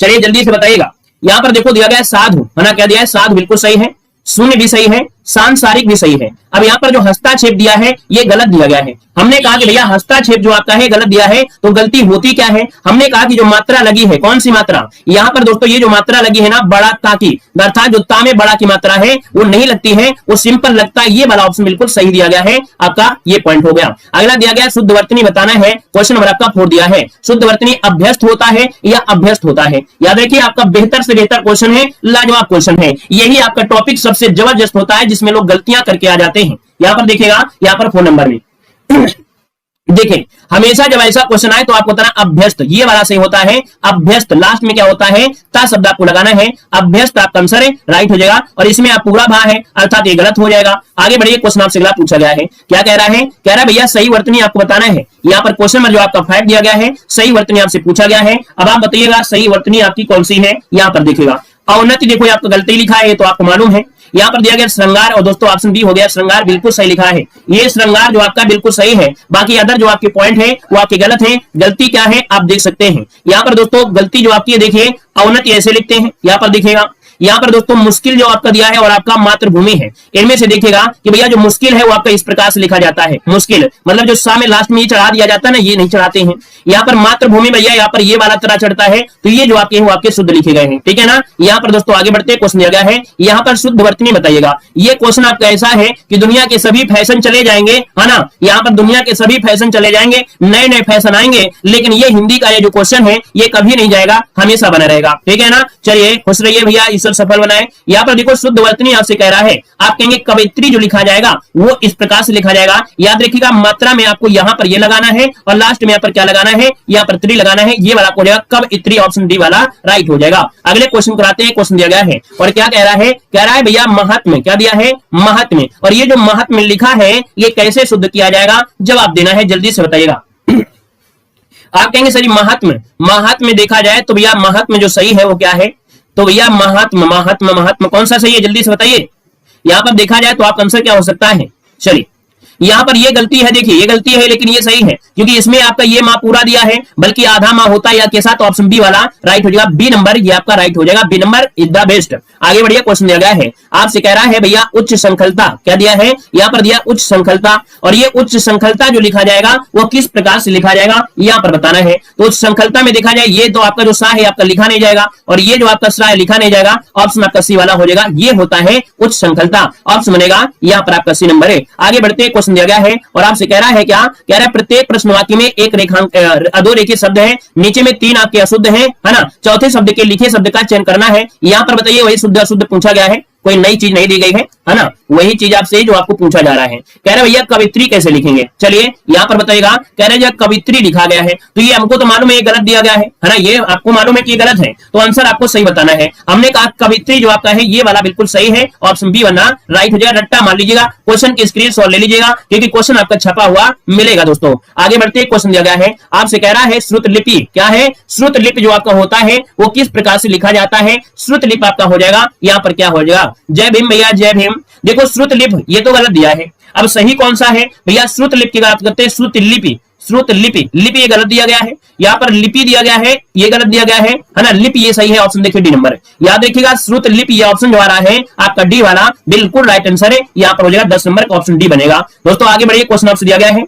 चलिए जल्दी से बताइएगा। यहाँ पर देखो दिया गया है साधु, है ना, क्या दिया है? साधु बिल्कुल सही है, शून्य भी सही है, सांसारिक भी सही है। अब यहाँ पर जो हस्ताक्षेप दिया है ये गलत दिया गया है। हमने कहा कि भैया हस्ताक्षेप जो आपका है गलत दिया है, तो गलती होती क्या है? हमने कहा कि जो मात्रा लगी है, कौन सी मात्रा? यहाँ पर दोस्तों ये जो मात्रा लगी है ना, बड़ा ता की, अर्थात जो ता में बड़ा की मात्रा है वो नहीं लगती है, वो सिंपल लगता है। ये वाला ऑप्शन बिल्कुल सही दिया गया है, आपका ये पॉइंट हो गया। अगला दिया गया शुद्ध वर्तनी बताना है, क्वेश्चन नंबर आपका 4 दिया है। शुद्ध वर्तनी अभ्यस्त होता है या अभ्यस्त होता है? याद रखिए आपका बेहतर से बेहतर क्वेश्चन है, लाजवाब क्वेश्चन है। यही आपका टॉपिक सबसे जबरदस्त होता है जिसमें लोग गलतियां करके आ जाते हैं। यहां पर देखिएगा, यहां पर 4 नंबर में देखें, हमेशा जब ऐसा क्वेश्चन आए तो आपको बताना अभ्यस्त, ये वाला सही होता है। अभ्यस्त लास्ट में क्या होता है? ता शब्द आपको लगाना है। अभ्यस्त आपका आंसर है, राइट हो जाएगा। और इसमें आप पूरा भा है, अर्थात ये गलत हो जाएगा। आगे बढ़िए, क्वेश्चन आपसे अगला पूछा गया है, क्या कह रहा है? कह रहा है भैया सही वर्तनी आपको बताना है। यहाँ पर क्वेश्चन नंबर जो आपका 5 दिया गया है, सही वर्तनी आपसे पूछा गया है। अब आप बताइएगा सही वर्तनी आपकी कौन सी है। यहाँ पर देखिएगा अवनति, देखो आपको गलती लिखा है तो आपको मालूम है। यहाँ पर दिया गया श्रृंगार, और दोस्तों ऑप्शन बी हो गया श्रृंगार, बिल्कुल सही लिखा है। ये श्रृंगार जो आपका बिल्कुल सही है, बाकी अदर जो आपके पॉइंट है वो आपके गलत है। गलती क्या है आप देख सकते हैं। यहाँ पर दोस्तों गलती जो आपकी है, देखिए अवनति ऐसे लिखते हैं। यहाँ पर देखिएगा, यहाँ पर दोस्तों मुश्किल जो आपका दिया है और आपका मातृभूमि है, इनमें से देखिएगा कि भैया जो मुश्किल है वो आपका इस प्रकार से लिखा जाता है। मुश्किल मतलब जो सा में लास्ट में ये चढ़ा दिया जाता है ना, ये नहीं चढ़ाते हैं। यहाँ पर मातृभूमि भैया यहाँ पर ये वाला तरह चढ़ता है, तो ये जो आपके वो आपके शुद्ध लिखे गए हैं, ठीक है ना। यहाँ पर दोस्तों आगे बढ़ते क्वेश्चन दिया गया है, यहाँ पर शुद्ध वर्तनी बताइएगा। ये क्वेश्चन आपका ऐसा है कि दुनिया के सभी फैशन चले जाएंगे, है ना। यहाँ पर दुनिया के सभी फैशन चले जाएंगे, नए नए फैशन आएंगे, लेकिन ये हिंदी का ये जो क्वेश्चन है ये कभी नहीं जाएगा, हमेशा बना रहेगा, ठीक है ना। चलिए खुश रहिए भैया, ईश्वर सफल बनाए। यहाँ पर देखो शुद्ध वर्तनी आपसे कह रहा है, आप कहेंगे कवित्री जो लिखा जाएगा वो इस प्रकार से लिखा जाएगा। याद रखिएगा मात्रा में आपको यहाँ पर ये लगाना है और लास्ट में यहाँ पर क्या लगाना है, यहाँ पर त्री लगाना है। ये वाला हो जाएगा कवित्री, ऑप्शन डी वाला राइट हो जाएगा। अगले क्वेश्चन कराते हैं। क्वेश्चन दिया गया है और क्या कह रहा है? कह रहा है भैया महात्म्य, क्या दिया है? महात्म्य। और ये जो महात्म्य लिखा है ये कैसे शुद्ध किया जाएगा? जवाब देना है, जल्दी से बताइएगा। आप कहेंगे सर महात्म्य, महात्म्य देखा जाए तो भैया महात्म्य जो सही है वो क्या है? तो भैया महात्म महात्म महात्म कौन सा सही है, जल्दी से बताइए। यहां पर देखा जाए तो आपका आंसर क्या हो सकता है? चलिए यहाँ पर ये गलती है, देखिए ये गलती है लेकिन ये सही है, क्योंकि इसमें आपका ये माँ पूरा दिया है, बल्कि आधा माँ होता है या कैसा, तो ऑप्शन बी वाला राइट हो जाएगा। बी नंबर ये आपका राइट हो जाएगा, B number is the best. आगे बढ़िए, क्वेश्चन दिया गया है, आपसे कह रहा है भैया उच्च संखलता, क्या दिया है यहाँ पर? दिया उच्च संखलता। और ये उच्च संखलता जो लिखा जाएगा वो किस प्रकार से लिखा जाएगा यहाँ पर बताना है। तो उच्च संखलता में देखा जाए ये तो आपका जो सा है आपका लिखा नहीं जाएगा, और ये जो आपका सा है लिखा नहीं जाएगा, ऑप्शन आपका सी वाला हो जाएगा। ये होता है उच्च संखलता, ऑप्शन बनेगा यहाँ पर आपका सी नंबर है। आगे बढ़ते क्वेश्चन दिया गया है और आपसे कह रहा है क्या? कह रहा है प्रत्येक प्रश्न वाक्य में एक रेखांक अधोरेखित शब्द है, नीचे में 3 आपके अशुद्ध है ना। चौथे शब्द के लिखे शब्द का चयन करना है। यहाँ पर बताइए वही शुद्ध अशुद्ध पूछा गया है, कोई नई चीज नहीं दी गई है ना, वही चीज आपसे जो आपको पूछा जा रहा है। कह रहे भैया कवित्री कैसे लिखेंगे? चलिए यहाँ पर बताइएगा। कह रहे जब कवित्री लिखा गया है तो ये हमको तो मालूम है ये गलत दिया गया है ना, ये आपको मालूम है कि ये गलत है, तो आंसर आपको सही बताना है। हमने कहा कवित्री जो आपका है ये वाला बिल्कुल सही है, ऑप्शन बी बनना राइट हो जाएगा। रट्टा मान लीजिएगा, क्वेश्चन की स्क्रीनशॉट ले लीजिएगा क्योंकि क्वेश्चन आपका छपा हुआ मिलेगा। दोस्तों आगे बढ़ते क्वेश्चन दिया गया है, आपसे कह रहा है श्रुत लिपि, क्या है? श्रुत लिपि जो आपका होता है वो किस प्रकार से लिखा जाता है? श्रुत लिपि आपका हो जाएगा यहाँ पर क्या हो जाएगा? जय भीम भैया, जय भीम। देखो श्रुत लिपि ये तो गलत दिया है, अब सही कौन सा है भैया? श्रुत लिपि की बात करते हैं, श्रुत लिपि, श्रुत लिपि, लिपि ये गलत दिया गया है, यहाँ पर लिपि दिया गया है, ये गलत दिया गया है ना। लिपि ये सही है, ऑप्शन देखिए डी नंबर। याद रखिएगा श्रुत लिपि ये ऑप्शन जो आ रहा है आपका डी वाला बिल्कुल राइट आंसर है, यहाँ पर हो जाएगा 10 नंबर का ऑप्शन डी बनेगा। दोस्तों आगे बढ़िए, क्वेश्चन आपसे दिया गया है,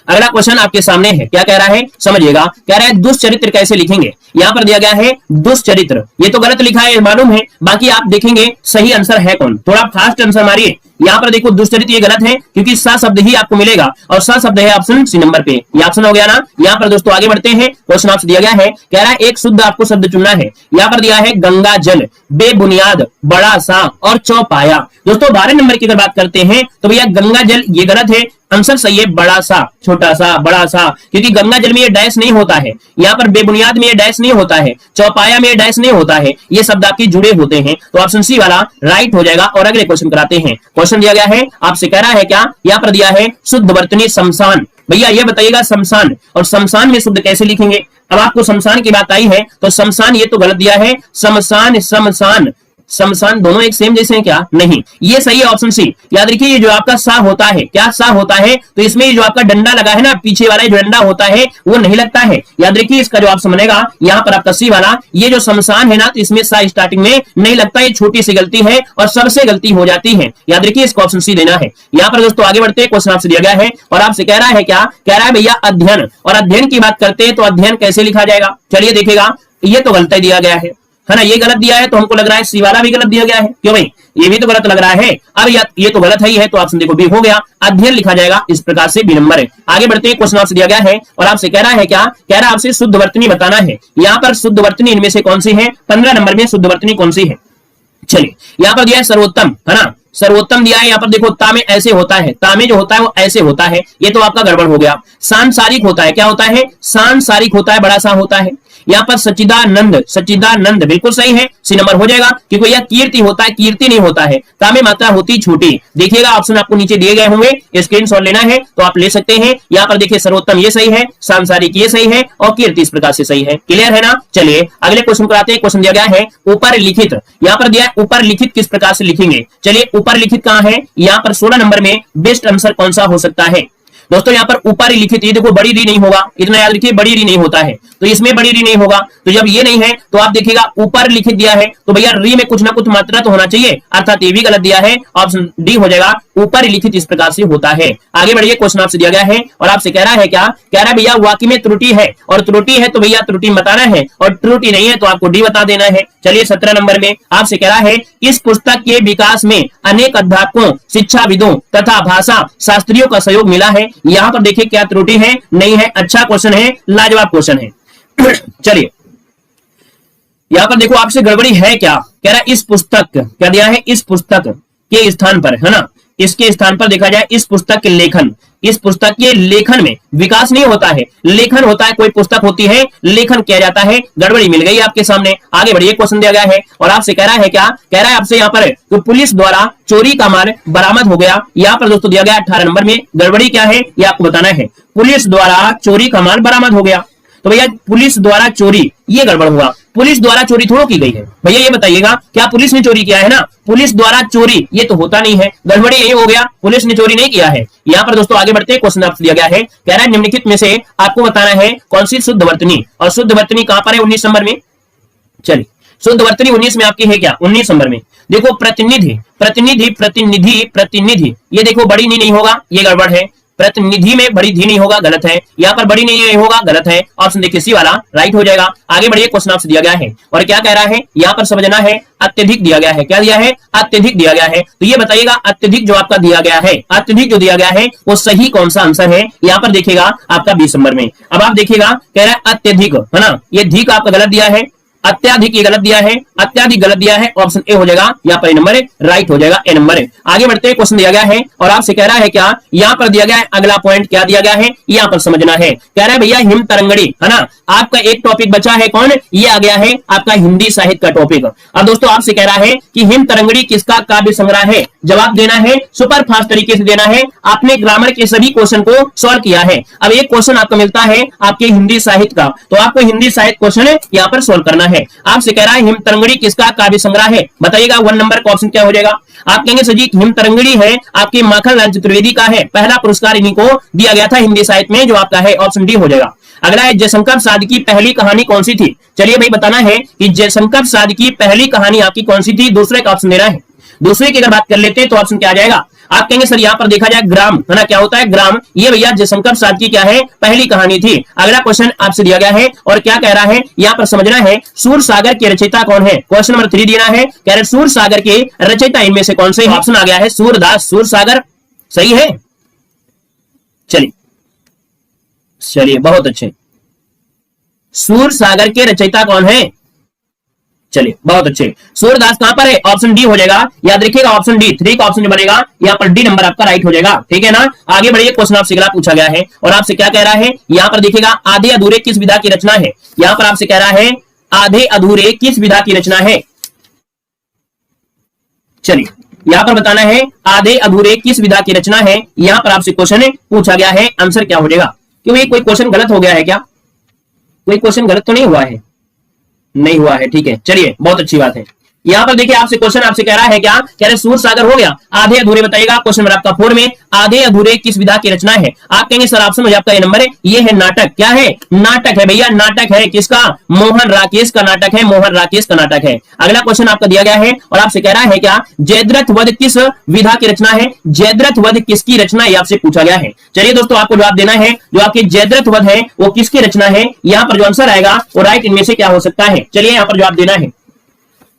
अगला क्वेश्चन आपके सामने है, क्या कह रहा है समझिएगा। कह रहा है दुष्चरित्र कैसे लिखेंगे? यहाँ पर दिया गया है दुष्चरित्र, ये तो गलत लिखा है मालूम है, बाकी आप देखेंगे सही आंसर है कौन, थोड़ा फास्ट आंसर मारिए। यहाँ पर देखो दुष्चरित्र ये गलत है क्योंकि सा शब्द ही आपको मिलेगा और सा शब्द है ऑप्शन सी नंबर पे, ये ऑप्शन हो गया ना। यहाँ पर दोस्तों आगे बढ़ते हैं, क्वेश्चन आपसे दिया गया है, कह रहा है एक शुद्ध आपको शब्द चुनना है। यहाँ पर दिया है गंगा जल, बेबुनियाद, बड़ा सा और चौपाया। दोस्तों 12 नंबर की अगर बात करते हैं तो भैया गंगा जल ये गलत है, आंसर सही है बड़ा सा, छोटा सा, बड़ा सा, क्योंकि गंगा जल में ये डैश नहीं होता है, यहाँ पर बेबुनियाद में ये डैश नहीं होता है, चौपाया में ये डैश नहीं होता है, ये शब्द आपके जुड़े होते हैं, तो ऑप्शन सी वाला राइट हो जाएगा। और अगले क्वेश्चन कराते हैं, क्वेश्चन दिया गया है, आपसे कह रहा है क्या? यहाँ पर दिया है शुद्ध वर्तनी शमशान। भैया ये बताइएगा शमशान, और शमशान में शुद्ध कैसे लिखेंगे? अब आपको शमशान की बात आई है तो शमशान ये तो गलत दिया है, शमशान, शमशान, शमशान दोनों एक सेम जैसे हैं क्या? नहीं, ये सही है ऑप्शन सी। याद रखिए ये जो आपका सा होता है, क्या सा होता है, तो इसमें ये जो आपका डंडा लगा है ना, पीछे वाला जो डंडा होता है वो नहीं लगता है। याद रखिए इसका जो ऑप्शन बनेगा यहाँ पर आपका सी वाला, ये जो शमशान है ना, तो इसमें सा स्टार्टिंग में नहीं लगता, ये छोटी सी गलती है और सबसे गलती हो जाती है। याद रखिए इसको ऑप्शन सी देना है। यहाँ पर दोस्तों आगे बढ़ते हैं, क्वेश्चन आपसे दिया गया है और आपसे कह रहा है क्या? कह रहा है भैया अध्ययन, और अध्ययन की बात करते हैं तो अध्ययन कैसे लिखा जाएगा? चलिए देखेगा, ये तो गलत दिया गया है ना, ये गलत दिया है, तो हमको लग रहा है सी वाला भी गलत दिया गया है। क्यों भाई? ये भी तो गलत लग रहा है। अब ये तो गलत ही है, तो ऑप्शन देखो बी हो गया, अध्ययन लिखा जाएगा इस प्रकार से, बी नंबर है। आगे बढ़ते हैं, क्वेश्चन आपसे दिया गया है और आपसे कह रहा है क्या? कह रहा है आपसे शुद्ध वर्तनी बताना है। यहाँ पर शुद्ध वर्तनी इनमें से कौन सी है? 15 नंबर में शुद्ध वर्तनी कौन सी है? चलिए यहाँ पर दिया है सर्वोत्तम, है ना, सर्वोत्तम दिया है। यहाँ पर देखो ता में ऐसे होता है, ता में जो होता है वो ऐसे होता है, ये तो आपका गड़बड़ हो गया। सांसारिक होता है, क्या होता है? सांसारिक होता है, बड़ा सा होता है। यहाँ पर सच्चिदानंद, सच्चिदानंद बिल्कुल सही है, सी नंबर हो जाएगा, क्योंकि यह कीर्ति होता है, कीर्ति नहीं होता है। ता में मात्रा होती छोटी। देखिएगा ऑप्शन आपको नीचे दिए गए होंगे, स्क्रीनशॉट लेना है तो आप ले सकते हैं। यहाँ पर देखिए सर्वोत्तम ये सही है, सांसारिक ये सही है और कीर्ति इस प्रकार से सही है। क्लियर है ना? चलिए अगले क्वेश्चन पर आते हैं। क्वेश्चन दिया गया है ऊपर लिखित, यहाँ पर दिया है ऊपर लिखित किस प्रकार से लिखेंगे? चलिए ऊपर लिखित कहाँ है? यहाँ पर 16 नंबर में बेस्ट आंसर कौन सा हो सकता है? दोस्तों यहाँ पर ऊपर लिखित, ये देखो बड़ी री नहीं होगा, इतना याद रखिए बड़ी री नहीं होता है, तो इसमें बड़ी री नहीं होगा। तो जब ये नहीं है तो आप देखिएगा ऊपर लिखित दिया है, तो भैया री में कुछ ना कुछ मात्रा तो होना चाहिए, अर्थात ये भी गलत दिया है, ऑप्शन डी हो जाएगा, ऊपर लिखित इस प्रकार से होता है। आगे बढ़िए, क्वेश्चन आपसे दिया गया है और आपसे कह रहा है क्या? कह रहा है भैया वाक्य में त्रुटि है, और त्रुटि है तो भैया त्रुटि बताना है, और त्रुटि नहीं है तो आपको डी बता देना है। चलिए 17 नंबर में आपसे कह रहा है इस पुस्तक के विकास में अनेक अध्यापकों, शिक्षाविदों तथा भाषा शास्त्रियों का सहयोग मिला है। यहाँ पर देखिए क्या त्रुटि है? नहीं है। अच्छा क्वेश्चन है, लाजवाब क्वेश्चन है। चलिए यहाँ पर देखो आपसे गड़बड़ी है क्या? कह रहा है इस पुस्तक, क्या दिया है? इस पुस्तक के स्थान पर, है ना, इसके स्थान पर देखा जाए इस पुस्तक के लेखन, इस पुस्तक के लेखन में विकास नहीं होता है, लेखन होता है। कोई पुस्तक होती है, लेखन किया जाता है। गड़बड़ी मिल गई आपके सामने। आगे बढ़िए, क्वेश्चन दिया गया है और आपसे कह रहा है क्या? कह रहा है आपसे यहाँ पर तो पुलिस द्वारा चोरी का माल बरामद हो गया। यहाँ पर दोस्तों दिया गया 18 नंबर में, गड़बड़ी क्या है ये आपको बताना है। पुलिस द्वारा चोरी का माल बरामद हो गया, तो भैया पुलिस द्वारा चोरी, ये गड़बड़ हुआ। पुलिस द्वारा चोरी थोड़ा की गई है भैया, ये बताइएगा क्या पुलिस ने चोरी किया है? ना, पुलिस द्वारा चोरी ये तो होता नहीं है, गड़बड़ी यही हो गया, पुलिस ने चोरी नहीं किया है। यहाँ पर दोस्तों आगे बढ़ते हैं, क्वेश्चन आपसे दिया गया है, कह रहा है निम्नलिखित में से आपको बताना है कौन सी शुद्ध वर्तनी, और शुद्ध वर्तनी कहां पर है? 19 नंबर में। चलिए शुद्ध वर्तनी 19 में आपकी है क्या? 19 नंबर में देखो प्रतिनिधि, प्रतिनिधि, प्रतिनिधि, प्रतिनिधि, ये देखो बड़ी नहीं होगा, ये गड़बड़ है। प्रतिनिधि में बड़ी धी नहीं होगा, गलत है। यहाँ पर बड़ी नहीं होगा, गलत है। ऑप्शन देखिए सी वाला राइट हो जाएगा। आगे बढ़िए, क्वेश्चन आपसे दिया गया है और क्या कह रहा है? यहाँ पर समझना है अत्यधिक दिया गया है। क्या दिया है? अत्यधिक दिया गया है। तो ये बताइएगा अत्यधिक जो आपका दिया गया है, अत्यधिक जो दिया गया है वो सही कौन सा आंसर है? यहाँ पर देखिएगा आपका 20 नंबर में। अब आप देखिएगा कह रहा है अत्यधिक, है ना, ये धिक आपका गलत दिया है, अत्याधिक ये गलत दिया है, अत्याधिक गलत दिया है। ऑप्शन ए हो जाएगा, यहाँ पर ए नंबर है, राइट हो जाएगा, ए नंबर है। आगे बढ़ते हैं, क्वेश्चन दिया गया है और आपसे कह रहा है क्या? यहाँ पर दिया गया है अगला पॉइंट, क्या दिया गया है यहाँ पर समझना है। कह रहा है भैया हिम तरंगड़ी, है ना, आपका एक टॉपिक बचा है, कौन? ये आ गया है आपका हिंदी साहित्य का टॉपिक। अब दोस्तों आपसे कह रहा है कि हिम तरंगड़ी किसका काव्य संग्रह है? जवाब देना है सुपर फास्ट तरीके से देना है। आपने ग्रामर के सभी क्वेश्चन को सॉल्व किया है। अब एक क्वेश्चन आपको मिलता है आपके हिंदी साहित्य का, तो आपको हिंदी साहित्य क्वेश्चन यहाँ पर सोल्व करना है। आपसे कह रहा है हिम तरंगड़ी किसका काव्य संग्रह है? बताइएगा 1 नंबर का ऑप्शन क्या हो जाएगा? आप कहेंगे सर जी हिम तरंगड़ी है आपके माखनलाल चतुर्वेदी का है, पहला पुरस्कार इन्हीं को दिया गया था हिंदी साहित्य में, जो आपका है ऑप्शन डी हो जाएगा। अगला है जयशंकर प्रसाद की पहली कहानी कौन सी थी? चलिए भाई बताना है कि जयशंकर प्रसाद की पहली कहानी आपकी कौन सी थी? दूसरे का ऑप्शन देना है। दूसरे की अगर बात कर लेते हैं तो ऑप्शन क्या आ जाएगा? आप कहेंगे सर यहाँ पर देखा जाए ग्राम, है ना, क्या होता है ग्राम, ये भैया जयशंकर प्रसाद की क्या है? पहली कहानी थी। अगला क्वेश्चन आपसे दिया गया है और क्या कह रहा है यहाँ पर समझना है सूर सागर के रचयिता कौन है? क्वेश्चन नंबर 3 देना है। कह रहे सूर सागर के रचयिता इनमें से कौन से? ऑप्शन आ गया है सूरदास, सूर सागर, सही है। चलिए बहुत अच्छे, सूर सागर के रचयिता कौन है? चलिए बहुत अच्छे, सूरदास कहां पर है? ऑप्शन डी हो जाएगा, याद रखिएगा ऑप्शन डी, 3 का ऑप्शन जो बनेगा यहाँ पर डी नंबर आपका राइट हो जाएगा, ठीक है ना। आगे बढ़िए, क्वेश्चन आपसे अगला पूछा गया है और आपसे क्या कह रहा है यहाँ पर देखिएगा आधे अधूरे किस विधा की रचना है? यहाँ पर आपसे कह रहा है आधे अधूरे किस विधा की रचना है? चलिए यहाँ पर बताना है आधे अधूरे किस विधा की रचना है, यहाँ पर आपसे क्वेश्चन पूछा गया है, आंसर क्या हो जाएगा? क्योंकि कोई क्वेश्चन गलत हो गया है क्या? कोई क्वेश्चन गलत तो नहीं हुआ है? नहीं हुआ है, ठीक है, चलिए बहुत अच्छी बात है। यहाँ पर देखिए आपसे क्वेश्चन आपसे कह रहा है क्या, कह रहे सूर सागर हो गया, आधे अधूरे बताइएगा। क्वेश्चन नंबर आपका 4 में आधे अधूरे किस विधा की रचना है? आप कहेंगे सर ऑप्शन में आपका ये नंबर है, ये है नाटक। क्या है? नाटक है भैया, नाटक है। किसका? मोहन राकेश का नाटक है, मोहन राकेश का नाटक है। अगला क्वेश्चन आपका दिया गया है और आपसे कह रहा है क्या, जयद्रथ वध किस विधा की रचना है? जयद्रथ वध किसकी रचना है आपसे पूछा गया है। चलिए दोस्तों आपको जवाब देना है, जो आपकी जयद्रथ वध है वो किसकी रचना है। यहाँ पर जो आंसर आएगा वो राइट इनमें से क्या हो सकता है, चलिए यहाँ पर जवाब देना है।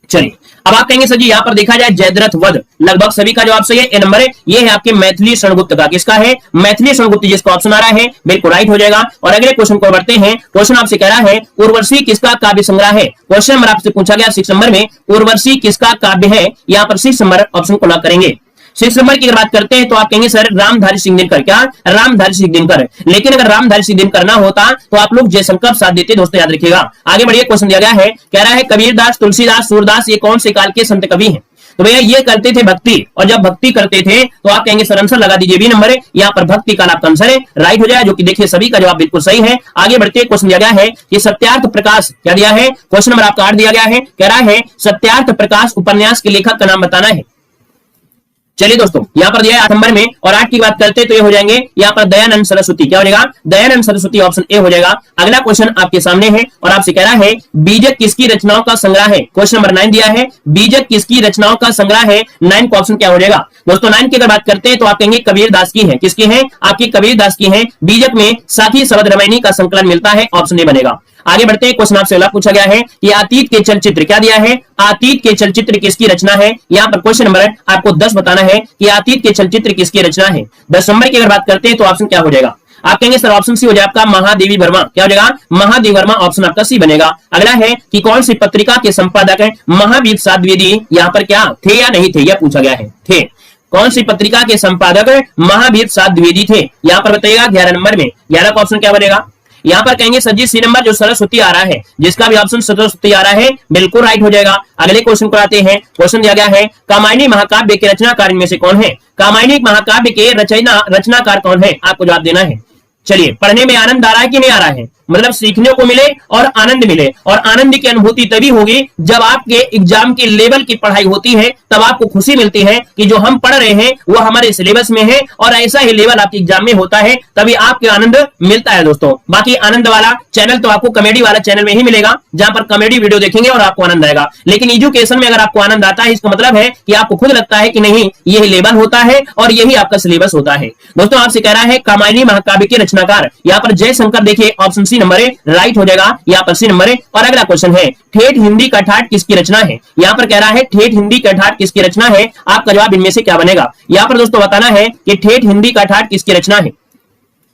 चलिए अब आप कहेंगे सर जी यहाँ पर देखा जाए जयद्रथ वध, लगभग सभी का जवाब सही है, ए नंबर है। ये है आपके मैथिली शरणगुप्त का। किसका है? मैथिली शरणगुप्त, जिसका ऑप्शन आ रहा है बिल्कुल राइट हो जाएगा। और अगले क्वेश्चन को बढ़ते हैं। क्वेश्चन आपसे कह रहा है उर्वशी किसका काव्य संग्रह है? क्वेश्चन नंबर आपसे पूछा गया 6 नंबर में, उर्वशी किसका काव्य है? यहाँ पर 6 नंबर ऑप्शन को लॉक करेंगे। 6 नंबर की अगर बात करते हैं तो आप कहेंगे सर रामधारी सिंह दिनकर। क्या? रामधारी सिंह दिनकर। लेकिन अगर रामधारी सिंह दिनकर ना होता तो आप लोग जयशंकर साथ देते, दोस्तों याद रखिएगा। आगे बढ़िए, क्वेश्चन दिया गया है, कह रहा है कबीरदास, तुलसीदास, सूरदास ये कौन से काल के संत कवि हैं? तो भैया ये करते थे भक्ति, और जब भक्ति करते थे तो आप कहेंगे सर आंसर लगा दीजिए, बी नंबर है। यहाँ पर भक्ति काल आपका आंसर है, राइट हो जाए, जो कि देखिए सभी का जवाब बिल्कुल सही है। आगे बढ़ते, क्वेश्चन दिया गया है कि सत्यार्थ प्रकाश क्या दिया है? क्वेश्चन नंबर आपका 8 दिया गया है, कह रहा है सत्यार्थ प्रकाश उपन्यास के लेखक का नाम बताना है। चलिए दोस्तों यहाँ पर दिया है 8 नंबर में, और 8 की बात करते हैं तो ये हो जाएंगे यहाँ पर दयानंद सरस्वती। क्या हो जाएगा? दयानंद सरस्वती, ऑप्शन ए हो जाएगा। अगला क्वेश्चन आपके सामने है और आपसे कह रहा है बीजक किसकी रचनाओं का संग्रह है? क्वेश्चन नंबर 9 दिया है, बीजक किसकी रचनाओं का संग्रह है? 9 का ऑप्शन क्या हो जाएगा? दोस्तों 9 की अगर बात करते हैं तो आप कहेंगे कबीरदास की है। किसकी है? आपकी कबीरदास की है। बीजक में साथी शब्द रामायणी का संकलन मिलता है, ऑप्शन ए बनेगा। आगे बढ़ते हैं, क्वेश्चन आपसे अगला पूछा गया है कि अतीत के चलचित्र क्या दिया है? अतीत के चलचित्र किसकी रचना है? यहाँ पर क्वेश्चन नंबर आपको 10 बताना है कि अतीत के चलचित्र किसकी रचना है। 10 नंबर की अगर बात करते हैं तो ऑप्शन क्या हो जाएगा? आप कहेंगे सर ऑप्शन सी हो जाएगा आपका महादेवी वर्मा। क्या हो जाएगा? महादेवी वर्मा, ऑप्शन आपका सी बनेगा। अगला है कि कौन सी पत्रिका के संपादक है महावीर प्रसाद द्विवेदी? यहाँ पर क्या थे या नहीं थे, यह पूछा गया है। थे। कौन सी पत्रिका के संपादक महावीर प्रसाद द्विवेदी थे? यहाँ पर बताइएगा 11 नंबर में। 11 का ऑप्शन क्या बनेगा? यहाँ पर कहेंगे सर जी सी नंबर, जो सरस्वती आ रहा है, जिसका भी ऑप्शन सरस्वती आ रहा है बिल्कुल राइट हो जाएगा। अगले क्वेश्चन को आते हैं। क्वेश्चन दिया गया है कामायनी महाकाव्य के रचनाकार इनमें से कौन है? कामायनी महाकाव्य के रचनाकार कौन है? आपको जवाब देना है। चलिए, पढ़ने में आनंद आ रहा है कि नहीं आ रहा है? मतलब सीखने को मिले और आनंद मिले, और आनंद की अनुभूति तभी होगी जब आपके एग्जाम के लेवल की पढ़ाई होती है, तब आपको खुशी मिलती है कि जो हम पढ़ रहे हैं वो हमारे सिलेबस में है, और ऐसा ही लेवल आपके एग्जाम में होता है, तभी आपके आनंद मिलता है दोस्तों। बाकी आनंद वाला चैनल तो आपको कॉमेडी वाला चैनल में ही मिलेगा, जहां पर कॉमेडी वीडियो देखेंगे और आपको आनंद आएगा। लेकिन एजुकेशन में अगर आपको आनंद आता है, इसका मतलब है कि आपको खुद लगता है कि नहीं यही लेवल होता है और यही आपका सिलेबस होता है। दोस्तों आपसे कह रहा है कामायनी महाकाव्य के रचनाकार, यहाँ पर जयशंकर, देखिए ऑप्शन सी नंबर है, राइट हो जाएगा। यहाँ पर सी नंबर है। और अगला क्वेश्चन है ठेठ हिंदी का ठाठ किसकी रचना है? यहाँ पर कह रहा है ठेठ हिंदी का ठाठ किसकी रचना है? आपका जवाब इनमें से क्या बनेगा? यहाँ पर दोस्तों बताना है कि ठेठ हिंदी का ठाठ किसकी रचना है।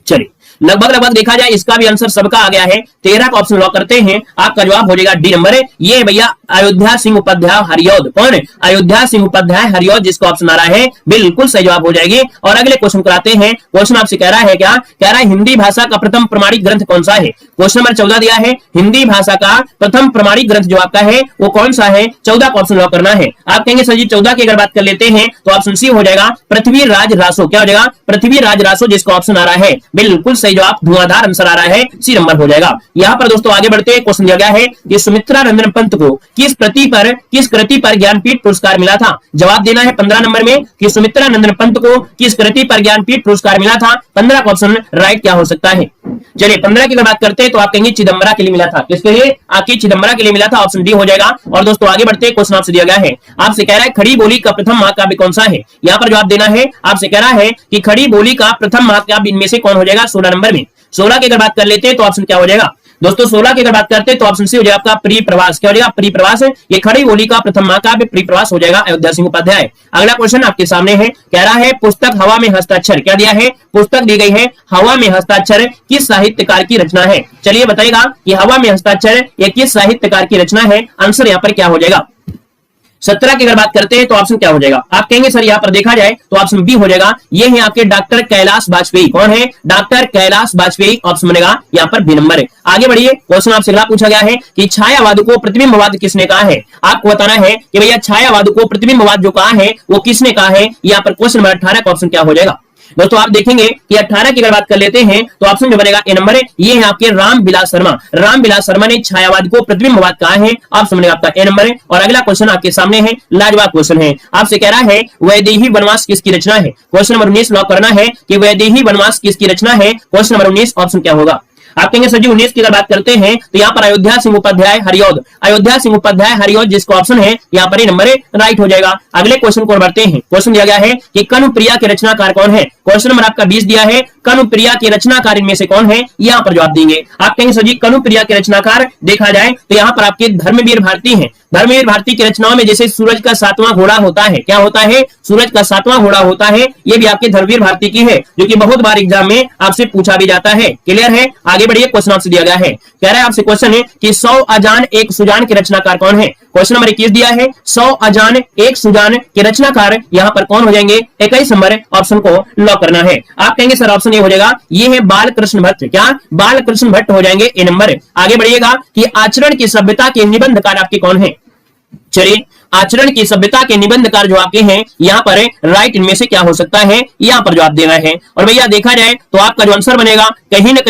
चलिए, लगभग देखा जाए इसका भी आंसर सबका आ गया है। 13 का ऑप्शन लॉक करते हैं। आपका जवाब हो जाएगा डी नंबर है। ये भैया अयोध्या सिंह उपाध्याय हरियौध। कौन है? अयोध्या सिंह उपाध्याय हरियौध, जिसका ऑप्शन आ रहा है बिल्कुल सही जवाब हो जाएगी। और अगले क्वेश्चन कराते हैं। क्वेश्चन आपसे कह रहा है क्या, कह रहा है हिंदी भाषा का प्रथम प्रमाणिक ग्रंथ कौन सा है? क्वेश्चन नंबर 14 दिया है, हिंदी भाषा का प्रथम प्रमाणिक ग्रंथ जो आपका है वो कौन सा है? 14 का ऑप्शन लॉक करना है। आप कहेंगे सर जी 14 की अगर बात कर लेते हैं तो ऑप्शन सी हो जाएगा पृथ्वीराज रासो। क्या हो जाएगा? पृथ्वीराज रासो, जिसका ऑप्शन आ रहा है बिल्कुल सही जवाब, धुआंधार आंसर आ रहा है, सी नंबर हो जाएगा। यहाँ पर दोस्तों आगे बढ़ते हैं। क्वेश्चन दिया गया है कि सुमित्रा नंदन पंत को किस कृति पर ज्ञानपीठ पुरस्कार मिला था? जवाब देना है 15 नंबर में कि सुमित्रा नंदन पंत को किस कृति पर ज्ञानपीठ पुरस्कार मिला था। 15 का ऑप्शन राइट क्या हो सकता है? चलिए 15 की बात करते हैं तो आप कहेंगे चिदम्बरा के लिए मिला था। किसके लिए? आपकी चिदम्बरा के लिए मिला था, ऑप्शन डी हो जाएगा। और दोस्तों आगे बढ़ते हैं। क्वेश्चन आपसे दिया गया है, आपसे कह रहा है खड़ी बोली का प्रथम महाकाव्य कौन सा है? यहाँ पर जवाब देना है। आपसे कह रहा है कि खड़ी बोली का प्रथम महाकाव्य इनमें से कौन हो जाएगा? 16 नंबर में। 16 की अगर बात कर लेते हैं तो ऑप्शन क्या हो जाएगा? दोस्तों 16 की अगर बात करते हैं तो ऑप्शन सी हो जाएगा आपका परिप्रवास। क्या हो जाएगा? परिप्रवास। ये खड़ी बोली का प्रथम महाकाव्य परिप्रवास हो जाएगा, अयोध्या सिंह उपाध्याय। अगला क्वेश्चन आपके सामने है, कह रहा है पुस्तक हवा में हस्ताक्षर। क्या दिया है? पुस्तक दी गई है हवा में हस्ताक्षर किस साहित्यकार की रचना है? चलिए बताइएगा कि हवा में हस्ताक्षर ये किस साहित्यकार की रचना है। आंसर यहाँ पर क्या हो जाएगा? 17 की अगर बात करते हैं तो ऑप्शन क्या हो जाएगा? आप कहेंगे सर यहाँ पर देखा जाए तो ऑप्शन बी हो जाएगा। ये है आपके डॉक्टर कैलाश वाजपेयी। कौन है? डॉक्टर कैलाश वाजपेयी, ऑप्शन बनेगा यहाँ पर बी नंबर है। आगे बढ़िए। क्वेश्चन आपसे अगला पूछा गया है कि छायावाद को प्रतिबिंबवाद किसने कहा है? आपको बताना है कि भैया छायावाद को प्रतिबिंबवाद जो कहा है वो किसने कहा है। यहाँ पर क्वेश्चन नंबर 18 का ऑप्शन क्या हो जाएगा? दोस्तों आप देखेंगे कि 18 की अगर बात कर लेते हैं तो ऑप्शन जो बनेगा ए नंबर है, ये है आपके रामविलास शर्मा। रामविलास शर्मा ने छायावाद को प्रतिबिंबवाद कहा है, ऑप्शन बनेगा आपका ए नंबर है। और अगला क्वेश्चन आपके सामने है, लाजवाब क्वेश्चन है, आपसे कह रहा है वैदेही वनवास किसकी रचना है। क्वेश्चन नंबर 19 लॉक करना है कि वैदेही वनवास किसकी रचना है। क्वेश्चन नंबर 19 ऑप्शन क्या होगा। आप कहेंगे सर जी 19 की अगर बात करते हैं तो यहाँ पर अयोध्या सिंह उपाध्याय हरिऔध, अयोध्या सिंह उपाध्याय हरिऔध जिसका ऑप्शन है यहाँ पर नंबर राइट हो जाएगा। अगले क्वेश्चन को बढ़ते हैं। क्वेश्चन दिया गया है कि कनुप्रिया के रचनाकार कौन है। क्वेश्चन नंबर आपका 20 दिया है, कनुप्रिया के रचनाकार इनमें से कौन है, यहाँ पर जवाब देंगे। आप कहेंगे सर जी कनुप्रिया के रचनाकार देखा जाए तो यहाँ पर आपके धर्मवीर भारती हैं। धर्मवीर भारती की रचनाओं में जैसे सूरज का सातवां घोड़ा होता है, क्या होता है, सूरज का सातवां घोड़ा होता है, ये भी आपके धर्मवीर भारती की है, जो कि बहुत बार एग्जाम में आपसे पूछा भी जाता है। क्लियर है, आगे बढ़िए। क्वेश्चन आपसे दिया गया है, कह रहा है आपसे क्वेश्चन है कि 100 अजान एक सुजान के रचनाकार कौन है। क्वेश्चन नंबर 21 दिया है, 100 अजान एक सुजान के रचनाकार यहाँ पर कौन हो जाएंगे। 21 नंबर ऑप्शन को लॉक करना है। आप कहेंगे सर ऑप्शन ये हो जाएगा, ये है बाल कृष्ण भट्ट। क्या बाल कृष्ण भट्ट हो जाएंगे ए नंबर। आगे बढ़िएगा कि आचरण की सभ्यता के निबंधकार आपके कौन है। चलिए आचरण की सभ्यता के निबंधकार जो आपके हैं यहाँ पर राइट इनमें से क्या हो सकता है, यहाँ पर जवाब देना है। और भैया देखा जाए तो आपका जो आंसर बनेगा कहीं ना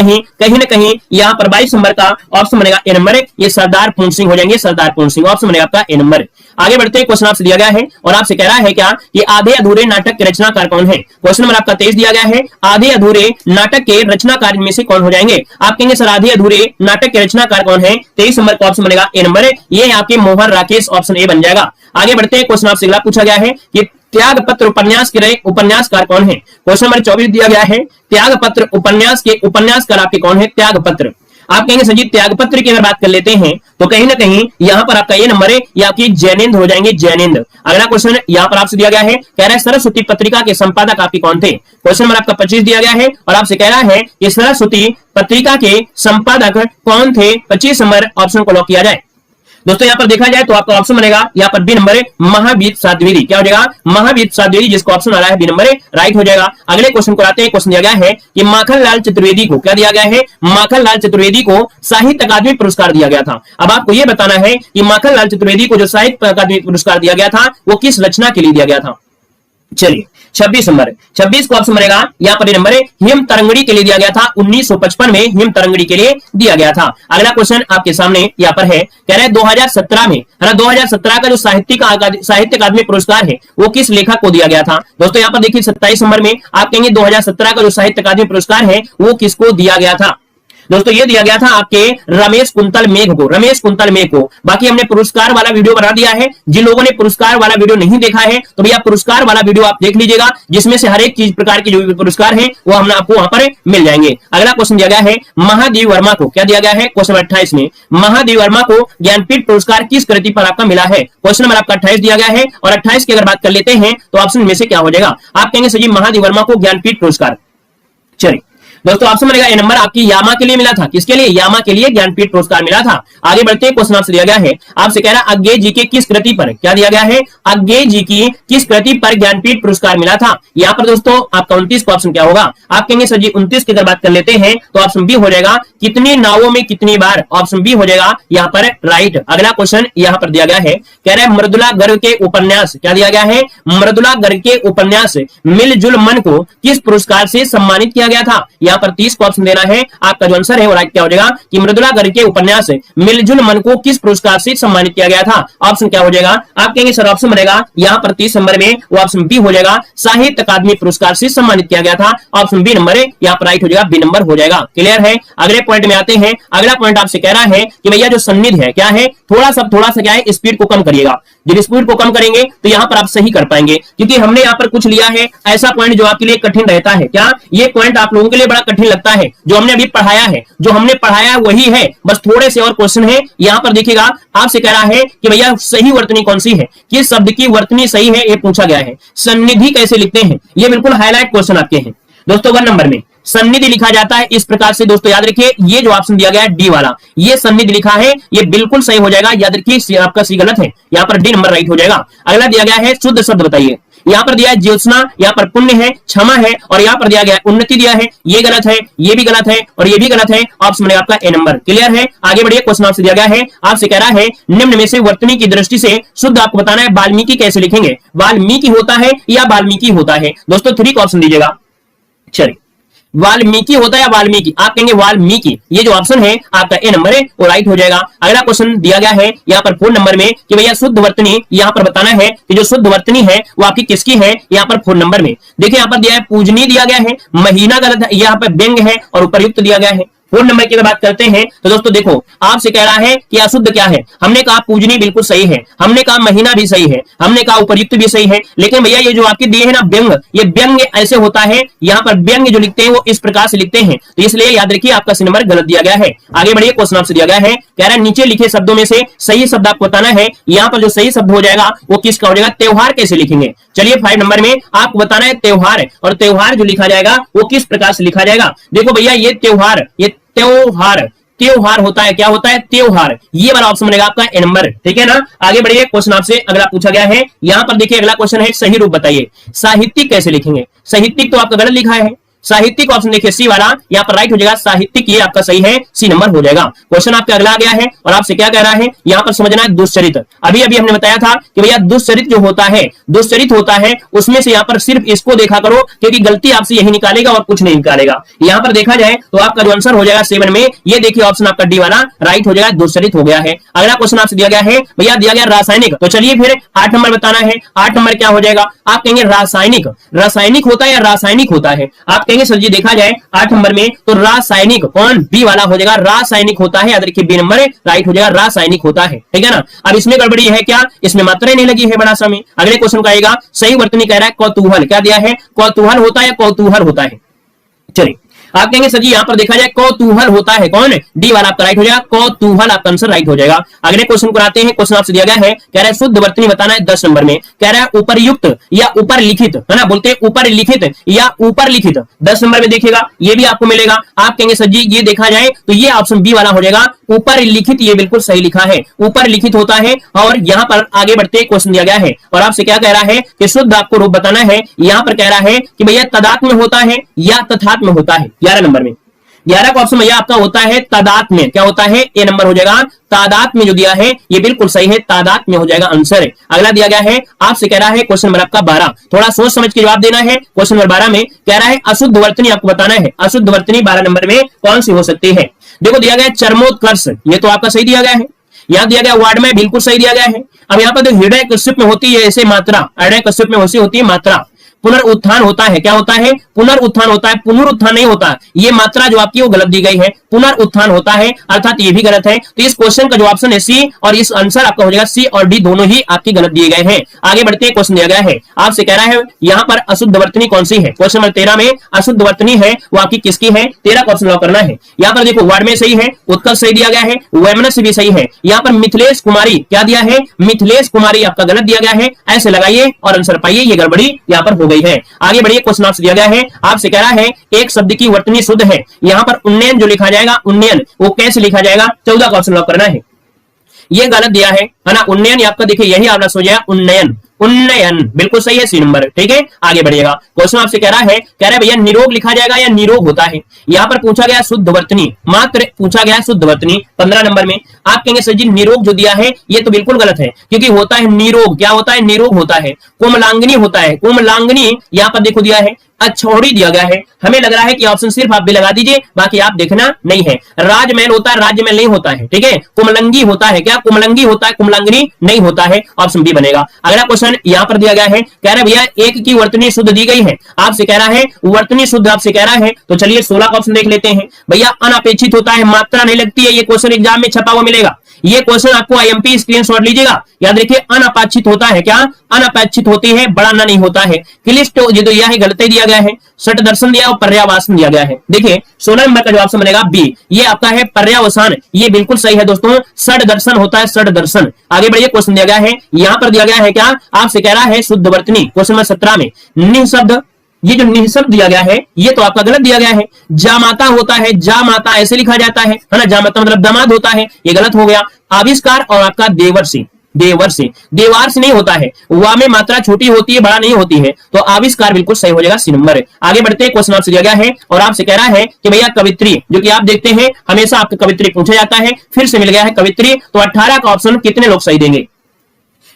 कहीं यहाँ पर 22 नंबर का ऑप्शन बनेगा ए नंबर, ये सरदार पूर्ण सिंह हो जाएंगे। सरदार पूर्ण सिंह ऑप्शन बनेगा आपका ए नंबर। आगे बढ़ते हैं, क्वेश्चन आपसे दिया गया है और आपसे कह रहा है क्या कि आधे अधूरे नाटक के रचनाकार कौन है। क्वेश्चन नंबर आपका 23 दिया गया है, आधे अधूरे नाटक के रचनाकार में से कौन हो जाएंगे। आप कहेंगे सर आधे अधूरे नाटक के रचनाकार कौन है। 23 नंबर का ऑप्शन बनेगा ए नंबर, ये आपके मोहन राकेश ऑप्शन ए बन जाएगा। आगे बढ़ते हैं, क्वेश्चन आपसे अगला पूछा गया है कि त्याग पत्र उपन्यास के उपन्यासकार कौन है। क्वेश्चन नंबर 24 दिया गया है, त्याग पत्र उपन्यास के उपन्यासकार आपके कौन है। त्याग पत्र, आप कहेंगे सर जी त्याग पत्र की अगर बात कर लेते हैं तो कहीं ना कहीं यहाँ पर आपका ये नंबर है, या आपकी जैनेन्द्र हो जाएंगे, जैनेन्द्र। अगला क्वेश्चन यहाँ पर आपसे दिया गया है, कह रहा है सरस्वती पत्रिका के संपादक आपके कौन थे। क्वेश्चन नंबर आपका 25 दिया गया है और आपसे कह रहा है कि सरस्वती पत्रिका के संपादक कौन थे। 25 नंबर ऑप्शन को लॉक किया जाए। दोस्तों यहाँ पर देखा जाए तो आपका ऑप्शन बनेगा यहाँ पर बी नंबर है, महावीर साध्वी। क्या हो जाएगा, महावीर साध्वी, जिसका ऑप्शन आ रहा है बी नंबर राइट हो जाएगा। अगले क्वेश्चन को आते हैं। क्वेश्चन दिया गया है कि माखनलाल चतुर्वेदी को क्या दिया गया है। माखनलाल चतुर्वेदी को साहित्य अकादमी पुरस्कार दिया गया था। अब आपको यह बताना है कि माखनलाल चतुर्वेदी को जो साहित्य अकादमी पुरस्कार दिया गया था वो किस रचना के लिए दिया गया था। चलिए 26 नंबर, 26 को ऑप्शन बनेगा यहाँ पर नंबर है, हिम तरंगड़ी के लिए दिया गया था। 1955 में हिम तरंगड़ी के लिए दिया गया था। अगला क्वेश्चन आपके सामने यहाँ पर है, कह रहे हैं 2017 में, है ना, 2017 का जो साहित्य अकादमी पुरस्कार है वो किस लेखक को दिया गया था। दोस्तों यहाँ पर देखिए 27 नंबर में आप कहेंगे 2017 का जो साहित्य अकादमी पुरस्कार है वो किसको दिया गया था। दोस्तों ये दिया गया था आपके रमेश कुंतल मेघ को, रमेश कुंतल मेघ को। बाकी हमने पुरस्कार वाला वीडियो बना दिया है, जिन लोगों ने पुरस्कार वाला वीडियो नहीं देखा है तो भैया पुरस्कार वाला वीडियो आप देख लीजिएगा, जिसमें से हर एक चीज प्रकार की जो भी पुरस्कार है वो हमने आपको वहां पर मिल जाएंगे। अगला क्वेश्चन दिया गया है, महादेव वर्मा को क्या दिया गया है। क्वेश्चन 28 में महादेव वर्मा को ज्ञानपीठ पुरस्कार किस कृति पर आपका मिला है। क्वेश्चन नंबर आपका 28 दिया गया है और 28 की अगर बात कर लेते हैं तो ऑप्शन में से क्या हो जाएगा। आप कहेंगे सर जी महादेव वर्मा को ज्ञानपीठ पुरस्कार। चलिए दोस्तों ऑप्शन बनेगा ए नंबर, आपकी यामा के लिए मिला था। किसके लिए, यामा के लिए ज्ञानपीठ पुरस्कार मिला था। आगे बढ़ते हैं, क्वेश्चन आपसे दिया गया है, आपसे कह रहा है अज्ञे जी के किस कृति पर क्या दिया गया है। अज्ञे जी की किस कृति पर ज्ञानपीठ पुरस्कार मिला था। यहाँ पर दोस्तों आपका 29 का ऑप्शन क्या होगा। आप कहेंगे सर जी 29 की अगर बात कर लेते हैं तो ऑप्शन बी हो जाएगा, कितनी नावों में कितनी बार। ऑप्शन बी हो जाएगा यहाँ पर राइट। अगला क्वेश्चन यहाँ पर दिया गया है, कह रहा है मृदुला गर्ग के उपन्यास क्या दिया गया है। मृदुला गर्ग के उपन्यास मिलजुल मन को किस पुरस्कार से सम्मानित किया गया था। यहाँ पर 30 को ऑप्शन देना है। आपका जो आंसर है वो राइट क्या हो जाएगा कि मृदुला गर्ग के उपन्यास मिलजुल मन को किस पुरस्कार से सम्मानित किया गया था। ऑप्शन क्या हो जाएगा, आप कहेंगे सर ऑप्शन बनेगा यहाँ पर 30 नंबर में वो ऑप्शन बी हो जाएगा, साहित्य अकादमी पुरस्कार से सम्मानित किया गया था। ऑप्शन बी नंबर है यहाँ पर राइट हो जाएगा, बी नंबर हो जाएगा। क्लियर है, अगले पॉइंट में आते हैं। अगला पॉइंट आपसे कह रहा है कि भैया जो सन्निधि है क्या है, थोड़ा सा क्या है स्पीड को कम करिएगा। जब स्पीड को कम करेंगे तो यहाँ पर आप सही कर पाएंगे, क्योंकि हमने यहाँ पर कुछ लिया है ऐसा पॉइंट जो आपके लिए कठिन रहता है। क्या ये पॉइंट आप लोगों के लिए बड़ा कठिन लगता है। जो हमने अभी पढ़ाया है, जो हमने पढ़ाया है वही है, बस थोड़े से और क्वेश्चन है। यहाँ पर देखिएगा आपसे कह रहा है कि भैया सही वर्तनी कौन सी है, किस शब्द की वर्तनी सही है, ये पूछा गया है। सन्निधि कैसे लिखते हैं, ये बिल्कुल हाईलाइट क्वेश्चन आपके हैं दोस्तों। 1 नंबर में सन्निधि लिखा जाता है इस प्रकार से। दोस्तों याद रखिए, ये जो ऑप्शन दिया गया है डी वाला, ये सन्निधि लिखा है, ये बिल्कुल सही हो जाएगा। याद रखिए आपका सी गलत है, यहाँ पर डी नंबर राइट हो जाएगा। अगला दिया गया है शुद्ध शब्द बताइए। यहाँ पर दिया है ज्योत्सना, यहाँ पर पुण्य है, क्षमा है, और यहाँ पर दिया गया उन्नति दिया है। ये गलत है, ये भी गलत है, और ये भी गलत है। ऑप्शन बनेगा आपका ए नंबर। क्लियर है, आगे बढ़िए। क्वेश्चन आपसे दिया गया है, आपसे कह रहा है निम्न में से वर्तनी की दृष्टि से शुद्ध आपको बताना है वाल्मीकि कैसे लिखेंगे। वाल्मीकि होता है या वाल्मीकि होता है। दोस्तों 3 का ऑप्शन दीजिएगा। चलिए, वाल्मीकि होता है या वाल्मीकि, आप कहेंगे वाल्मीकि, ये जो ऑप्शन है आपका ए नंबर है वो राइट हो जाएगा। अगला क्वेश्चन दिया गया है यहाँ पर 4 नंबर में कि भैया शुद्ध वर्तनी, यहाँ पर बताना है कि जो शुद्ध वर्तनी है वो आपकी किसकी है, यहाँ पर 4 नंबर में देखिए यहाँ पर दिया है पूजनी दिया गया है, महीना गलत है, यहाँ पर व्यंग है और उपरयुक्त दिया गया है। 4 नंबर की बात करते हैं तो दोस्तों देखो आपसे कह रहा है कि अशुद्ध क्या है, हमने कहा पूजनी बिल्कुल सही है, हमने कहा महीना भी सही है, हमने कहा उपरयुक्त भी सही है, लेकिन भैया ये जो आपके दिए है ना व्यंग, ये व्यंग ऐसे होता है, यहाँ पर व्यंग जो लिखते हैं वो इस प्रकार से लिखते हैं, तो इसलिए याद रखिए आपका सी नंबर गलत दिया गया है। आगे बढ़िए, क्वेश्चन आपसे दिया गया है, कह रहा है नीचे लिखे शब्दों में से सही शब्द आपको बताना है। यहाँ पर जो सही शब्द हो जाएगा वो किसका हो जाएगा, त्योहार कैसे लिखेंगे। चलिए 5 नंबर में आपको बताना है त्योहार, और त्योहार जो लिखा जाएगा वो किस प्रकार से लिखा जाएगा। देखो भैया ये त्योहार, ये त्योहार, त्योहार होता है, क्या होता है, त्योहार, ये वाला ऑप्शन बनेगा आपका ए नंबर, ठीक है ना। आगे बढ़िए, क्वेश्चन आपसे अगला पूछा गया है, यहां पर देखिए अगला क्वेश्चन है सही रूप बताइए, साहित्यिक कैसे लिखेंगे। साहित्यिक तो आपका गलत लिखा है, साहित्यिक ऑप्शन देखिए सी वाला यहाँ पर राइट हो जाएगा, साहित्यिक ये आपका सही है, सी नंबर हो जाएगा। क्वेश्चन आपका अगला आ गया है और आपसे क्या कह रहा है, यहाँ पर समझना है दुष्चरित। अभी अभी हमने बताया था कि भैया दुष्चरित जो होता है, दुष्चरित होता है उसमें से यहाँ पर सिर्फ इसको देखा करो, क्योंकि गलती आपसे यही निकालेगा और कुछ नहीं निकालेगा। यहाँ पर देखा जाए तो आपका जो आंसर हो जाएगा 7 में, ये देखिए ऑप्शन आपका डी वाला राइट हो जाएगा, दुष्चरित हो गया है। अगला क्वेश्चन आपसे दिया गया है, भैया दिया गया रासायनिक, तो चलिए फिर 8 नंबर बताना है। 8 नंबर क्या हो जाएगा, आप कहेंगे रासायनिक, रासायनिक होता है या रासायनिक होता है, आप कहेंगे सर जी देखा जाए 8 नंबर में तो रासायनिक कौन, बी वाला हो जाएगा, रासायनिक होता है, याद रखिए बी नंबर राइट हो जाएगा, रासायनिक होता है, ठीक है ना। अब इसमें गड़बड़ी है क्या, इसमें मात्रा नहीं लगी है बड़ा सा में। अगले क्वेश्चन का आएगा सही वर्तनी कह रहा है कौतूहल, क्या दिया है, कौतूहल होता है या कौतूहल होता है। चलिए आप कहेंगे सर जी यहाँ पर देखा जाए कौतूहल होता है, कौन, डी वाला आपका राइट हो जाएगा, कौतूहल आपका आंसर राइट हो जाएगा। अगले क्वेश्चन को आते हैं, क्वेश्चन आपसे दिया गया है, कह रहा है शुद्ध वर्तनी बताना है 10 नंबर में, कह रहा है उपरयुक्त या ऊपर लिखित, है ना, बोलते हैं ऊपर लिखित या ऊपर लिखित। 10 नंबर में देखिएगा ये भी आपको मिलेगा। आप कहेंगे सर जी ये देखा जाए तो ये ऑप्शन बी वाला हो जाएगा, ऊपर लिखित, ये बिल्कुल सही लिखा है, ऊपर लिखित होता है। और यहाँ पर आगे बढ़ते क्वेश्चन दिया गया है और आपसे क्या कह रहा है कि शुद्ध आपको रूप बताना है। यहाँ पर कह रहा है कि भैया तदात्म्य होता है या तथात्म्य होता है। 11 नंबर में 11 का ऑप्शन भैया आपका होता है तादात्म्य, क्या होता है, ए नंबर हो जाएगा, तादात्म्य जो दिया है ये बिल्कुल सही है, तादात्म्य हो जाएगा आंसर। अगला दिया गया है, आपसे कह रहा है क्वेश्चन नंबर आपका 12, थोड़ा सोच समझ के जवाब देना है। क्वेश्चन नंबर 12 में कह रहा है अशुद्ध वर्तनी आपको बताना है, अशुद्ध वर्तनी 12 नंबर में कौन सी हो सकती है। देखो दिया गया है चरमोत्कर्ष, ये तो आपका सही दिया गया है। यहाँ दिया गया वार्ड में बिल्कुल सही दिया गया है। अब यहाँ पर हृदय कश्यप में होती है ऐसे मात्रा, हृदय कश्यप में होती है मात्रा। पुनरुत्थान होता है, क्या होता है, पुनरुत्थान होता है, पुनरुत्थान नहीं होता, ये मात्रा जो आपकी वो गलत दी गई है, पुनरुत्थान होता है, अर्थात ये भी गलत है। तो इस क्वेश्चन का जो ऑप्शन है सी, और इस आंसर आपका हो जाएगा सी और डी, दोनों ही आपकी गलत दिए गए हैं। आगे बढ़ते हैं, क्वेश्चन दिया गया है, आपसे कह रहा है यहाँ पर अशुद्ध वर्तनी कौन सी है। क्वेश्चन नंबर 13 में अशुद्ध वर्तनी है वो आपकी किसकी है, 13 का ऑप्शन लॉक करना है। यहाँ पर देखो वार्ड में सही है, उत्कर्ष सही दिया गया है, वैमनस्य भी सही है। यहाँ पर मिथिलेश कुमारी क्या दिया है, मिथिलेश कुमारी आपका गलत दिया गया है, ऐसे लगाइए और आंसर पाइए, ये गड़बड़ी यहाँ पर हो गई है। आगे बढ़िए, क्वेश्चन आपसे दिया गया है, आपसे कह रहा है एक शब्द की वर्तनी शुद्ध है। यहाँ पर उन्नयन जो लिखा जाएगा, उन्नयन वो कैसे लिखा जाएगा, 14 का ऑप्शन लॉक करना है। ये गलत दिया है ना, उन्नयन आपका देखिए यही आपका हो जाएगा उन्नयन, उन्नयन बिल्कुल सही है, सी नंबर, ठीक है। आगे बढ़िएगा, क्वेश्चन आपसे कह रहा है भैया निरोग लिखा जाएगा या निरोग होता है। यहाँ पर पूछा गया शुद्ध वर्तनी, मात्र पूछा गया शुद्ध वर्तनी 15 नंबर में। आप कहेंगे सर जी निरोग जो दिया है ये तो बिल्कुल गलत है, क्योंकि होता है निरोग, क्या होता है, निरोग होता है, कोमलांगनी होता है, कोमलांगनी यहाँ पर देखो दिया है, अच्छौड़ी दिया गया है। हमें लग रहा है कि ऑप्शन सिर्फ आप भी लगा दीजिए, बाकी आप देखना नहीं है। राजमहल होता है, राज्यमहल नहीं होता है, ठीक है। कुमलंगी होता है, क्या कुमलंगी होता है, कुमलांगनी नहीं होता है, ऑप्शन बी बनेगा। अगला क्वेश्चन यहाँ पर दिया गया है, कह रहे भैया एक की वर्तनी शुद्ध दी गई है, आपसे कह रहा है वर्तनी शुद्ध आपसे कह रहा है, तो चलिए 16 का ऑप्शन देख लेते हैं। भैया अनपेक्षित होता है, मात्रा नहीं लगती है, ये क्वेश्चन एग्जाम में छपा हुआ मिलेगा, ये क्वेश्चन आपको आईएमपी स्क्रीनशॉट लीजिएगा, याद रखिए अनपेक्षित होता है, क्या अनपेक्षित होती है, बड़ा ना नहीं होता है। क्लिष्ट जो दिया है गलत दिया गया है, सट दर्शन दिया और पर्यावसान दिया गया है। देखिए 16 नंबर का जो ऑप्शन बनेगा बी, ये आपका है पर्यावसान, ये बिल्कुल सही है दोस्तों, सट दर्शन होता है, सट दर्शन। आगे बढ़िए, क्वेश्चन दिया गया है, यहाँ पर दिया गया है क्या, आपसे कह रहा है शुद्ध वर्तनी, क्वेश्चन नंबर 17 में निःशब्द, ये जो निःशब्द दिया गया है ये तो आपका गलत दिया गया है। जामाता होता है, जामाता ऐसे लिखा जाता है ना, जामाता मतलब दामाद होता है, ये गलत हो गया। आविष्कार और आपका देवर्षि, देवर्षि देवार्षि नहीं होता है, वा में मात्रा छोटी होती है, बड़ा नहीं होती है, तो आविष्कार बिल्कुल सही हो जाएगा, सी नंबर है। आगे बढ़ते हैं, क्वेश्चन आपसे दिया गया है और आपसे कह रहा है कि भैया कवित्री, जो कि आप देखते हैं हमेशा आपका कवित्री पूछा जाता है, फिर से मिल गया है कवित्री, तो 18 का ऑप्शन कितने लोग सही देंगे।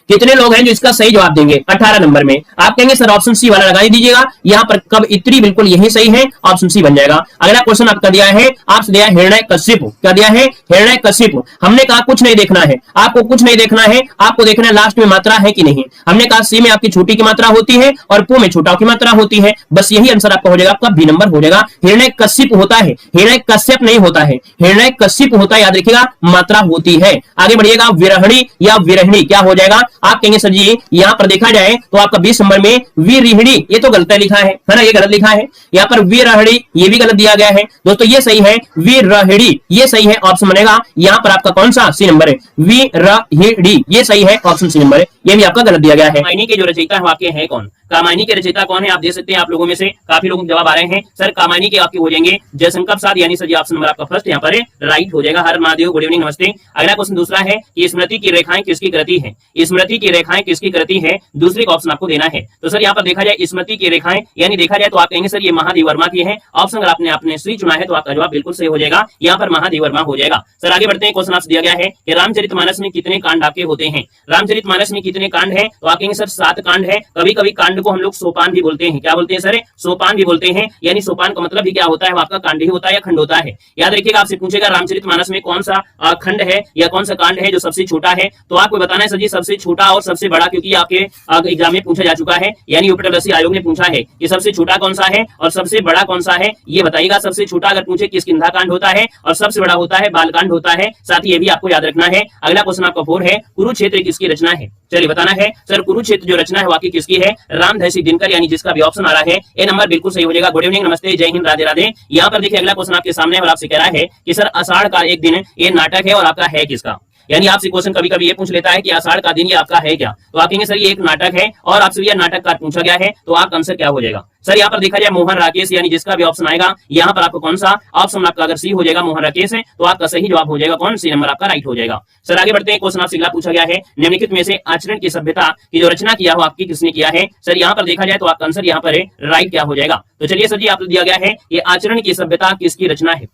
कितने लोग हैं जो इसका सही जवाब देंगे 18 नंबर में? आप कहेंगे सर ऑप्शन सी वाला लगा दीजिएगा, यहाँ पर कब इतनी बिल्कुल यही सही है, ऑप्शन सी बन जाएगा। अगला क्वेश्चन आपका दिया है, आपसे दिया है हिरण्यकशिपु। क्या दिया है? हिरण्यकशिपु। हमने कहा कुछ नहीं देखना है, आपको कुछ नहीं देखना है, आपको देखना है लास्ट में मात्रा है कि नहीं। हमने कहा सी में आपकी छोटी की मात्रा होती है और पू में छोटा की मात्रा होती है, बस यही आंसर आपका हो जाएगा, आपका बी नंबर हो जाएगा। हिरण्यकशिपु होता है, हिरण्यकश्यप नहीं होता है, हिरण्यकशिपु होता है, याद रखिएगा मात्रा होती है। आगे बढ़िएगा, विरहणी या विरहणी क्या हो जाएगा? आप कहेंगे सर जी यहाँ पर देखा जाए तो आपका 20 नंबर में विरहिणी, ये तो गलत लिखा है ना, ये गलत लिखा है। यहाँ पर विरहणी ये भी गलत दिया गया है दोस्तों, ये सही है विरहिणी, ये सही है, ऑप्शन बनेगा यहाँ पर आपका कौन सा? सी नंबर है, विरहिणी, ये सही है, ऑप्शन सी नंबर है, ये भी आपका गलत दिया गया है। कामायनी के जो रचयिता है वाक्य है कौन? कामायनी के रचयिता कौन है? आप देख सकते हैं, आप लोगों में से काफी लोग जवाब आ रहे हैं सर कामायनी के आपके हो जाएंगे जयशंकर प्रसाद, यानी सर ऑप्शन नंबर आपका फर्स्ट यहाँ पर राइट हो जाएगा। हर महादेव, गुड इवनिंग, नमस्ते। अगला क्वेश्चन दूसरा है कि स्मृति की रेखाएं किसकी कृति है? स्मृति की रेखाएं किसकी कृति है? दूसरे का ऑप्शन आपको देना है। तो सर यहाँ पर देखा जाए स्मृति की रेखाएं यानी देखा जाए तो आप कहेंगे सर ये महादेव वर्मा की है। ऑप्शन अगर आपने अपने सी चुना है तो आपका जवाब बिल्कुल सही हो जाएगा, यहाँ पर महादेव वर्मा हो जाएगा। सर आगे बढ़ते हैं, क्वेश्चन आपसे दिया गया है कि रामचरितमानस में कितने कांड आपके होते हैं? रामचरितमानस में कितने कांड है? तो आप कहेंगे सर 7 कांड है। कभी कभी कांड को हम लोग सोपान भी बोलते हैं। क्या बोलते हैं सर? सोपान भी बोलते हैं, यानी सोपान का मतलब ही क्या होता है? वो आपका कांड ही होता है या खंड होता है। याद रखिएगा, आपसे पूछेगा रामचरितमानस में कौन सा खंड है या कौन सा कांड है जो सबसे छोटा है, तो आपको बताना है सर जी सबसे छोटा और सबसे बड़ा, क्योंकि आपके एग्जाम में पूछा जा चुका है, यानी यूपीएससी आयोग ने पूछा है कि सबसे छोटा कौन सा है और सबसे बड़ा कौन सा है, ये बताइएगा। सबसे छोटा अगर पूछे किसकिंधा कांड होता है और सबसे बड़ा होता है बालकांड होता है, साथ ही ये भी आपको याद रखना है। अगला क्वेश्चन आपका 4 है, कुरुक्षेत्र किसकी रचना है? चलिए बताना है सर कुरुक्षेत्र जो रचना है वाकई किसकी है? रामधारी सिंह दिनकर, यानी जिसका भी ऑप्शन आ रहा है ए नंबर बिल्कुल सही हो जाएगा। गुड इवनिंग, नमस्ते, जय हिंद, राधे राधे। यहाँ पर देखिए अगला क्वेश्चन आपके सामने और आपसे कह रहा है कि सर आषाढ़ का एक दिन ये नाटक है और आपका है किसका? यानी आपसे क्वेश्चन कभी कभी ये पूछ लेता है कि आषाढ़ का दिन ये आपका है क्या, तो आप कहेंगे सर ये एक नाटक है और आपसे यह नाटक का पूछा गया है, तो आपका आंसर क्या हो जाएगा? सर यहाँ पर देखा जाए मोहन राकेश, यानी जिसका भी ऑप्शन आएगा यहाँ पर आपको कौन सा ऑप्शन आपका अगर सी हो जाएगा मोहन राकेश है, तो आपका सही जवाब हो जाएगा कौन? सी नंबर आपका राइट हो जाएगा। सर आगे बढ़ते हैं, क्वेश्चन आपसे अगला पूछा गया है, निम्नलिखित में से आचरण की सभ्यता की जो रचना किया हो आपकी किसने किया है? सर यहाँ पर देखा जाए तो आपका आंसर यहाँ पर राइट क्या हो जाएगा? तो चलिए सर जी आपको दिया गया है ये आचरण की सभ्यता किसकी रचना है?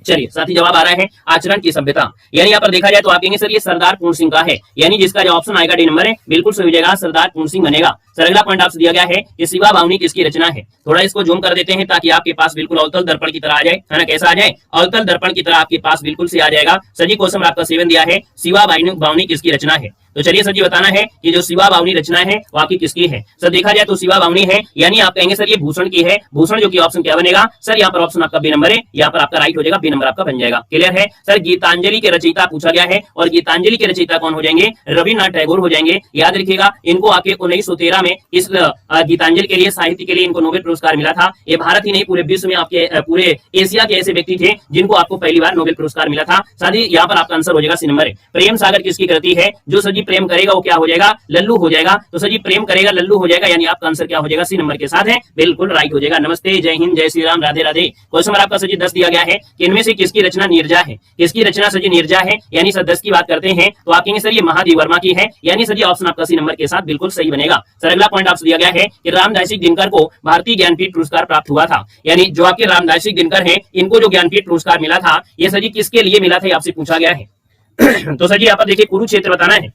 चलिए साथी जवाब आ रहा है आचरण की सभ्यता, यानी यहाँ पर देखा जाए तो आप कहेंगे सर ये सरदार पूर्ण सिंह का है, यानी जिसका जो ऑप्शन आएगा डी नंबर है बिल्कुल सही हो जाएगा, सरदार पूर्ण सिंह बनेगा। सर अगला पॉइंट आपसे दिया गया है कि शिवा बावनी किसकी रचना है? थोड़ा इसको जूम कर देते हैं ताकि आपके पास बिल्कुल अवतल दर्पण की तरह आ जाए, है ना? कैसा आ जाए? अवतल दर्पण की तरह आपके पास बिल्कुल से आ जाएगा। सर जी क्वेश्चन आपका 7 दिया है, शिवा बावनी किसकी रचना है? तो चलिए सर जी बताना है कि जो शिवा बावनी रचना है वाकई किसकी है? सर देखा जाए तो शिवा बावनी है, यानी आप कहेंगे सर ये भूषण की है। भूषण जो कि ऑप्शन क्या बनेगा? सर यहाँ पर ऑप्शन आपका बी नंबर है, यहाँ पर आपका राइट हो जाएगा, बी नंबर आपका बन जाएगा। क्लियर है? सर गीतांजलि के रचयिता पूछा गया है और गीतांजलि के रचयिता कौन हो जाएंगे? रविन्द्रनाथ टैगोर हो जाएंगे। याद रखिएगा इनको आके 1913 में इस गीतांजलि के लिए साहित्य के लिए इनको नोबेल पुरस्कार मिला था। ये भारत ही नहीं पूरे विश्व में आपके पूरे एशिया के ऐसे व्यक्ति थे जिनको आपको पहली बार नोबेल पुरस्कार मिला था। साथ ही यहाँ पर आपका आंसर हो जाएगा सी नंबर है। प्रेम सागर किसकी कृति है? जो सर जी प्रेम करेगा वो क्या हो जाएगा? लल्लू हो जाएगा। तो सर जी प्रेम करेगा लल्लू हो जाएगा, यानी आपका आंसर क्या हो जाएगा? सी नंबर के साथ है, बिल्कुल राइट हो जाएगा। नमस्ते, जय हिंद, जय श्री राम, राधे राधे। क्वेश्चन नंबर आपका सर जी 10 दिया गया है कि इनमें से किसकी रचना नीरजा है? किसकी रचना सर जी नीरजा है? यानी सर 10 की बात करते हैं तो आप कहेंगे सर ये महादेव वर्मा की है, यानी सर जी ऑप्शन आपका सी नंबर के साथ बिल्कुल सही बनेगा। सर अगला पॉइंट आपसे दिया गया है कि रामधारी सिंह दिनकर को भारतीय ज्ञानपीठ पुरस्कार प्राप्त हुआ था, यानी जो आपके रामधारी सिंह दिनकर है इनको जो ज्ञानपीठ पुरस्कार मिला था ये सर जी किसके लिए मिला था आपसे पूछा गया है। तो सर जी यहाँ पर देखिए कुरुक्षेत्र बताना है,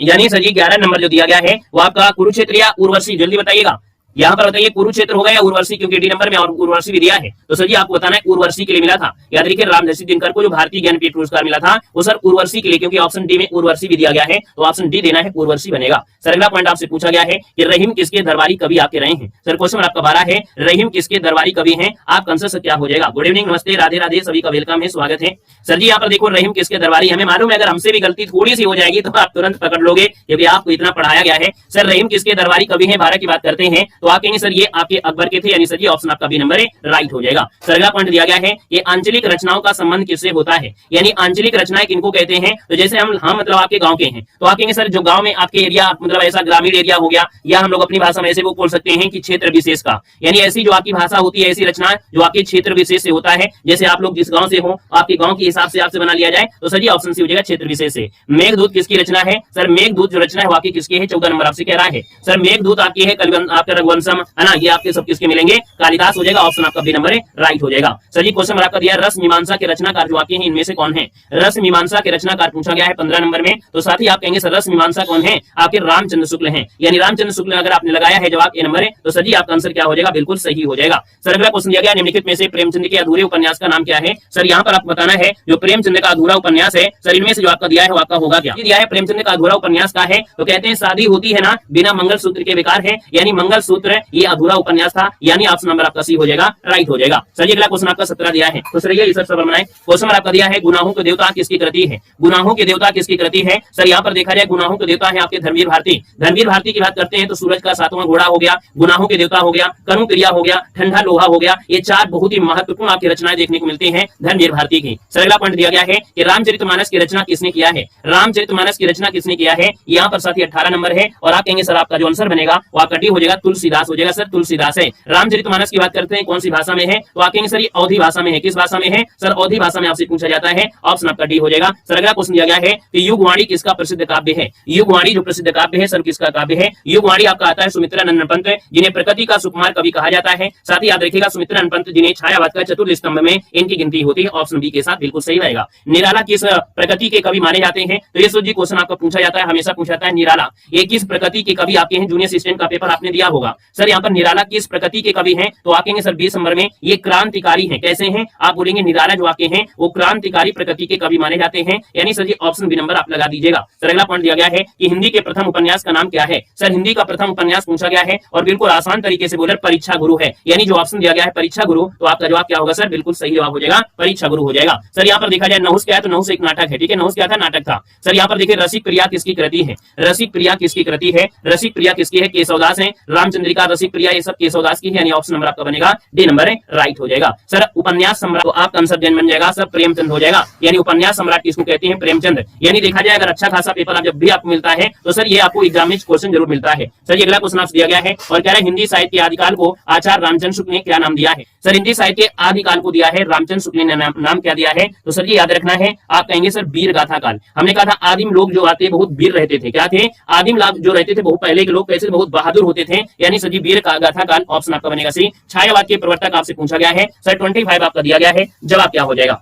यानी सर जी 11 नंबर जो दिया गया है वो आपका कुरुक्षेत्र या उर्वशी, जल्दी बताइएगा। यहाँ पर बताइए कुरुक्षेत्र होगा या उर्वशी, क्योंकि डी नंबर में और उर्वशी भी दिया है। तो सर जी आपको बताना है उर्वशी के लिए मिला था। याद रखिए रामधारी सिंह दिनकर को जो भारतीय ज्ञानपीठ पुरस्कार मिला था वो सर उर्वशी के लिए, क्योंकि ऑप्शन डी में उर्वशी भी दिया गया है, तो ऑप्शन डी देना है, उर्वशी बनेगा। सर अगला पॉइंट आपसे पूछा गया है कि रहीम किसके दरबारी कवि आपके रहे हैं? सर क्वेश्चन आपका 12 है, रहीम किसके दरबारी कवि हैं? आपका आंसर क्या हो जाएगा? गुड इवनिंग, नमस्ते, राधे राधे, सभी का वेलकम है, स्वागत है। सर जी यहाँ पर देखो रहीम किसके दरबारी, हमें मालूम है अगर हमसे भी गलती थोड़ी सी हो जाएगी तो आप तुरंत पकड़ लोगे क्योंकि आपको इतना पढ़ाया गया है। सर रहीम किसके दरबारी कवि है? 12 की बात करते हैं तो आप कहेंगे सर ये आपके अकबर के थे, यानी सर ये ऑप्शन आपका बी नंबर है, राइट हो जाएगा। सर अगला पॉइंट दिया गया है कि आंचलिक रचनाओं का संबंध किससे होता है? यानी आंचलिक रचनाएं किनको कहते हैं? तो जैसे हम मतलब आपके गांव के हैं तो आप कहेंगे सर जो गांव में आपके एरिया मतलब ऐसा ग्रामीण एरिया हो गया, या हम लोग अपनी भाषा में ऐसे वो बोल सकते हैं कि क्षेत्र विशेष का, यानी ऐसी जो आपकी भाषा होती है ऐसी रचना जो आपके क्षेत्र विशेष से होता है। जैसे आप लोग जिस गांव से हो आपके गांव के हिसाब से आपसे बना लिया जाए तो सर जी ऑप्शन सी हो जाएगा क्षेत्र विशेष से। मेघदूत किसकी रचना है? सर मेघदूत जो रचना है वाकई किसकी है? 14 नंबर आपसे कह रहा है। सर मेघदूत आपकी है आपका रघुवंशम, है ना, ये आपके सब किसके मिलेंगे, कालिदास हो जाएगा। ऑप्शन आपका बी नंबर राइट हो जाएगा। सर जी क्वेश्चन आपका दिया रस मीमांसा के रचनाकार जो आपके हैं इनमें से कौन है। रस मीमांसा के रचनाकार पूछा गया है 15 नंबर में, तो साथ ही आप कहेंगे सर रस मीमांसा कौन है, आपके रामचंद्र शुक्ल हैं, यानी रामचंद्र शुक्ल अगर आपने लगाया है जवाब ए नंबर है, तो सर जी आपका आंसर क्या हो जाएगा, बिल्कुल सही हो जाएगा। सर अगला क्वेश्चन दिया गया निम्नलिखित में से प्रेमचंद के अधूरे उपन्यास का नाम क्या है। सर यहाँ पर आपको बताना है जो प्रेमचंद का अधूरा उपन्यास है, सर इनमें से जो आपका दिया है वो आपका होगा क्या। दिया है प्रेमचंद का अधूरा उपन्यास का है, तो कहते हैं शादी होती है ना बिना मंगलसूत्र के बेकार है, यानी मंगलसूत्र ये अधूरा उपन्यास था, यानी ऑप्शन नंबर आपका सी हो जाएगा, राइट हो जाएगा। सर अगला क्वेश्चन आपका 17 दिया है, तो सर ये सब सवाल बनाए। क्वेश्चन आपका दिया है गुनाहों के देवता किसकी कृति है। गुनाहों के देवता किसकी कृति है। सर यहाँ पर देखा जाए गुनाहों के देवता है आपके धर्मवीर भारती। धर्मवीर भारती की बात करते हैं तो सूरज का 7वां घोड़ा हो गया, गुनाहों के देवता हो गया, कर्म क्रिया हो गया, ठंडा लोहा हो गया, ये 4 बहुत ही महत्वपूर्ण आपकी रचनाएं देखने को मिलती हैं धर्मवीर भारती की। सर अगला पॉइंट दिया गया है कि रामचरितमानस की रचना किसने किया है। रामचरितमानस की रचना किसने किया है, यहाँ पर साथी 18 नंबर है, और आप कहेंगे सर आपका जो आंसर बनेगा वो आपका डी हो जाएगा, तुलसीदास हो जाएगा। सर तुलसीदास है। रामचरितमानस की बात करते हैं कौन सी भाषा में है, तो आप कहेंगे सर ये अवधी भाषा में है। किस भाषा में है, सर अवधी भाषा में आपसे पूछा जाता है, ऑप्शन आपका डी हो जाएगा। सर अगला क्वेश्चन दिया गया है कि युगवाणी किसका प्रसिद्ध काव्य है। युगवाणी जो प्रसिद्ध काव्य है सर किसका काव्य है। युगवाणी आपका आता है सुमित्रानंदन पंत, जिन्हें प्रकृति का सुकुमार कवि कहा जाता है। साथ ही याद रखिएगा सुमित्रानंदन पंत जिन्हें छायावाद का चतुर्थ स्तंभ में इनकी गिनती होती है, ऑप्शन बी के साथ बिल्कुल सही रहेगा। निराला किस प्रकृति के कवि माने जाते हैं, तो ये जी क्वेश्चन आपका पूछा जाता है, हमेशा पूछा जाता है निराला ये किस प्रकृति के कवि आपके हैं। जूनियर असिस्टेंट का पेपर आपने दिया होगा। सर यहाँ पर निराला किस प्रकृति के कवि हैं, तो आकेंगे सर 20 नंबर में ये क्रांतिकारी हैं। कैसे हैं, आप बोलेंगे निराला जो आपके हैं वो क्रांतिकारी प्रकृति के कवि माने जाते हैं, यानी सर जी ऑप्शन बी नंबर आप लगा दीजिएगा। सर अगला पॉइंट दिया गया है कि हिंदी के प्रथम उपन्यास का नाम क्या है। सर हिंदी का प्रथम उपन्यास पूछा गया है और बिल्कुल आसान तरीके से बोले परीक्षा गुरु है, यानी जो ऑप्शन दिया गया है परीक्षा गुरु, तो आपका जवाब क्या होगा सर, बिल्कुल सही जवाब हो जाएगा, परीक्षा गुरु हो जाएगा। सर यहाँ पर देखा जाए नहुस क्या है, तो नहुस एक नाटक है, ठीक है, नहुस क्या था, नाटक था। सर यहाँ पर देखिए रसिक प्रिया किसकी कृति है। रसिक प्रिया किसकी कृति है, रसिक प्रिया किसकी है, केशवदास है। रामचंद्रिका, रसिक प्रिया ये सब केशवदास की है, यानी ऑप्शन नंबर आपका बनेगा डी नंबर है, राइट हो जाएगा। सर उपन्यास सम्राट, तो आपका आंसर बन जाएगा सर प्रेमचंद हो जाएगा, यानी उपन्यास सम्राट किसको कहते हैं, प्रेमचंद। यानी देखा जाए अगर अच्छा खासा पेपर आप जब भी आपको मिलता है तो सर ये आपको एग्जाम में क्वेश्चन जरूर मिलता है। सर ये अगला क्वेश्चन आपसे दिया गया है और कह रहा है हिंदी साहित्य के आदिकाल को आचार्य रामचंद्र शुक्ल ने क्या नाम दिया है। सर हिंदी साहित्य के आदिकाल को दिया है रामचंद्र शुक्ल ने नाम क्या दिया है, तो सर ये याद रखना है, आप कहेंगे सर वीर गाथा काल। हमने कहा था आदिम लोग जो आते बहुत वीर रहते थे, क्या थे, आदिम लोग जो रहते थे बहुत पहले के लोग कैसे बहुत बहादुर होते थे, यानी सर जी वीर गाथा काल, ऑप्शन आपका बनेगा सी। छायावाद के प्रवर्तक आपसे पूछा गया है, सर 25 आपका दिया गया है, जवाब क्या हो जाएगा।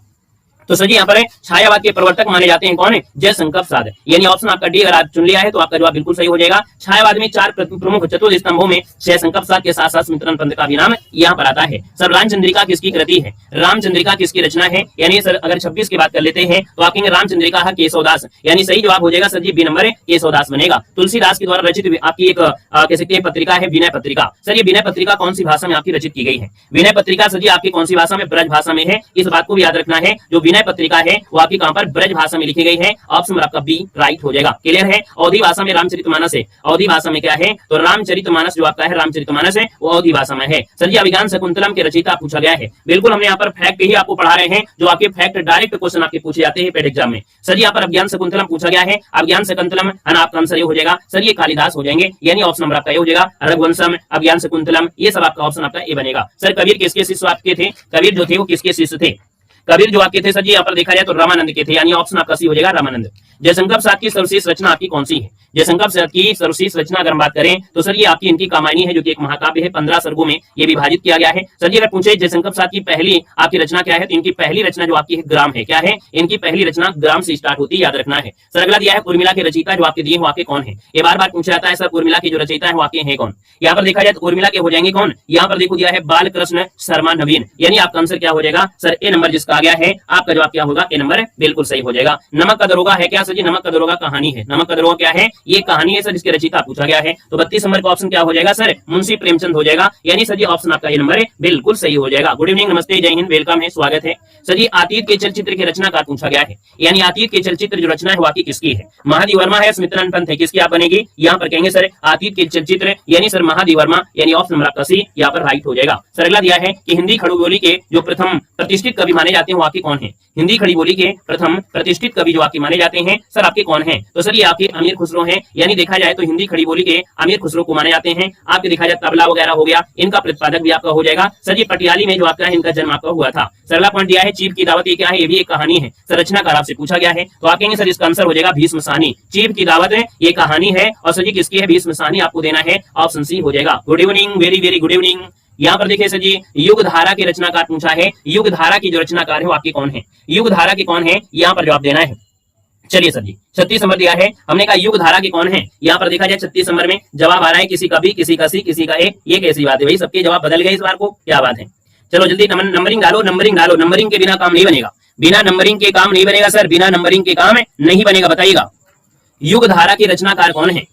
तो सर जी यहाँ पर छायावाद के प्रवर्तक माने जाते हैं कौन है, जयशंकर प्रसाद, यानी ऑप्शन आपका डी अगर आप चुन लिया है तो आपका जवाब बिल्कुल सही हो जाएगा। छायावाद में 4 प्रमुख चतुर्थ स्तंभों में जयशंकर प्रसाद के साथ साथ सुमित्रानंद पंत का भी नाम यहाँ पर आता है। सर रामचंद्रिका किसकी कृति है, रामचंद्रिका किसकी रचना है, यानी सर अगर 26 की बात कर लेते हैं तो आप कहेंगे रामचंद्रिका है केशवदास, यानी सही जवाब हो जाएगा सर जी बी नंबर है, केशवदास बनेगा। तुलसीदास के द्वारा रचित आपकी एक कह सकते हैं पत्रिका है विनय पत्रिका। सर ये विनय पत्रिका कौन सी भाषा में आपकी रचित की गई है। विनय पत्रिका सर जी आपकी कौन सी भाषा में, ब्रज भाषा में है। इस बात को भी याद रखना है, जो विनय पत्रिका है वो आपकी कहां पर, ब्रज भाषा में लिखी गई है, ऑप्शन आपका बी राइट हो जाएगा। क्लियर है। अवधी भाषा में रामचरितमानस है, अवधी भाषा में क्या है, तो रामचरितमानस जो आपका है रामचरितमानस है वो अवधी भाषा में है। सर जी अभिज्ञान शकुंतलम के रचयिता पूछा गया है, बिल्कुल हमने यहाँ पर फैक्ट ही आपको पढ़ा रहे हैं, जो आपके फैक्ट डायरेक्ट क्वेश्चन आपके पूछे जाते हैं पेड एग्जाम में। सर जी यहाँ पर अभिज्ञान शकुंतलम पूछा गया है, अभिज्ञान शकुंतलम आपका आंसर ये हो जाएगा सर ये कालिदास हो जाएंगे, यानी ऑप्शन नंबर आपका ये हो जाएगा। रघुवंशम, अभिज्ञान शकुंतलम, ये सब आपका ऑप्शन आपका ए बनेगा। सर कबीर किसके शिष्य आपके थे, कबीर जो थे वो किसके शिष्य थे, कबीर जो आपके थे सर जी यहाँ पर देखा जाए तो रामानंद के थे, यानी ऑप्शन आपका सी हो जाएगा रामानंद। जयशंकर प्रसाद की सर्वश्रेष्ठ रचना आपकी कौन सी है, जयशंकर प्रसाद की सर्वश्रेष्ठ रचना अगर हम बात करें तो सर ये आपकी इनकी कामायनी है, जो कि एक महाकाव्य है, 15 सर्गों में ये विभाजित किया गया है। सर जी अगर पूछे जयशंकर प्रसाद की पहली आपकी रचना क्या है, तो इनकी पहली रचना जो आपकी है ग्राम है, क्या है, इनकी पहली रचना ग्राम से स्टार्ट होती है, याद रखना है। सर अगला दिया है उर्मिला के रचयिता जो आपके दिए वो आपके कौन है, ये बार बार पूछा जाता है सर उर्मिला के जो रचयिता है वो आपके हैं कौन। यहाँ पर देखा जाए तो उर्मिला के हो जाएंगे कौन, यहाँ पर देखो दिया है बालकृष्ण शर्मा नवीन, यानी आपका आंसर क्या हो जाएगा सर ए नंबर जिसका आ गया है, आपका जवाब क्या होगा ए नंबर बिल्कुल सही हो जाएगा। नमक का दरोगा है क्या सर जी, नमक का दरोगा कहानी है, नमक का दरोगा क्या है, ये कहानी है सर जिसके रचयिता पूछा गया है। तो 32 नंबर का ऑप्शन क्या हो जाएगा सर, मुंशी प्रेमचंद हो जाएगा, यानी सर जी ऑप्शन आपका ये नंबर बिल्कुल सही हो जाएगा। गुड इवनिंग, नमस्ते, जय हिंद, वेलकम है, स्वागत है। सर जी अतीत के चलचित्र के रचनाकार पूछा गया है, यानी अतीत के चलचित्र जो रचना है वाकई किसकी है, महादेव वर्मा है, सुमित्रानंद पंत है, किसकी आप बनेगी, यहाँ पर कहेंगे सर अतीत के चलचित्र यानी सर महादेव वर्मा, यानी ऑप्शन नंबर आपका सी यहाँ पर राइट हो जाएगा। सर अगला दिया है कि हिंदी खड़ी बोली के जो प्रथम प्रतिष्ठित कवि माने जाते हैं वाकई कौन है, हिंदी खड़ी बोली के प्रथम प्रतिष्ठित कवि जो आपके माने जाते हैं हैं सर आपके कौन हैं? तो सर ये आपके अमीर खुसरो हैं, यानी देखा जाए तो हिंदी खड़ी बोली के अमीर खुसरो को माने जाते हैं। आपके देखा जाए तबला वगैरह हो गया, इनका प्रतिपादक भी आपका हो जाएगा। सर ये पटियाली में जो आपका है इनका जन्म आपका हुआ था। सर अगला पॉइंट दिया है चीफ की दावत, ये क्या है? ये भी एक कहानी है। सर रचनाकार आपसे पूछा गया है, तो आप कहेंगे सर इसका आंसर हो जाएगा भीष्म साहनी। चीफ की दावत है, ये कहानी है और सर जी किसकी है? भीष्म साहनी आपको देना है, ऑप्शन सी हो जाएगा। Good evening, very very good evening. यहाँ पर देखिए सर जी युग धारा के रचनाकार पूछा है, युग धारा की जो रचनाकार है वो आपके कौन है? युग धारा के कौन है, यहाँ पर जवाब देना है। चलिए सर जी 36 नंबर दिया है, हमने कहा युग धारा के कौन है। यहाँ पर देखा जाए 36 नंबर में जवाब आ रहा है किसी का बी, किसी का सी, किसी का ए। ये कैसी बात है भाई, सबके जवाब बदल गए इस बार को, क्या बात है? चलो जल्दी नंबरिंग डालो, नंबरिंग डालो। नंबरिंग के बिना काम नहीं बनेगा, बिना नंबरिंग के काम नहीं बनेगा सर, बिना नंबरिंग के काम नहीं बनेगा। बताइएगा युग धारा के रचनाकार कौन है?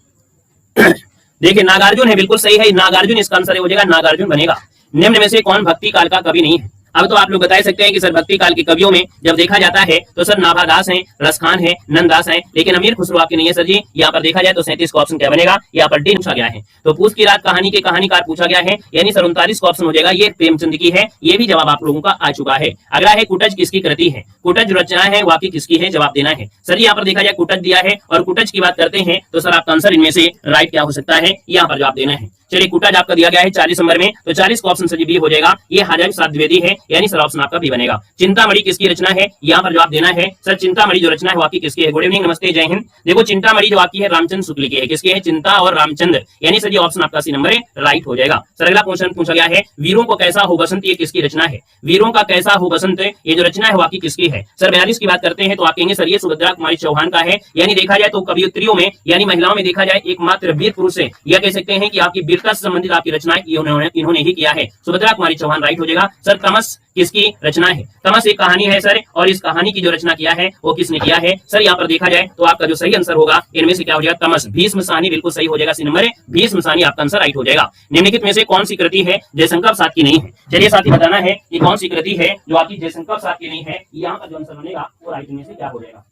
देखिए नागार्जुन है, बिल्कुल सही है, नागार्जुन इसका आंसर हो जाएगा, नागार्जुन बनेगा। निम्न में से कौन भक्ति काल का कवि नहीं है? अब तो आप लोग बता सकते हैं कि सर भक्ति काल के कवियों में जब देखा जाता है तो सर नाभादास हैं, रसखान है, नंददास है, लेकिन अमीर खुसरो आपके नहीं है सर जी। यहाँ पर देखा जाए तो 37 का ऑप्शन क्या बनेगा? यहाँ पर डी पूछा गया है। तो पूछ की रात कहानी के कहानीकार पूछा गया है, यानी सर 39 का ऑप्शन हो जाएगा, ये प्रेमचंद की है। ये भी जवाब आप लोगों का आ चुका है। अगला है कुटज किसकी कृति है? कुटज जो रचना है वाकई किसकी है? जवाब देना है। सर यहाँ पर देखा जाए कुटज दिया है और कुटज की बात करते हैं तो सर आपका आंसर इनमें से राइट क्या हो सकता है? यहाँ पर जवाब देना है। चलिए कुटज आपका दिया गया है 40 नंबर में, तो 40 का ऑप्शन सर बी हो जाएगा, ये हाजर साध द्विवेदी है, यानी सर ऑप्शन आपका बी बनेगा। चिंतामणि किसकी रचना है? यहाँ पर जवाब देना है। सर चिंतामणि जो रचना है वाकई किसकी है? गुड इवनिंग, नमस्ते, जय हिंद। देखो चिंतामणि जो वाकई है रामचंद्र शुक्ल की है। किसकी है? चिंता और रामचंद्र, यानी सर ये ऑप्शन आपका सी नंबर राइट हो जाएगा। सर अगला क्वेश्चन पूछा गया है वीरों को कैसा हो बसंत, ये किसकी रचना है? वीरों का कैसा हो बसंत ये जो रचना है वाकई किसकी है? सर 42 की बात करते हैं तो आप कहेंगे सर ये सुभद्रा कुमारी चौहान का है, यानी देखा जाए तो कवियत्रियों में यानी महिलाओं में देखा जाए एकमात्र वीर पुरुष है, या कह सकते हैं कि आपकी वीरता से संबंधित आपकी रचना इन्होंने ही किया है। सुभद्रा कुमारी चौहान राइट हो जाएगा। सर तमस किसकी रचना है? तमस एक कहानी है सर, और इस कहानी की जो रचना किया है वो किसने किया है? सर यहाँ पर देखा जाए तो आपका जो सही आंसर होगा इनमें से क्या हो जाएगा? तमस, भीष्म साहनी बिल्कुल सही हो जाएगा, सी नंबर भीष्म साहनी आपका आंसर राइट हो जाएगा। निम्नलिखित में से कौन सी कृति है जयशंकर प्रसाद की नहीं है? चलिए साथी बताना है कि कौन सी कृति है जो आपकी जयशंकर प्रसाद की नहीं है। यहाँ पर जो आंसर बनेगा वो राइट में से क्या हो जाएगा?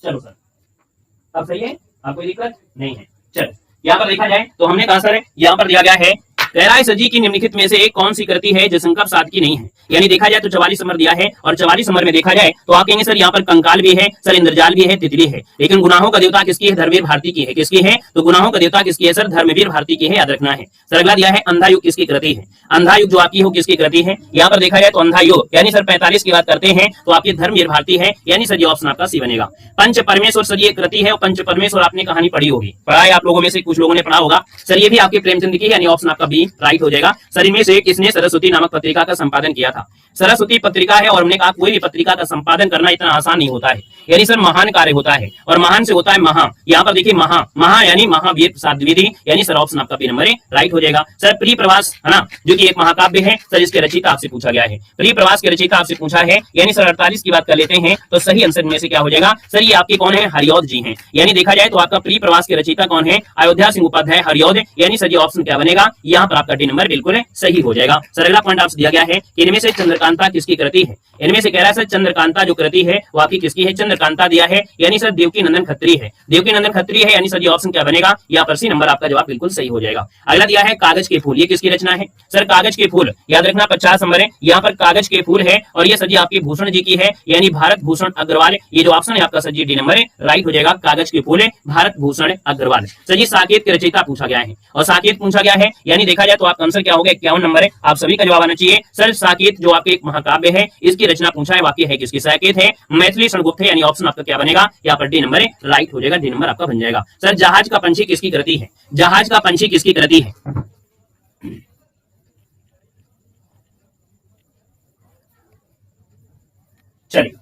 चलो सर अब सही है, आपको दिक्कत नहीं है। चलो यहाँ पर देखा जाए तो हमने कहा सर यहाँ पर दिया गया है कह रहा है सजी की निम्नलिखित में से एक कौन सी कृति है जयशंकर प्रसाद की नहीं है? यानी देखा जाए तो 44 नंबर दिया है, और 44 नंबर में देखा जाए तो आप कहेंगे सर यहाँ पर कंकाल भी है, सर इंद्रजाल भी है, तितली है, लेकिन गुनाहों का देवता किसकी है? धर्मवीर भारती की है। किसकी है? तो गुनाहों का देवता किसकी है? सर धर्मवीर भारती की है, याद रखना है। सर अगला दिया है अंधा युग किसकी कृति है? अंधा युग जो आपकी हो किसकी कृति है? यहाँ पर देखा जाए तो अंधा युग यानी सर 45 की बात करते हैं तो आपकी धर्मवीर भारती है, यानी सर ये ऑप्शन आपका सी बनेगा। पंच परमेश्वर सर ये कृति है, और पंच परमेश्वर आपने कहानी पढ़ी होगी, पढ़ा है आप लोगों में से कुछ लोगों ने पढ़ा होगा। सर ये भी आपके प्रेमचंद की है, यानी ऑप्शन आपका बी राइट हो जाएगा। सर इनमें से किसने सरस्वती नामक पत्रिका का संपादन किया था? सरस्वती पत्रिका है, और हमने कहा कोई भी पत्रिका का संपादन करना इतना आसान नहीं होता है, यानी सर महान कार्य होता है, और महान से होता है महा। यहाँ पर देखिए महा यानी महावीर प्रसाद द्विवेदी, यानी सर ऑप्शन आपका बी नंबर राइट हो जाएगा। सर प्रिय प्रवास है ना, जो कि एक महाकाव्य है, सर इसके रचयिता आपसे पूछा गया है। प्रिय प्रवास के रचयिता आपसे पूछा है, यानी सर 48 की बात कर लेते हैं तो सही आंसर में से क्या हो जाएगा? सर ये आपके कौन है? हरिऔध जी हैं, यानी देखा जाए तो आपका प्रिय प्रवास के रचयिता कौन है? अयोध्या सिंह उपाध्याय हरिऔध, यानी सर ये ऑप्शन क्या बनेगा? यहाँ पर आपका डी नंबर बिल्कुल सही हो जाएगा। सर अगला पॉइंट आपसे दिया गया है कि इनमें से चंद्रकांता किसकी कृति है? इनमें से कह रहा है सर चंद्रकांता जो कृति है वो आपकी किसकी है? चंद्रकांता दिया है, यानी सर देवकी नंदन खत्री है, देवकी नंदन खत्री है, यानी सर ये ऑप्शन क्या बनेगा? यहाँ पर सी नंबर आपका जवाब बिल्कुल सही हो जाएगा। अगला दिया है कागज के फूल, ये किसकी रचना है? सर कागज के फूल याद रखना 50 नंबर है, यहाँ पर कागज के फूल है, और ये सर जी आपकी भूषण जी की है, यानी भारत भूषण अग्रवाल। ये जो ऑप्शन है आपका sir G D number right हो जाएगा। कागज के फूल है, भारत भूषण अग्रवाल। सर जी साकेत के रचयिता पूछा गया है, और साकेत पूछा गया है, यानी देखा जाए तो आपका आंसर क्या होगा? 51 नंबर है, आप सभी का जवाब आना चाहिए। सर साकेत जो आपके एक महाकाव्य है, इसकी रचना पूछा है, वाक्य है किसकी? साकेत है, मैथिली शरणगुप्त है, यानी ऑप्शन आपका क्या बनेगा? यहाँ पर डी नंबर राइट हो जाएगा, डी नंबर आपका बन जाएगा। सर जहाज का पंछी किसकी कृति है? जहाज का पंछी किसकी कृति है? चलिए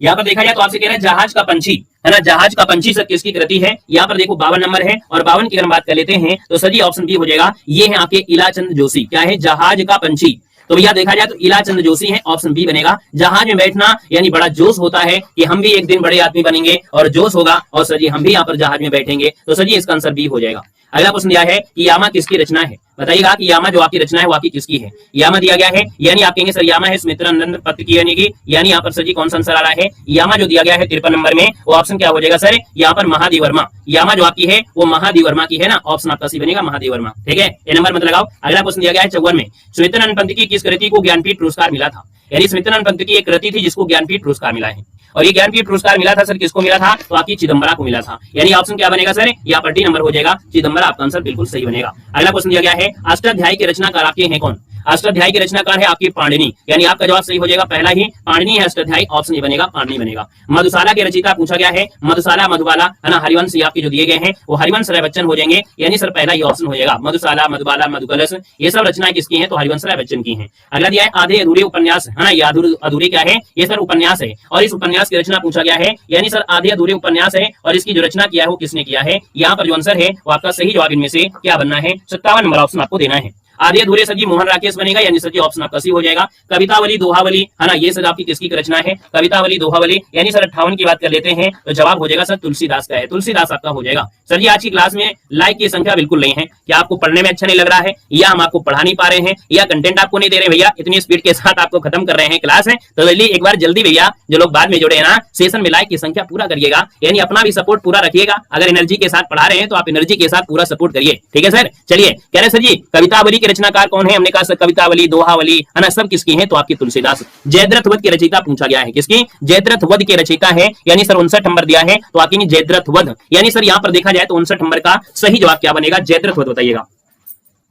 यहाँ पर देखा जाए तो आपसे कह रहा है जहाज का पंछी है ना, जहाज का पंछी सर किसकी कृति है? यहाँ पर देखो 52 नंबर है, और 52 की अगर बात कर लेते हैं तो सर ये ऑप्शन बी हो जाएगा। ये है आपके इलाचंद जोशी, क्या है? जहाज का पंछी। तो भैया देखा जाए तो इलाचंद जोशी है, ऑप्शन बी बनेगा। जहाज में बैठना यानी बड़ा जोश होता है कि हम भी एक दिन बड़े आदमी बनेंगे, और जोश होगा, और सर जी हम भी यहाँ पर जहाज में बैठेंगे, तो सर जी इसका आंसर बी हो जाएगा। अगला क्वेश्चन दिया है कि यामा किसकी रचना है? बताइएगा कि यामा जो आपकी रचना है वो आपकी किसकी है? यामा दिया गया है, यानी आप कहेंगे सर यामा है सुमित्रानंद पत्र की, यानी यहाँ पर सर जी कौन सा आंसर आ रहा है? यामा जो दिया गया है 53 नंबर में, वो ऑप्शन क्या हो जाएगा सर? यहाँ पर महादेव वर्मा। यामा जो आपकी है वो महादेव वर्मा की है ना, ऑप्शन आपका सी बनेगा, महादेव वर्मा। ठीक है, ये नंबर मत लगाओ। अगला क्वेश्चन दिया गया है 54 में, सुमित्रानंद पंत की किस कृति को ज्ञानपीठ पुरस्कार मिला था? यानी सुमित्रानंद पंत की एक कृति थी जिसको ज्ञानपीठ पुरस्कार मिला है। और ये ज्ञानपीठ पुरस्कार मिला था सर किसको मिला था, तो आपकी चिदंबरा को मिला था। यानी ऑप्शन क्या बनेगा सर, यहाँ पर डी नंबर हो जाएगा, चिदंबरा आपका आंसर बिल्कुल सही बनेगा। अगला क्वेश्चन दिया गया है अष्टाध्यायी के रचनाकार आपके हैं कौन। अष्टाध्यायी के रचनाकार है आपकी पाणिनि, यानी आपका जवाब सही हो जाएगा पहला ही, पाणिनि है अष्टाध्यायी, ऑप्शन ये बनेगा पाणिनि बनेगा। मधुशाला के रचयिता पूछा गया है, मधुशाला मधुबाला है ना, हरिवंश ये आपके जो दिए गए हैं वो हरिवंश राय बच्चन हो जाएंगे, यानी सर पहला ही ऑप्शन हो जाएगा। मधुशाला मधुबाला मधुकलश ये सब रचनाएं किसकी हैं, तो हरिवंश राय बच्चन की हैं। अगला दिया है आधे अधूरे उपन्यास है ना, ये अधूरे क्या है, ये सर उपन्यास है, और इस उपन्यास की रचना पूछा गया है, यानी सर आधे अधूरे उपन्यास है, और इसकी जो रचना किया है वो किसने किया है। यहाँ पर जो आंसर है वो आपका सही जवाब इनमें से क्या बनना है, 57 नंबर ऑप्शन आपको देना है। आधे अधूरे सर जी मोहन राकेश बनेगा, यानी सर जी ऑप्शन आपका सी हो जाएगा। कवितावली दोहावली है ना, ये सर आपकी किसकी रचना है, कवितावली दोहावली, यानी सर 58 की बात कर लेते हैं तो जवाब हो जाएगा सर तुलसीदास का है, तुलसीदास आपका हो जाएगा। सर जी आज की क्लास में लाइक की संख्या बिल्कुल नहीं है, क्या आपको पढ़ने में अच्छा नहीं लग रहा है, या हम आपको पढ़ा नहीं पा रहे हैं, या कंटेंट आपको नहीं दे रहे भैया, इतनी स्पीड के साथ आपको खत्म कर रहे हैं क्लास है, तो जल्दी एक बार जल्दी भैया जो लोग बाद में जुड़े हैं ना सेशन में लाइक की संख्या पूरा करिएगा, यानी अपना भी सपोर्ट पूरा रखिएगा। अगर एनर्जी के साथ पढ़ा रहे हैं तो आप एनर्जी के साथ पूरा सपोर्ट करिए, ठीक है सर। चलिए कह रहे सर जी कवितावली के रचनाकार कौन है, हमने कहा सर कवितावली दोहावली है ना सब किसकी है, तो आपकी तुलसीदास। जयद्रथ वध के रचयिता पूछा गया है, किसकी, जयद्रथ वध के रचयिता है, यानी सर 59 नंबर दिया है, तो आपकी जयद्रथ वध, यानी सर यहाँ पर देखा जाए तो 59 नंबर का सही जवाब क्या बनेगा, जयद्रथ वध बताइएगा।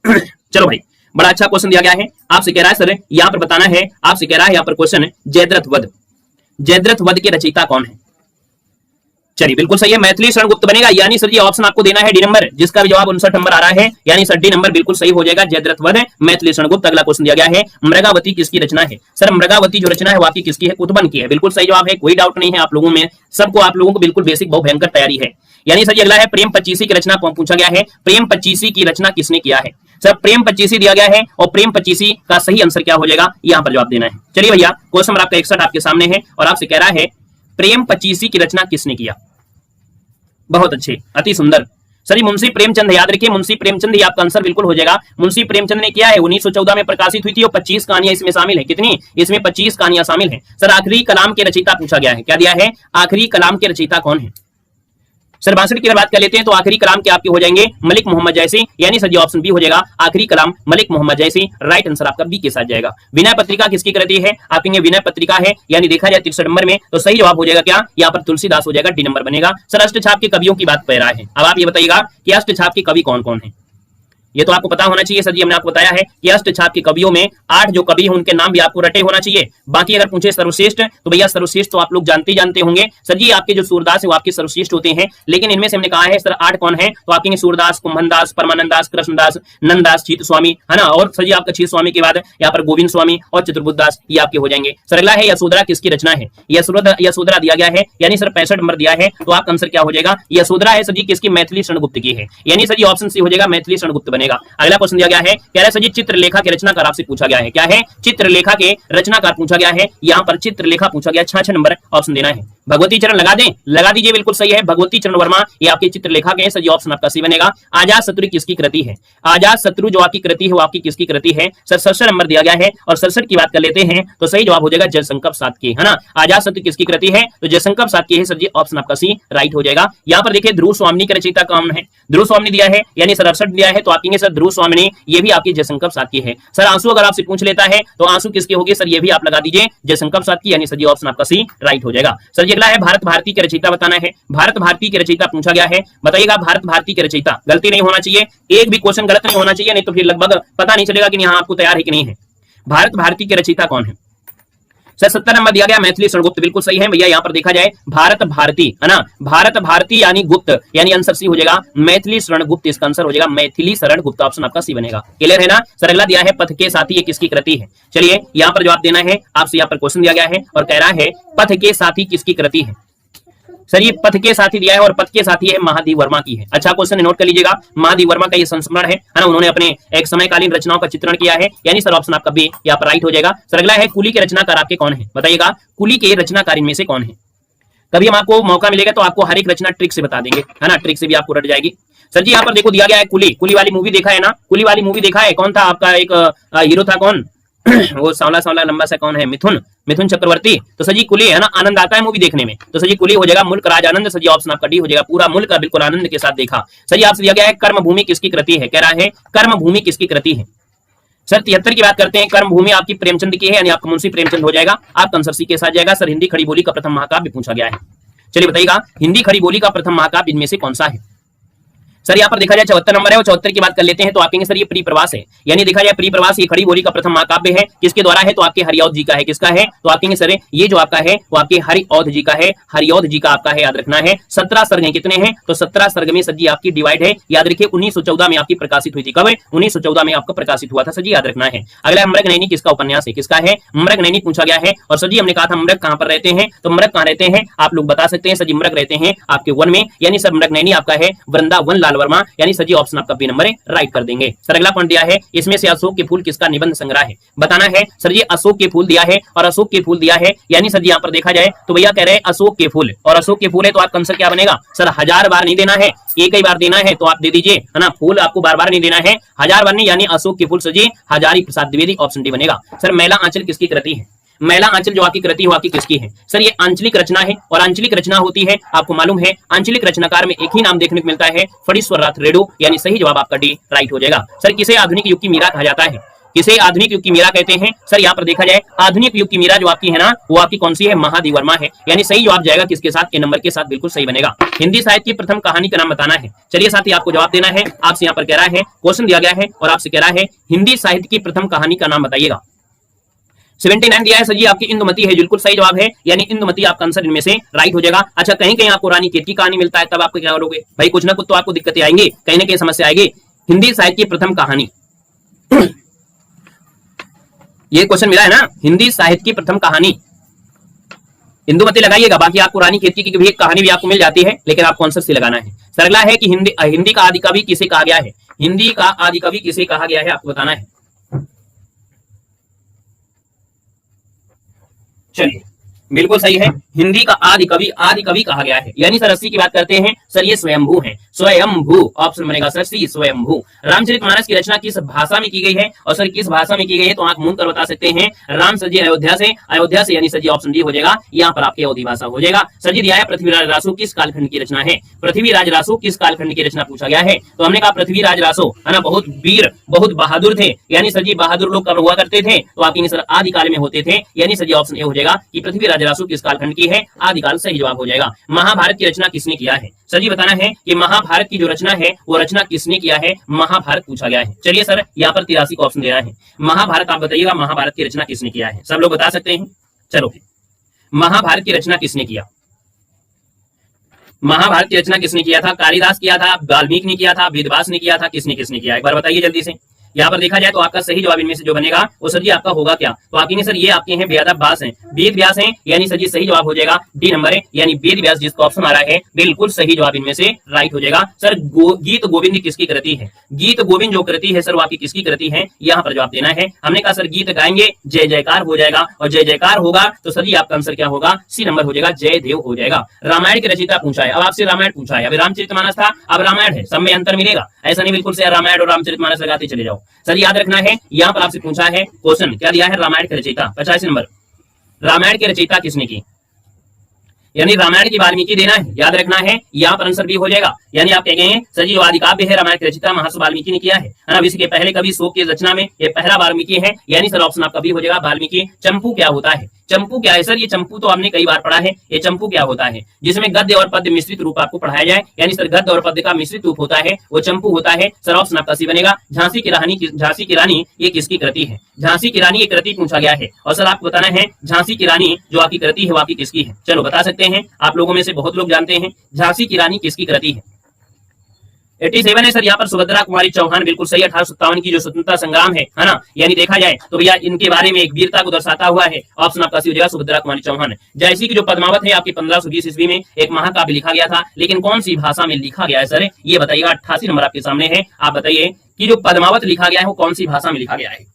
चलो भाई बड़ा अच्छा क्वेश्चन दिया गया है, आपसे कह रहा है सर यहाँ पर बताना है, आपसे कह रहा है यहाँ पर क्वेश्चन जयद्रथ वध, जयद्रथ वध के रचयिता कौन है। चलिए बिल्कुल सही है, मैथिली शरण गुप्त बनेगा, यानी सर ये ऑप्शन आपको देना है डी नंबर, जिसका भी जवाब 59 नंबर आ रहा है, यानी सर डी नंबर बिल्कुल सही हो जाएगा, जयद्रथ वध मैथिली शरण गुप्त। अगला क्वेश्चन दिया गया है मृगावती किसकी रचना है। सर मृगावती जो रचना है वो आपकी किसकी है, कुतुबन की है, बिल्कुल सही जवाब है, कोई डाउट नहीं है आप लोगों में, सबको आप लोगों को बिल्कुल बेसिक बहुत भयंकर तैयारी है। यानी सर अगला है प्रेम पच्चीसी की रचना पूछा गया है, प्रेम पच्चीसी की रचना किसने किया है। सर प्रेम पच्चीसी दिया गया है, और प्रेम पच्चीसी का सही आंसर क्या हो जाएगा, यहाँ पर जवाब देना है। चलिए भैया क्वेश्चन नंबर आपका 61 आपके सामने है, और आपसे कह रहा है प्रेम पच्चीसी की रचना किसने किया। बहुत अच्छे, अति सुंदर। सर मुंशी प्रेमचंद, याद रखिए मुंशी प्रेमचंद, ये आपका आंसर बिल्कुल हो जाएगा। मुंशी प्रेमचंद ने किया है, 1914 में प्रकाशित हुई थी, और 25 कहानियां इसमें शामिल है। कितनी, इसमें 25 कहानियां शामिल है। सर आखिरी कलाम के रचयिता पूछा गया है, क्या दिया है, आखिरी कलाम के रचयिता कौन है। सर 62 की बात कर लेते हैं तो आखिरी कलाम के आपके हो जाएंगे मलिक मोहम्मद जैसी, यानी सर ऑप्शन बी हो जाएगा, आखिरी कलाम मलिक मोहम्मद जैसी, राइट आंसर आपका बी के साथ जाएगा। विनय पत्रिका किसकी कृति है, आप कहेंगे विनय पत्रिका है, यानी देखा जाए 63 नंबर में, तो सही जवाब हो जाएगा क्या, यहाँ पर तुलसीदास हो जाएगा, डी नंबर बनेगा। सर अष्टछाप के कवियों की बात कर रहा है, अब आप ये बताइएगा कि अष्टछाप के कवि कौन कौन है। ये तो आपको पता होना चाहिए सर जी, हमने आपको बताया है कि अष्टछाप के कवियों में 8 जो कवि हैं उनके नाम भी आपको रटे होना चाहिए। बाकी अगर पूछे सर्वश्रेष्ठ तो भैया सर्वश्रेष्ठ तो आप लोग जानते होंगे सर जी, आपके जो सूरदास है वो आपके सर्वश्रेष्ठ होते हैं, लेकिन इनमें से हमने कहा है सर 8 कौन है, तो आपके सूरदास, कुंभनदास, परमानंदास, कृष्णदास, नंददास, चीत स्वामी है ना, और सर जी आपका चीत स्वामी के बाद यहाँ पर गोविंद स्वामी और चतुर्बुद्धदास ये आपके हो जाएंगे। सर अगला है यशोधरा किसकी रचना है, यशोधरा दिया गया है, यानी सर 65 नंबर दिया है, तो आपका आंसर क्या हो जाएगा, यशोधरा है सर जी किसकी, मैथिली शरण गुप्त की है, यानी सर जी ऑप्शन सी हो जाएगा, मैथिली शरण गुप्त बनेगा। अगला क्वेश्चन दिया गया है, कह रहे सर जी चित्रलेखा के रचनाकार आपसे पूछा गया है, क्या है, चित्रलेखा के रचनाकार पूछा गया है, यहाँ पर चित्रलेखा पूछा गया, 66 नंबर ऑप्शन देना है। भगवती चरण लगा दें, लगा दीजिए, बिल्कुल सही है, भगवती चरण वर्मा ये आपके चित्रलेखा के सर ऑप्शन आपका सी बनेगा। आजाद शत्रु किसकी कृति है, आजाद शत्रु जो आपकी कृति है वो आपकी किसकी कृति है, सर 67 नंबर दिया गया है, और 67 की बात कर लेते हैं तो सही जवाब हो जाएगा जयशंकर प्रसाद की, है ना। आजाद शत्रु किसकी कृति है, तो जयशंकर प्रसाद की है सर जी, ऑप्शन आपका सी राइट हो जाएगा। यहाँ पर देखिए ध्रुव स्वामिनी के रचयिता कौन है, ध्रुव स्वामिनी दिया है, यानी सर 68 दिया है, तो आप कहेंगे सर ध्रुव स्वामिनी ये भी आपकी जयशंकर प्रसाद की है। सर आंसू अगर आपसे पूछ लेता है तो आंसू किसकी होगी, सर ये भी आप लगा दीजिए, जयशंकर प्रसाद की, यानी सर जी ऑप्शन आपका सी राइट हो जाएगा। सर ये अगला है भारत भारती के रचयिता बताना है, भारत भारती के रचयिता पूछा गया है, बताइएगा भारत भारती के रचयिता, गलती नहीं होना चाहिए, एक भी क्वेश्चन गलत नहीं होना चाहिए, नहीं तो फिर लगभग पता नहीं चलेगा कि यहाँ आपको तैयार है कि नहीं है। भारत भारती के रचयिता कौन है, सर 70 नंबर दिया गया, मैथिली शरण गुप्त, बिल्कुल सही है भैया। यहाँ पर देखा जाए भारत भारती है ना, भारत भारती यानी गुप्त, यानी आंसर सी हो जाएगा, मैथिली शरण गुप्त इसका आंसर हो जाएगा, मैथिली शरण गुप्त, ऑप्शन आपका सी बनेगा। क्लियर है ना। सर अगला दिया है पथ के साथी, ये किसकी कृति है, चलिए यहाँ पर जवाब देना है आपसे, यहाँ पर क्वेश्चन दिया गया है और कह रहा है पथ के साथी किसकी कृति है। सर ये पथ के साथी दिया है, और पथ के साथी है महादेव वर्मा की है। अच्छा क्वेश्चन नोट कर लीजिएगा, महादेव वर्मा का ये संस्मरण है ना, उन्होंने अपने एक समयकालीन रचनाओं का चित्रण किया है, यानी सर ऑप्शन आपका बी यहाँ पर राइट हो जाएगा। सर अगला है कुली के रचनाकार आपके कौन है, बताइएगा कुली के रचनाकार इनमें से कौन है। कभी हम आपको मौका मिलेगा तो आपको हर एक रचना ट्रिक से बता देंगे, है ना, ट्रिक से भी आपको रट जाएगी। सर जी यहाँ पर देखो दिया गया है कुली, कुली वाली मूवी देखा है ना, कुली वाली मूवी देखा है, कौन था आपका एक हीरो था कौन वो सांवला सांवला लंबा सा कौन है, मिथुन चक्रवर्ती। तो सर जी कुली है ना, आनंद आता है मूवी देखने में, तो सर जी कुली हो जाएगा मुल्क राज आनंद, सर जी ऑप्शन आपका डी हो जाएगा, पूरा मुल्क बिल्कुल आनंद के साथ देखा। सर जी आपसे दिया गया है कर्म भूमि किसकी कृति है, कह रहा है कर्म भूमि किसकी कृति है। सर 73 की बात करते हैं, कर्म भूमि आपकी प्रेमचंद की है, यानी आपका मुंशी प्रेमचंद हो जाएगा, आपका आंसर सी के साथ जाएगा। सर हिंदी खड़ी बोली का प्रथम महाकाव्य पूछा गया है। चलिए बताइएगा, हिंदी खड़ी बोली का प्रथम महाकाव्य इनमें से कौन सा है? सर यहाँ पर देखा जाए 74 नंबर है, और 74 की बात कर लेते हैं तो आप कहेंगे सर ये परिप्रवास है, यानी देखा जाए परिप्रवास ये खड़ी बोली का प्रथम महाकाव्य है, किसके द्वारा है? तो आपके हरिऔध जी का है। किसका है? तो आप कहेंगे सर ये जो आपका है वो आपके हरिऔध जी का है, हरिऔध जी का आपका है, याद रखना है। 17 सर्ग हैं, कितने हैं? तो 17 सर्ग में सर जी आपकी डिवाइड है, याद रखिए 1914 में आपकी प्रकाशित हुई थी। कब? 1914 में आपका प्रकाशित हुआ था सर जी, याद रखना है। अगला मृगनयनी किसका उपन्यास है? किसका है? मृगनयनी पूछा गया है। और सर जी हमने कहा था मृग कहां पर रहते हैं, तो मृग कहां रहते हैं आप लोग बता सकते हैं। सर जी मृग रहते हैं आपके वन में, यानी सर मृगनयनी आपका है वृंदावन लाल वर्मा, यानी सर ऑप्शन आपका बी नंबर है, राइट कर देंगे। सर अगला पॉइंट दिया है, इसमें से अशोक के फूल किसका निबंध संग्रह है? बताना है। सर जी अशोक के फूल दिया है, और अशोक के फूल दिया है, यानी सर जी यहाँ पर देखा जाए तो भैया कह रहे हैं अशोक के फूल, और अशोक के फूल है तो आपका आंसर क्या बनेगा? सर 1000 बार नहीं देना है, एक ही बार देना है, तो आप दे दीजिए, है ना। फूल आपको बार बार नहीं देना है, 1000 बार नहीं, यानी अशोक के फूल सर जी हजारी प्रसाद द्विवेदी, ऑप्शन डी बनेगा। सर मैला आंचल किसकी कृति है? मैला आंचल जो आपकी कृति हो आपकी किसकी है? सर ये आंचलिक रचना है, और आंचलिक रचना होती है आपको मालूम है, आंचलिक रचनाकार में एक ही नाम देखने को मिलता है, फणीश्वरनाथ रेडो, यानी सही जवाब आपका डी राइट हो जाएगा। सर किसे आधुनिक युग की मीरा कहा जाता है? किसे आधुनिक युग की मीरा कहते हैं? सर यहाँ पर देखा जाए आधुनिक युग की मीरा जो आपकी है ना वो आपकी कौन सी है? महादेवी वर्मा है, यानी सही जवाब जाएगा किसके साथ? ए नंबर के साथ, बिल्कुल सही बनेगा। हिंदी साहित्य की प्रथम कहानी का नाम बताना है। चलिए साथी आपको जवाब देना है, आपसे यहाँ पर कह रहा है क्वेश्चन दिया गया है और आपसे कह रहा है हिंदी साहित्य की प्रथम कहानी का नाम बताइएगा। 79 दिया है सर जी आपकी इंदुमती है, बिल्कुल सही जवाब है, यानी इंदुमती आपका आंसर इनमें से राइट हो जाएगा। अच्छा कहीं कहीं आपको रानी केत की कहानी मिलता है, तब आपको क्या करोगे भाई? कुछ ना कुछ तो आपको दिक्कतें आएंगी, कहीं ना कहीं समस्या आएगी। हिंदी साहित्य की प्रथम कहानी ये क्वेश्चन मिला है ना, हिंदी साहित्य की प्रथम कहानी इंदुमती लगाइएगा, बाकी आपको रानी केतकी की भी एक कहानी भी आपको मिल जाती है, लेकिन आपको आंसर से लगाना है। सर अगला है कि हिंदी का आदि कवि किसे कहा गया है? हिंदी का आदि कवि किसे कहा गया है आपको बताना है। चलिए बिल्कुल सही है, हिंदी का आदि कवि कहा गया है, यानी सर 80 की बात करते हैं सर ये स्वयंभू है, स्वयंभू ऑप्शन बनेगा सर सी स्वयंभू। रामचरितमानस की रचना किस भाषा में की गई है? और सर किस भाषा में की गई है तो आंख मूंद कर बता सकते हैं। राम सर जी अयोध्या से यानी सर जी ऑप्शन डी हो जाएगा, यहाँ पर आपकी अवधी भाषा हो जाएगा। सर जी दिया है पृथ्वीराज रासो किस कालखंड की रचना है? पृथ्वीराज रासो किस कालखंड की रचना पूछा गया है? तो हमने कहा पृथ्वीराज रासो है ना बहुत वीर बहुत बहादुर थे, यानी सर जी बहादुर लोग कब हुआ करते थे? तो आपकी सर आदिकाल में होते थे, यानी सर जी ऑप्शन ए हो जाएगा कि पृथ्वीराज रासो किस कालखंड की है? आदिकाल सही जवाब हो जाएगा। महाभारत की रचना किसने किया है? सर जी बताना है कि महाभारत की जो रचना है वो रचना किसने किया है? महाभारत पूछा गया है। चलिए सर यहाँ पर 83 का ऑप्शन देना है, महाभारत आप बताइएगा महाभारत की रचना किसने किया है? सब लोग बता सकते हैं। चलो महाभारत की रचना किसने किया? महाभारत की रचना किसने किया था? कालिदास किया था, वाल्मीकि ने किया था, वेदव्यास ने किया था, किसने किया? एक बार बताइए जल्दी से। यहाँ पर देखा जाए तो आपका सही जवाब इनमें से जो बनेगा वो सर जी आपका होगा क्या? तो आपके सर ये आपके हैं वेदव्यास हैं, वेद व्यास हैं, यानी सर जी सही जवाब हो जाएगा डी नंबर है, यानी वेद व्यास जिसका ऑप्शन आ रहा है बिल्कुल सही जवाब इनमें से राइट हो जाएगा। सर गीत गोविंद किसकी कृति है? गीत गोविंद जो कृति है सर वो आपकी किसकी कृति है? यहाँ पर जवाब देना है। हमने कहा सर गीत गाएंगे जय जयकार हो जाएगा, और जय जयकार होगा तो सर जी आपका आंसर क्या होगा? सी नंबर हो जाएगा, जय देव हो जाएगा। रामायण की रचयिता पूछा है, अब आपसे रामायण पूछा है, अभी रामचरितमानस था अब रामायण है, सब में अंतर मिलेगा, ऐसा नहीं बिल्कुल से रामायण और रामचरितमानस लगाते चले जाओ। सर याद रखना है यहाँ पर आपसे पूछा है क्वेश्चन क्या दिया है? रामायण के रचयिता 85 नंबर, रामायण के रचयिता किसने की? यानी रामायण की वाल्मीकि देना है, याद रखना है, यहाँ पर आंसर भी हो जाएगा। यानी आप कहेंगे सर जी जो आदि काव्य है रामायण के रचयिता महर्षि वाल्मीकि ने किया है ना, इसके पहले कभी शोक की रचना में ये पहला वाल्मीकि है, यानी सर ऑप्शन आपका भी हो जाएगा वाल्मीकि। चंपू क्या होता है? चंपू क्या है सर? ये चंपू तो आपने कई बार पढ़ा है, ये चंपू क्या होता है? जिसमें गद्य और पद्य मिश्रित रूप आपको पढ़ाया जाए, यानी सर गद्य और पद्य का मिश्रित रूप होता है वो चंपू होता है। सर ऑप्शन आपका सी बनेगा। झांसी की रानी ये किसकी कृति है? झांसी की रानी ये कृति पूछा गया है, और सर आपको बताना है झांसी की रानी जो आपकी कृति है वो आपकी किसकी है? चलो बता सकते हैं, आप लोगों में से बहुत लोग जानते हैं झांसी की रानी किसकी कृति है। 87 है सर यहाँ पर सुभद्रा कुमारी चौहान, बिल्कुल सही। 1857 की जो स्वतंत्रता संग्राम है ना, यानी देखा जाए तो भैया इनके बारे में एक वीरता को दर्शाता हुआ है, ऑप्शन आपका सी हो जाएगा सुभद्रा कुमारी चौहान। जैसी की जो पद्मावत है आपकी 1520 ईस्वी में एक महाकाव्य लिखा गया था, लेकिन कौन सी भाषा में लिखा गया है सर ये बताइएगा। 88 नंबर आपके सामने है, आप बताइए कि जो पद्मावत लिखा गया है वो कौन सी भाषा में लिखा गया है?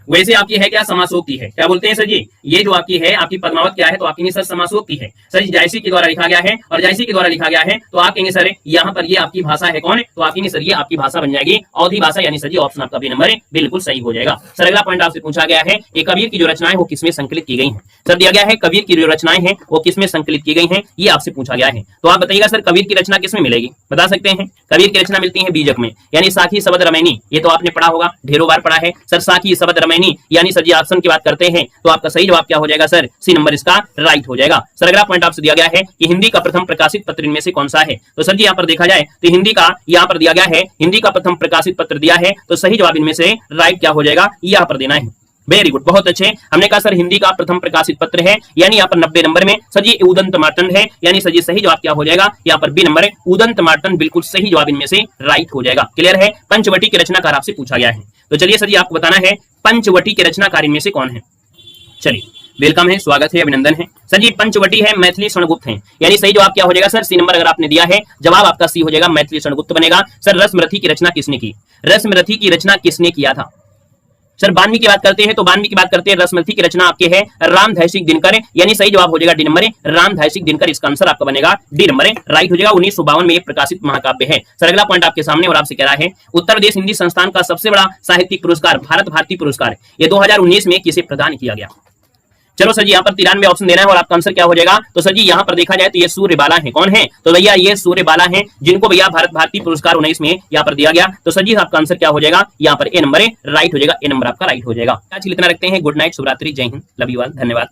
वैसे आपकी है क्या, समासोक्ति है। क्या बोलते हैं सर जी, ये जो आपकी है आपकी पद्मावत क्या है, तो आपकी सर समासोक्ति है सर जी। जायसी के द्वारा लिखा गया है और जायसी के द्वारा लिखा गया है, तो आप कहेंगे सर यहाँ पर ये आपकी भाषा है कौन, तो आप कहेंगे सर ये आपकी भाषा बन जाएगी अवधी भाषा, यानी सर जी ऑप्शन आपका बी नंबर बिल्कुल सही हो जाएगा। सर अगला पॉइंट आपसे पूछा गया है कि कबीर की जो रचनाएं वो किसमें संकलित की गई हैं। सर दिया गया है कबीर की जो रचनाएं हैं वो किसमें संकलित की गई हैं, ये आपसे पूछा गया है। तो आप बताइएगा सर कबीर की रचना किसमें मिलेगी, बता सकते हैं। कबीर की रचना मिलती है बीजक में, यानी साखी शबद रमैनी, ये तो आपने पढ़ा होगा, ढेरों बार पढ़ा है सर। साखी शबद रमैनी यानी सर जी ऑप्शन की बात करते हैं तो आपका सही जवाब क्या हो जाएगा सर, सी नंबर इसका राइट हो जाएगा। सर अगला पॉइंट आपसे दिया गया है कि हिंदी का प्रथम प्रकाशित पत्र इनमें से कौन सा है। तो सर जी यहाँ पर देखा जाए तो हिंदी का यहाँ पर दिया गया है, हिंदी का प्रथम प्रकाशित पत्र दिया है, तो सही जवाब इनमें से राइट क्या हो जाएगा, यहाँ पर देना है। वेरी गुड, बहुत अच्छे। हमने कहा सर हिंदी का प्रथम प्रकाशित पत्र है, यानी यहाँ पर 90 नंबर में सर जी उदंत मार्तंड है, यानी सर जी सही जवाब क्या हो जाएगा, यहाँ पर बी नंबर है उदंत मार्तंड, बिल्कुल सही जवाब इनमें से राइट हो जाएगा। क्लियर है। पंचवटी के रचनाकार आपसे पूछा गया है, तो चलिए सर जी आपको बताना है पंचवटी के रचनाकार इनमें से कौन है। चलिए वेलकम है, स्वागत है, अभिनंदन है। सर जी पंचवटी है मैथिली स्वर्णगुप्त है, यानी सही जवाब क्या हो जाएगा सर, सी नंबर अगर आपने दिया है, जवाब आपका सी हो जाएगा, मैथिली स्वर्णगुप्त बनेगा। सर रश्मरथी की रचना किसने की, रश्मरथी की रचना किसने किया था। सर बानवी की बात करते हैं तो बानवी की बात करते हैं, रश्मरथी की रचना आपके है रामधैसिक दिनकर, यानी सही जवाब हो जाएगा डी नंबर रामधैसिक दिनकर, इसका आंसर आपका बनेगा डी नंबर राइट हो जाएगा। 1952 में प्रकाशित महाकाव्य है। सर अगला पॉइंट आपके सामने और आपसे कह रहा है उत्तर प्रदेश हिंदी संस्थान का सबसे बड़ा साहित्यिक पुरस्कार भारत भारती पुरस्कार ये 2019 में किसे प्रदान किया गया। चलो सर जी यहाँ पर 93 ऑप्शन देना है और आपका आंसर क्या हो जाएगा, तो सर जी यहाँ पर देखा जाए तो ये सूर्यबाला है। कौन है, तो भैया ये सूर्यबाला है, जिनको भैया भारत भारती पुरस्कार 19 में यहाँ पर दिया गया। तो सर जी आपका आंसर क्या हो जाएगा, यहाँ पर ए नंबर राइट हो जाएगा, ए नंबर आपका राइट हो जाएगा। आज इतना रखते हैं, गुड नाइट, शुभरात्रि, जय हिंद, लव यू ऑल, धन्यवाद।